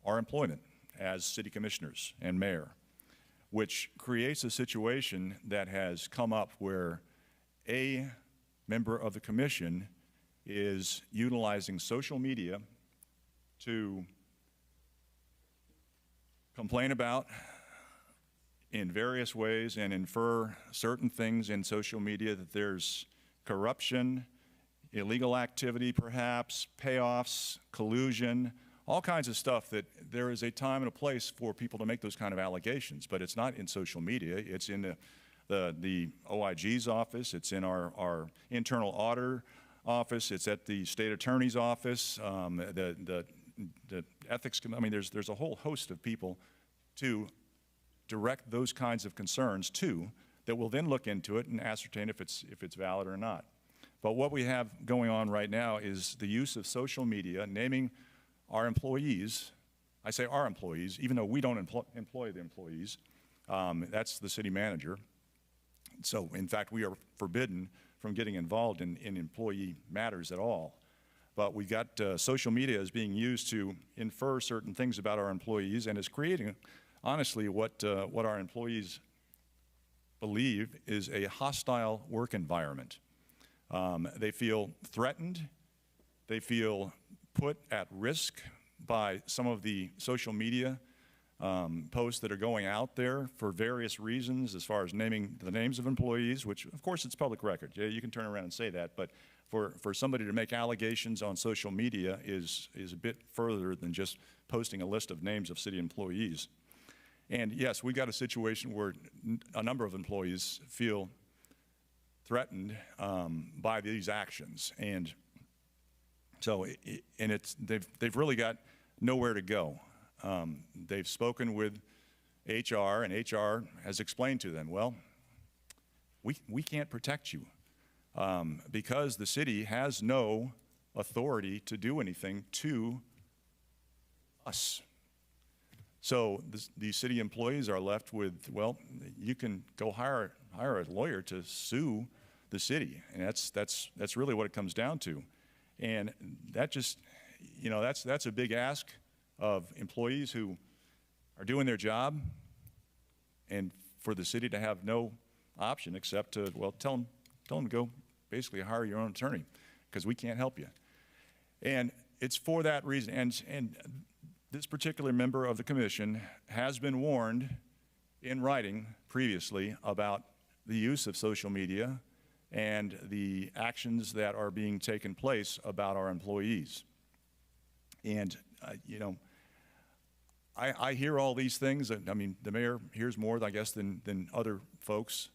our employment as city commissioners and mayor, which creates a situation that has come up where a member of the commission is utilizing social media to complain about in various ways and infer certain things in social media, that there's corruption, illegal activity perhaps, payoffs, collusion, all kinds of stuff, that there is a time and a place for people to make those kind of allegations, but it's not in social media. It's in the OIG's office, it's in our internal auditor office, it's at the state attorney's office, the ethics, I mean, there's a whole host of people to direct those kinds of concerns to, that will then look into it and ascertain if it's valid or not. But what we have going on right now is the use of social media, naming our employees. I say our employees, even though we don't employ the employees. That's the city manager. So, in fact, we are forbidden from getting involved in employee matters at all. But we've got social media is being used to infer certain things about our employees, and is creating honestly, what our employees believe is a hostile work environment. They feel threatened. They feel put at risk by some of the social media posts that are going out there for various reasons, as far as naming the names of employees, which of course it's public record. Yeah, you can turn around and say that, but for somebody to make allegations on social media is a bit further than just posting a list of names of city employees. And yes, we got a situation where a number of employees feel threatened by these actions, and so they've really got nowhere to go. They've spoken with HR, and HR has explained to them, well, we can't protect you because the city has no authority to do anything to us. So these city employees are left with, well, you can go hire a lawyer to sue the city, and that's really what it comes down to. And that just, that's a big ask of employees who are doing their job, and for the city to have no option except to, well, tell them to go basically hire your own attorney, because we can't help you. And it's for that reason, and this particular member of the commission has been warned in writing previously about the use of social media and the actions that are being taken place about our employees. And, I hear all these things. I mean, the mayor hears more, I guess, than other folks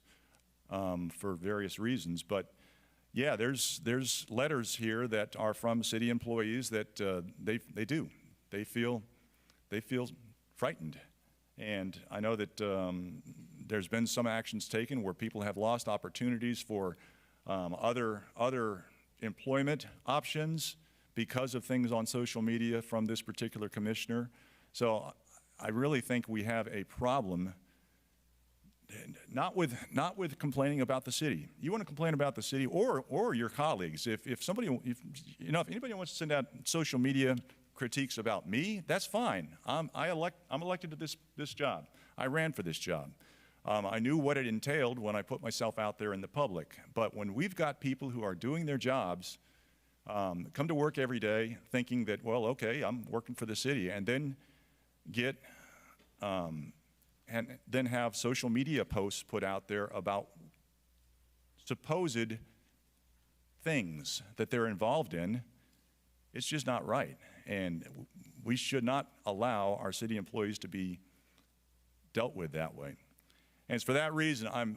for various reasons. But yeah, there's letters here that are from city employees that they feel frightened. And I know that there's been some actions taken where people have lost opportunities for other employment options because of things on social media from this particular commissioner. So I really think we have a problem, not with complaining about the city. You want to complain about the city or your colleagues. If anybody wants to send out social media critiques about me, that's fine. I'm elected to this job. I ran for this job. I knew what it entailed when I put myself out there in the public. But when we've got people who are doing their jobs, come to work every day thinking that, well, okay, I'm working for the city, and then have social media posts put out there about supposed things that they're involved in, it's just not right. And we should not allow our city employees to be dealt with that way. And it's for that reason I'm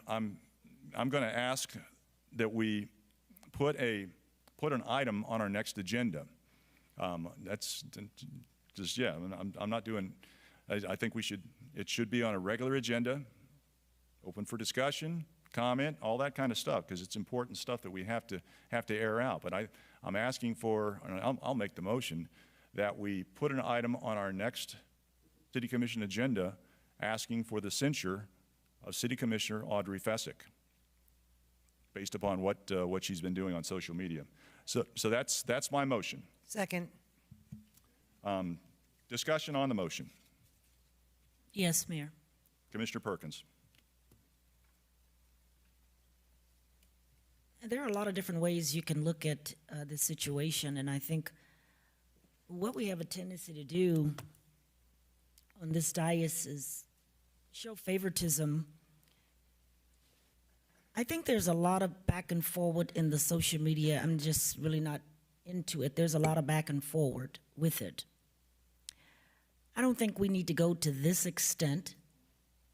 going to ask that we put an item on our next agenda. That's just, yeah, I'm not doing, I think it should be on a regular agenda, open for discussion, comment, all that kind of stuff, because it's important stuff that we have to air out. But I'm asking for, and I'll make the motion, that we put an item on our next City Commission agenda asking for the censure of City Commissioner Audrey Fessick, based upon what she's been doing on social media. So that's my motion. Second. Discussion on the motion. Yes, Mayor. Commissioner Perkins. There are a lot of different ways you can look at this situation, and I think what we have a tendency to do on this dais is show favoritism. I think there's a lot of back and forward in the social media. I'm just really not into it. There's a lot of back and forward with it. I don't think we need to go to this extent,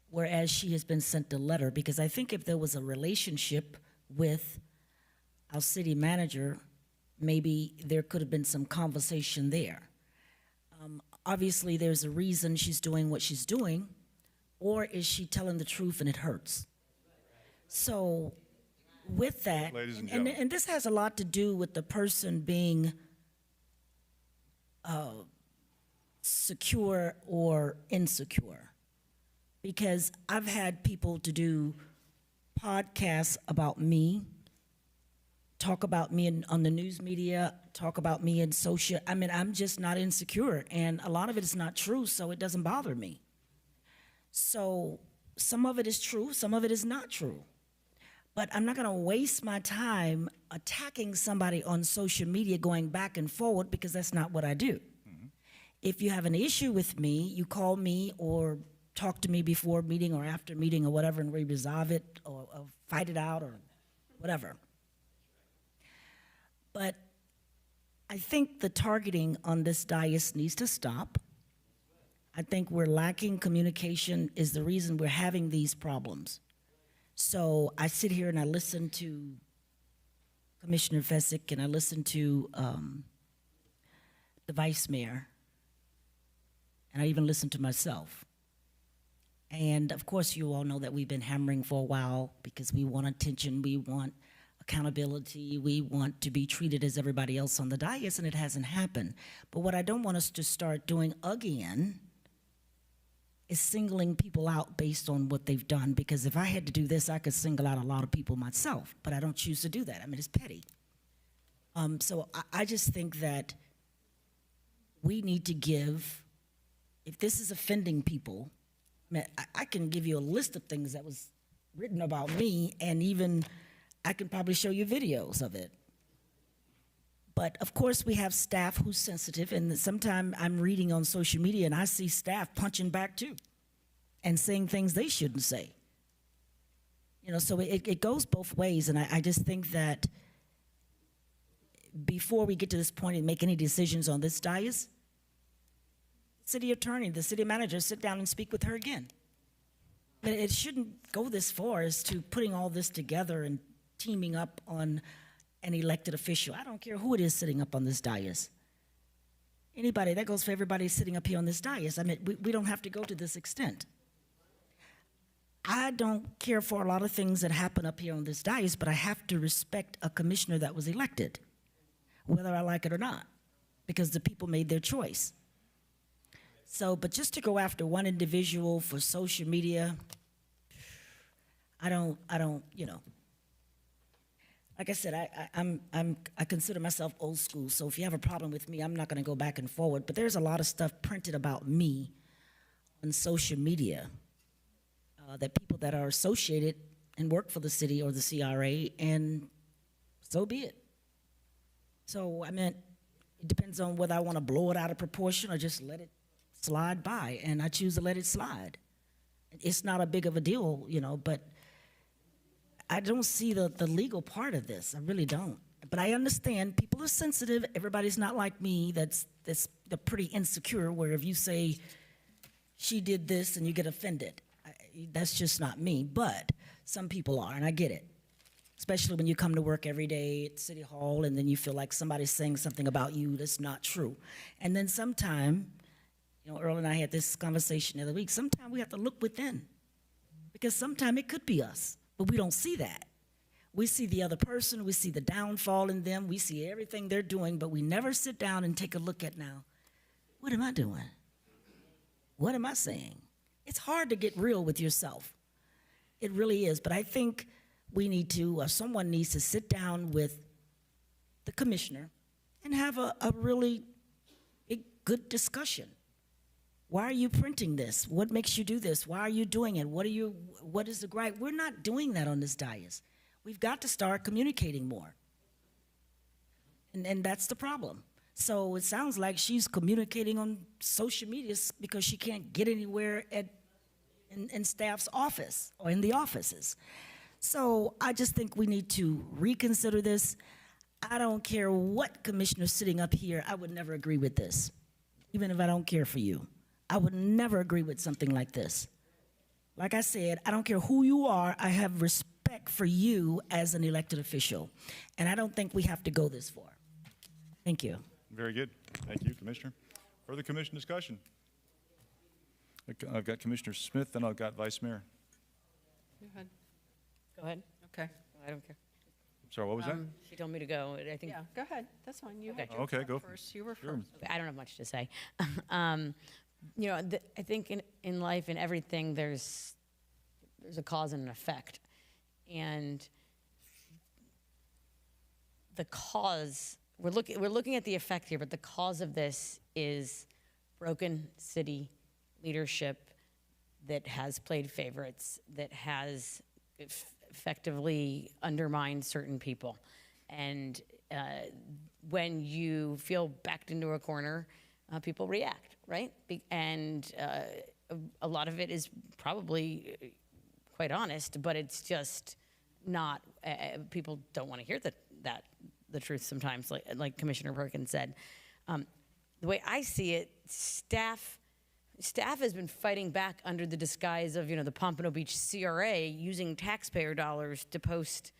whereas she has been sent a letter, because I think if there was a relationship with our city manager, maybe there could have been some conversation there. Obviously, there's a reason she's doing what she's doing, or is she telling the truth and it hurts? So with that, Ladies and gentlemen. and this has a lot to do with the person being secure or insecure, because I've had people to do podcasts about me, talk about me on the news media, talk about me in social. I mean, I'm just not insecure, and a lot of it is not true, so it doesn't bother me. So some of it is true, some of it is not true. But I'm not going to waste my time attacking somebody on social media going back and forward, because that's not what I do. If you have an issue with me, you call me or talk to me before meeting or after meeting or whatever, and we resolve it or fight it out or whatever. But I think the targeting on this dais needs to stop. I think we're lacking communication is the reason we're having these problems. So I sit here and I listen to Commissioner Fezzik and I listen to the Vice Mayor, and I even listen to myself. And of course, you all know that we've been hammering for a while because we want attention, we want accountability, we want to be treated as everybody else on the dais, and it hasn't happened. But what I don't want us to start doing again is singling people out based on what they've done, because if I had to do this, I could single out a lot of people myself, but I don't choose to do that. I mean, it's petty. So I just think that we need to give, if this is offending people, I mean, I can give you a list of things that was written about me, and even I can probably show you videos of it. But of course, we have staff who's sensitive, and sometimes I'm reading on social media and I see staff punching back too and saying things they shouldn't say. You know, so it goes both ways, and I just think that before we get to this point and make any decisions on this dais, city attorney, the city manager, sit down and speak with her again. But it shouldn't go this far as to putting all this together and teaming up on an elected official. I don't care who it is sitting up on this dais. Anybody, that goes for everybody sitting up here on this dais. I mean, we don't have to go to this extent. I don't care for a lot of things that happen up here on this dais, but I have to respect a commissioner that was elected, whether I like it or not, because the people made their choice. So, but just to go after one individual for social media, I don't, you know. Like I said, I consider myself old school, so if you have a problem with me, I'm not going to go back and forward. But there's a lot of stuff printed about me on social media that people that are associated and work for the city or the CRA, and so be it. So, I mean, it depends on whether I want to blow it out of proportion or just let it slide by, and I choose to let it slide. It's not a big of a deal, you know, but I don't see the legal part of this. I really don't. But I understand people are sensitive. Everybody's not like me. They're pretty insecure, where if you say she did this and you get offended, that's just not me. But some people are, and I get it. Especially when you come to work every day at City Hall and then you feel like somebody's saying something about you that's not true. And then sometime, you know, Earl and I had this conversation the other week, sometimes we have to look within, because sometimes it could be us. But we don't see that. We see the other person, we see the downfall in them, we see everything they're doing, but we never sit down and take a look at, now, what am I doing? What am I saying? It's hard to get real with yourself. It really is. But I think we need to, or someone needs to sit down with the commissioner and have a really good discussion. Why are you printing this? What makes you do this? Why are you doing it? What is the gripe? We're not doing that on this dais. We've got to start communicating more. And that's the problem. So it sounds like she's communicating on social media because she can't get anywhere in staff's office or in the offices. So I just think we need to reconsider this. I don't care what commissioner's sitting up here, I would never agree with this, even if I don't care for you. I would never agree with something like this. Like I said, I don't care who you are, I have respect for you as an elected official. And I don't think we have to go this far. Thank you. Very good. Thank you, Commissioner. Further commission discussion? I've got Commissioner Smith, and I've got Vice Mayor. Go ahead. Go ahead. Okay. I don't care. Sorry, what was that? She told me to go. I think. Yeah, go ahead. That's fine. You had your Okay, go. first. You were Sure. first. Okay, I don't have much to say. You know, I think in life and everything, there's a cause and an effect. And the cause, we're looking at the effect here, but the cause of this is broken city leadership, that has played favorites, that has effectively undermined certain people. And when you feel backed into a corner, people react, right? And a lot of it is probably quite honest, but it's just not, people don't want to hear the truth sometimes, like Commissioner Perkins said. The way I see it, staff has been fighting back under the disguise of, the Pompano Beach CRA using taxpayer dollars to post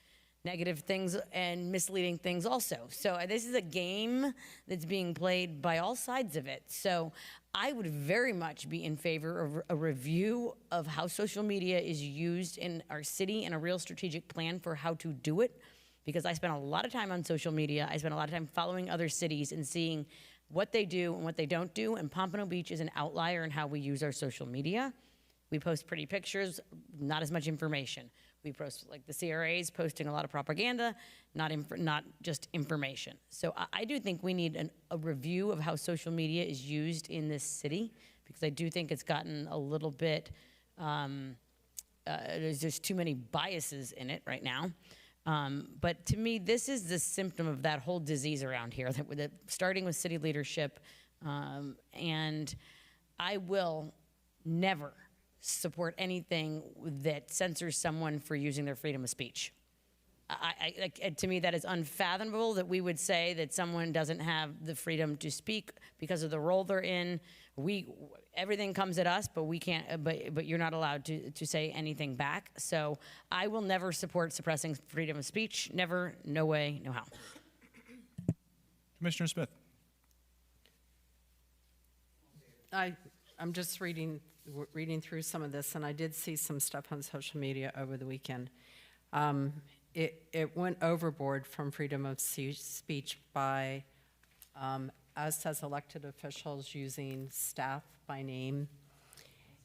negative things and misleading things also. So this is a game that's being played by all sides of it. So I would very much be in favor of a review of how social media is used in our city and a real strategic plan for how to do it, because I spent a lot of time on social media. I spent a lot of time following other cities and seeing what they do and what they don't do, and Pompano Beach is an outlier in how we use our social media. We post pretty pictures, not as much information. We post, like the CRA's posting a lot of propaganda, not just information. So I do think we need a review of how social media is used in this city, because I do think it's gotten a little bit, there's just too many biases in it right now. But to me, this is the symptom of that whole disease around here, that starting with city leadership. And I will never support anything that censors someone for using their freedom of speech. To me, that is unfathomable that we would say that someone doesn't have the freedom to speak because of the role they're in. Everything comes at us, but we can't. But you're not allowed to say anything back. So I will never support suppressing freedom of speech. Never, no way, no how. Commissioner Smith. I'm just reading through some of this, and I did see some stuff on social media over the weekend. It went overboard from freedom of speech by us as elected officials using staff by name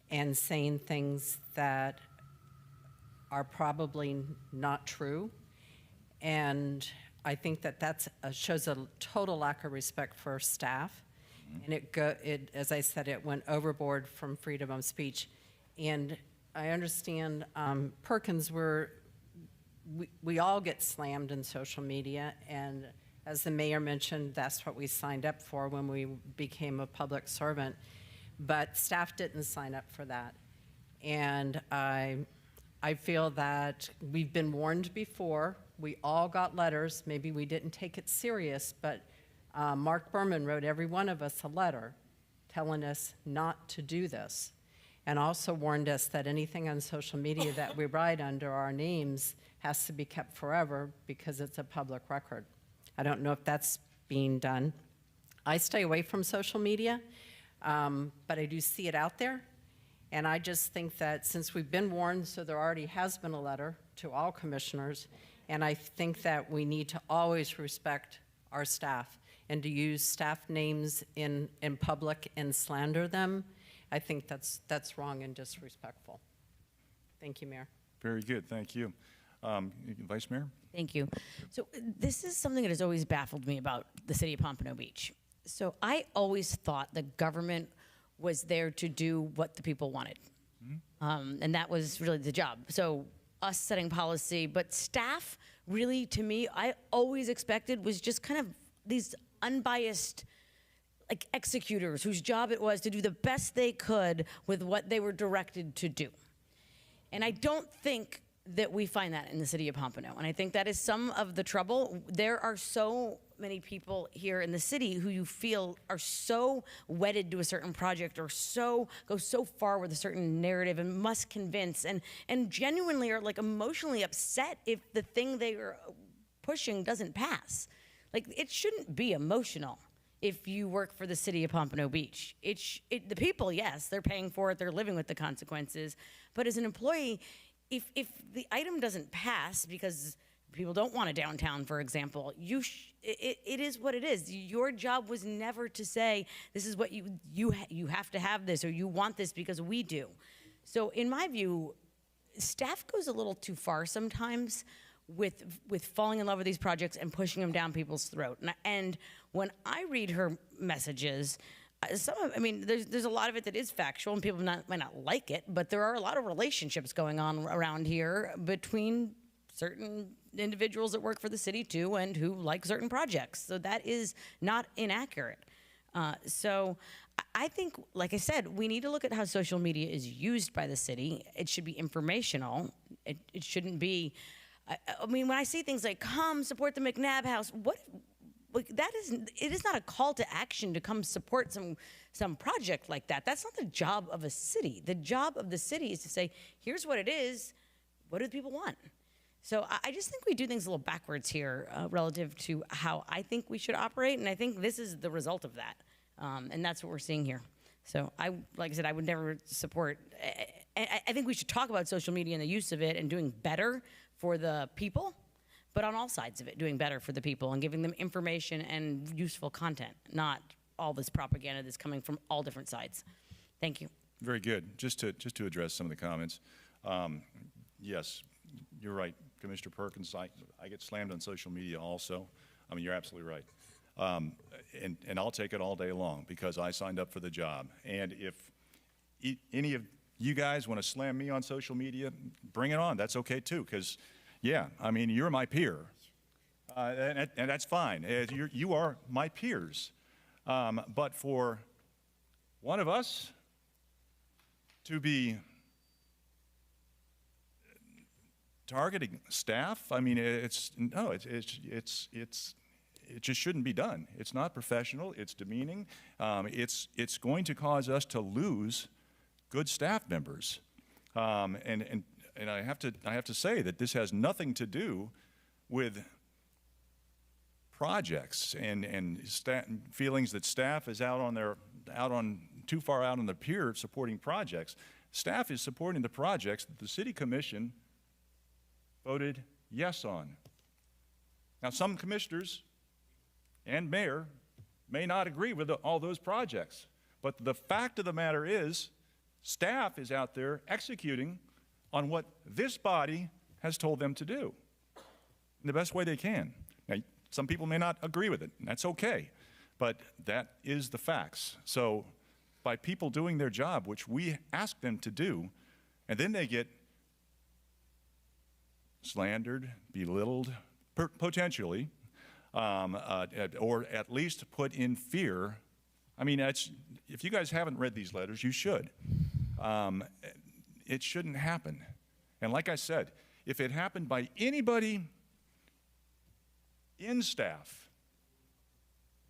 and saying things that are probably not true. And I think that shows a total lack of respect for staff. And as I said, it went overboard from freedom of speech. And I understand, Perkins, we all get slammed in social media, and as the mayor mentioned, that's what we signed up for when we became a public servant. But staff didn't sign up for that. And I feel that we've been warned before. We all got letters. Maybe we didn't take it serious, but Mark Berman wrote every one of us a letter telling us not to do this, and also warned us that anything on social media that we write under our names has to be kept forever because it's a public record. I don't know if that's being done. I stay away from social media, but I do see it out there, and I just think that since we've been warned, so there already has been a letter to all commissioners, and I think that we need to always respect our staff. And to use staff names in public and slander them, I think that's wrong and disrespectful. Thank you, Mayor. Very good, thank you. Vice Mayor? Thank you. So this is something that has always baffled me about the city of Pompano Beach. So I always thought the government was there to do what the people wanted. And that was really the job. So us setting policy, but staff really, to me, I always expected was just kind of these unbiased executors whose job it was to do the best they could with what they were directed to do. And I don't think that we find that in the city of Pompano. And I think that is some of the trouble. There are so many people here in the city who you feel are so wedded to a certain project or go so far with a certain narrative and must convince and genuinely are emotionally upset if the thing they are pushing doesn't pass. It shouldn't be emotional if you work for the city of Pompano Beach. The people, yes, they're paying for it, they're living with the consequences. But as an employee, if the item doesn't pass because people don't want a downtown, for example, it is what it is. Your job was never to say, this is what you have to have this, or you want this because we do. So in my view, staff goes a little too far sometimes with falling in love with these projects and pushing them down people's throat. And when I read her messages, I mean, there's a lot of it that is factual, and people might not like it, but there are a lot of relationships going on around here between certain individuals that work for the city too, and who like certain projects. So that is not inaccurate. So I think, like I said, we need to look at how social media is used by the city. It should be informational. It shouldn't be. I mean, when I see things like "come support the McNabb House," it is not a call to action to come support some project like that. That's not the job of a city. The job of the city is to say, here's what it is. What do the people want? So I just think we do things a little backwards here relative to how I think we should operate, and I think this is the result of that, and that's what we're seeing here. So like I said, I would never support. I think we should talk about social media and the use of it and doing better for the people, but on all sides of it, doing better for the people and giving them information and useful content, not all this propaganda that's coming from all different sides. Thank you. Very good. Just to address some of the comments. Yes, you're right, Commissioner Perkins. I get slammed on social media also. I mean, you're absolutely right. And I'll take it all day long because I signed up for the job. And if any of you guys want to slam me on social media, bring it on. That's okay too, because, yeah, I mean, you're my peer. And that's fine. You are my peers. But for one of us to be targeting staff, I mean, it just shouldn't be done. It's not professional. It's demeaning. It's going to cause us to lose good staff members. And I have to say that this has nothing to do with projects and feelings that staff is too far out on the pier supporting projects. Staff is supporting the projects that the City Commission voted yes on. Now, some commissioners and mayor may not agree with all those projects, but the fact of the matter is staff is out there executing on what this body has told them to do in the best way they can. Now, some people may not agree with it, and that's okay, but that is the facts. So by people doing their job, which we ask them to do, and then they get slandered, belittled, potentially, or at least put in fear. I mean, if you guys haven't read these letters, you should. It shouldn't happen. And like I said, if it happened by anybody in staff,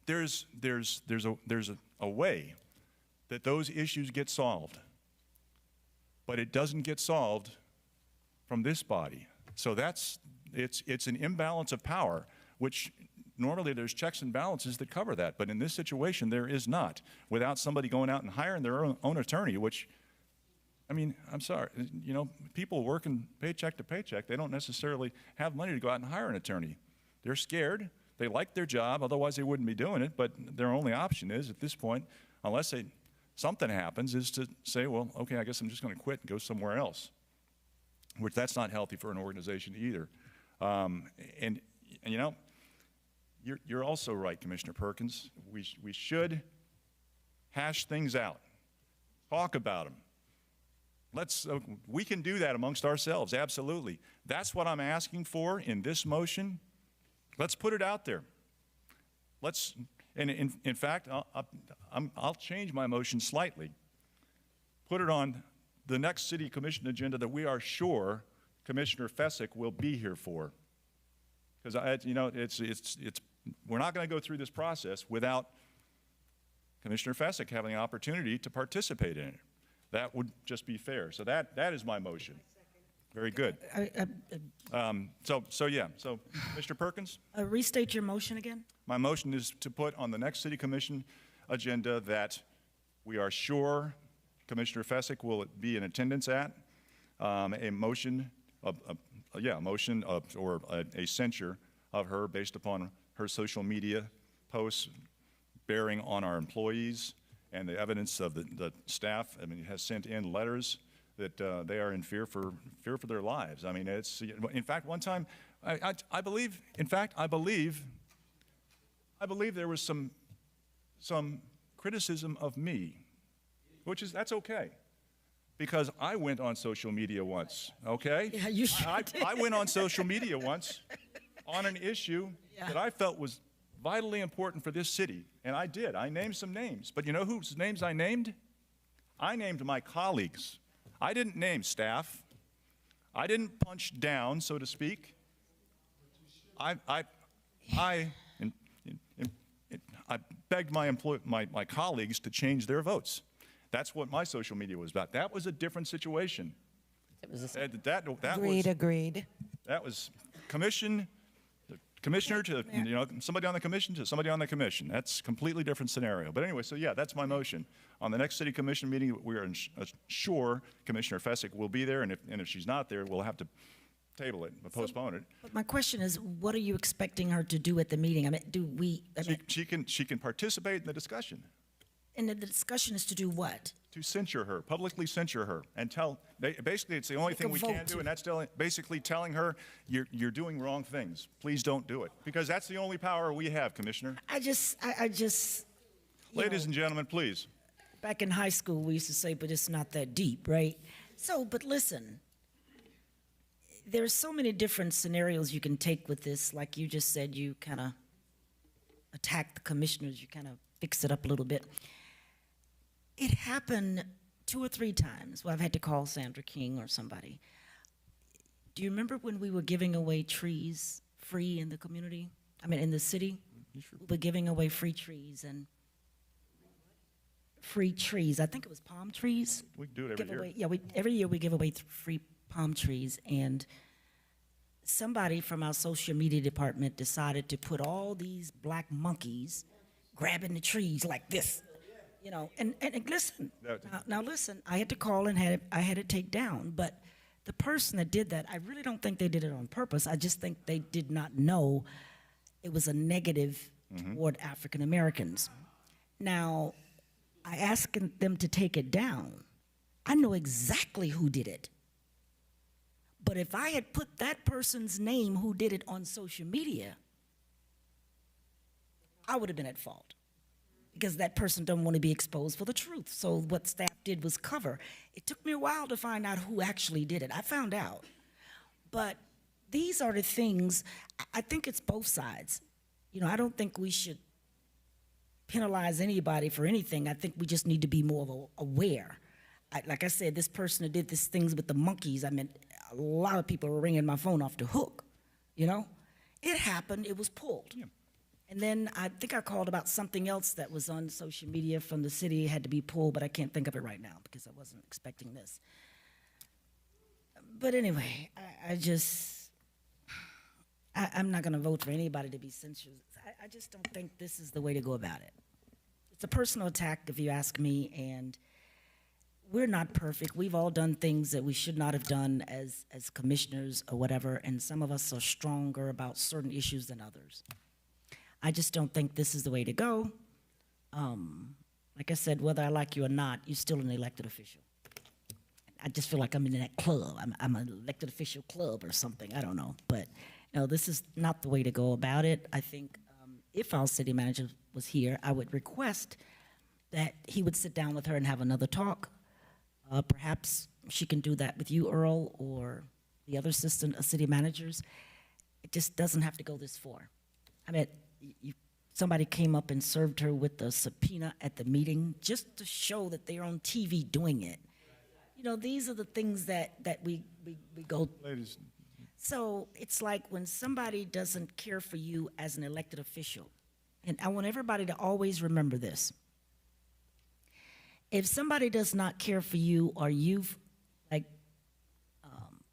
there's a way that those issues get solved. But it doesn't get solved from this body. So it's an imbalance of power, which normally there's checks and balances that cover that. But in this situation, there is not. Without somebody going out and hiring their own attorney, which, I mean, I'm sorry, you know, people working paycheck to paycheck, they don't necessarily have money to go out and hire an attorney. They're scared. They like their job, otherwise they wouldn't be doing it. But their only option is, at this point, unless something happens, is to say, well, okay, I guess I'm just going to quit and go somewhere else. Which that's not healthy for an organization either. And you know, you're also right, Commissioner Perkins. We should hash things out, talk about them. We can do that amongst ourselves, absolutely. That's what I'm asking for in this motion. Let's put it out there. And in fact, I'll change my motion slightly. Put it on the next City Commission agenda that we are sure Commissioner Fessick will be here for. Because, you know, we're not going to go through this process without Commissioner Fessick having an opportunity to participate in it. That would just be fair. So that is my motion. Very good. So Mr. Perkins? Restate your motion again. My motion is to put on the next City Commission agenda that we are sure Commissioner Fessick will be in attendance at, a motion or a censure of her based upon her social media posts bearing on our employees and the evidence of the staff. I mean, has sent in letters that they are in fear for their lives. I mean, in fact, one time, I believe there was some criticism of me, that's okay. Because I went on social media once, okay? Yeah, you sure I went on social media once on an issue that I felt was vitally important for this city, and I did. I named some names, but you know whose names I named? I named my colleagues. I didn't name staff. I didn't punch down, so to speak. I begged my colleagues to change their votes. That's what my social media was about. That was a different situation. It was Agreed. That was commissioner to somebody on the commission to somebody on the commission. That's a completely different scenario. But anyway, so yeah, that's my motion. On the next city commission meeting, we are sure Commissioner Fessick will be there, and if she's not there, we'll have to table it, postpone it. But my question is, what are you expecting her to do at the meeting? I mean, She can participate in the discussion. and the discussion is to do what? To censure her, publicly censure her, and basically it's the only thing we can do, and that's basically telling her you're doing wrong things. Please don't do it, because that's the only power we have, Commissioner. I just. Ladies and gentlemen, please. Back in high school, we used to say, but it's not that deep, right? So, but listen, there's so many different scenarios you can take with this. Like you just said, you kind of attack the commissioners, you kind of fix it up a little bit. It happened 2 or 3 times where I've had to call Sandra King or somebody. Do you remember when we were giving away trees free in the community? I mean, in the city? We were giving away free trees and free trees. I think it was palm trees. We do it every year. Yeah, every year we give away free palm trees. And somebody from our social media department decided to put all these black monkeys grabbing the trees like this. And listen, now listen, I had to call and I had it take down, but the person that did that, I really don't think they did it on purpose. I just think they did not know it was a negative toward African Americans. Now, I asked them to take it down. I know exactly who did it. But if I had put that person's name who did it on social media, I would have been at fault. Because that person don't want to be exposed for the truth. So what staff did was cover. It took me a while to find out who actually did it. I found out. But these are the things, I think it's both sides. I don't think we should penalize anybody for anything. I think we just need to be more aware. Like I said, this person that did these things with the monkeys, I mean, a lot of people were ringing my phone off the hook, It happened, it was pulled. Yeah. And then I think I called about something else that was on social media from the city. It had to be pulled, but I can't think of it right now because I wasn't expecting this. But anyway, I'm not going to vote for anybody to be censored. I just don't think this is the way to go about it. It's a personal attack, if you ask me, and we're not perfect. We've all done things that we should not have done as commissioners or whatever, and some of us are stronger about certain issues than others. I just don't think this is the way to go. Like I said, whether I like you or not, you're still an elected official. I just feel like I'm in that club. I'm an elected official club or something. I don't know. But no, this is not the way to go about it. I think if our city manager was here, I would request that he would sit down with her and have another talk. Perhaps she can do that with you, Earl, or the other assistant city managers. It just doesn't have to go this far. I mean, somebody came up and served her with a subpoena at the meeting just to show that they're on TV doing it. These are the things that we go through. Ladies. So it's like when somebody doesn't care for you as an elected official, and I want everybody to always remember this. If somebody does not care for you, or you've, like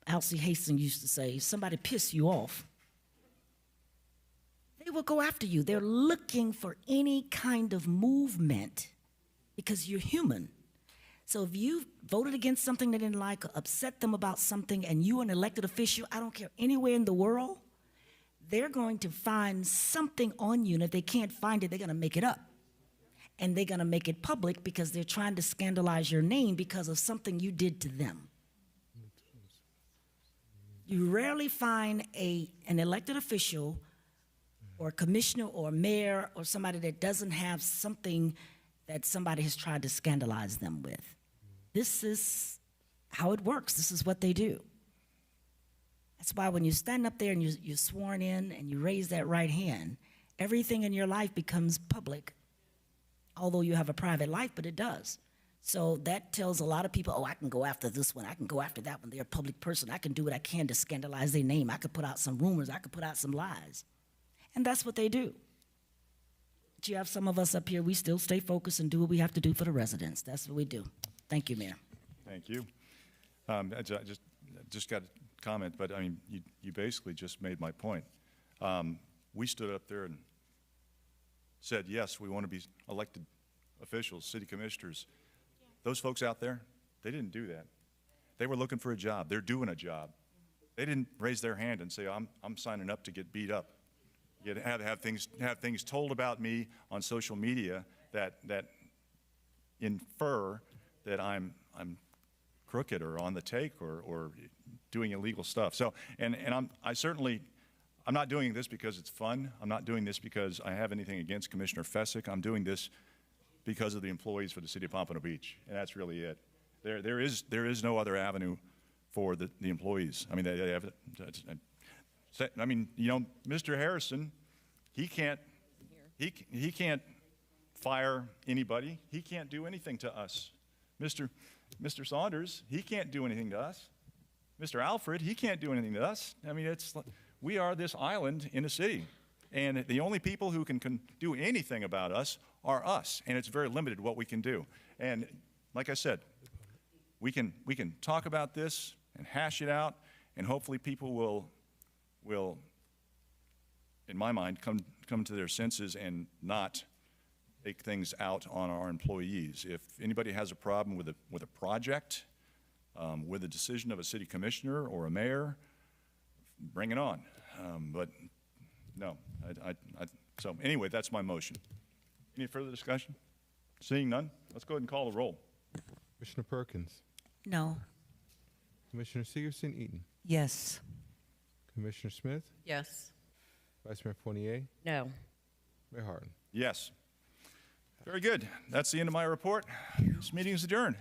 Alcee Hastings used to say, somebody piss you off, they will go after you. They're looking for any kind of movement because you're human. So if you voted against something they didn't like or upset them about something and you're an elected official, I don't care, anywhere in the world, they're going to find something on you, and if they can't find it, they're going to make it up. And they're going to make it public because they're trying to scandalize your name because of something you did to them. You rarely find an elected official or a commissioner or a mayor or somebody that doesn't have something that somebody has tried to scandalize them with. This is how it works. This is what they do. That's why when you stand up there and you're sworn in and you raise that right hand, everything in your life becomes public. Although you have a private life, but it does. So that tells a lot of people, oh, I can go after this one. I can go after that one. They're a public person. I can do what I can to scandalize their name. I could put out some rumors. I could put out some lies. And that's what they do. But you have some of us up here, we still stay focused and do what we have to do for the residents. That's what we do. Thank you, Mayor. Thank you. I just got a comment, but I mean, you basically just made my point. We stood up there and said, yes, we want to be elected officials, city commissioners. Those folks out there, they didn't do that. They were looking for a job. They're doing a job. They didn't raise their hand and say, I'm signing up to get beat up. Have things told about me on social media that infer that I'm crooked or on the take or doing illegal stuff. So, and I'm not doing this because it's fun. I'm not doing this because I have anything against Commissioner Fessick. I'm doing this because of the employees for the city of Pompano Beach, and that's really it. There is no other avenue for the employees. I mean, they have. I mean, you know, Mr. Harrison, he can't fire anybody. He can't do anything to us. Mr. Saunders, he can't do anything to us. Mr. Alfred, he can't do anything to us. I mean, we are this island in a city, and the only people who can do anything about us are us, and it's very limited what we can do. And like I said, we can talk about this and hash it out, and hopefully people will, in my mind, come to their senses and not take things out on our employees. If anybody has a problem with a project, with a decision of a city commissioner or a mayor, bring it on. But no, so anyway, that's my motion. Any further discussion? Seeing none, let's go ahead and call the roll. Commissioner Perkins. No. Commissioner Segerson Eaton. Yes. Commissioner Smith. Yes. Vice Mayor Fournier. No. Mayor Harden. Yes. Very good. That's the end of my report. This meeting is adjourned.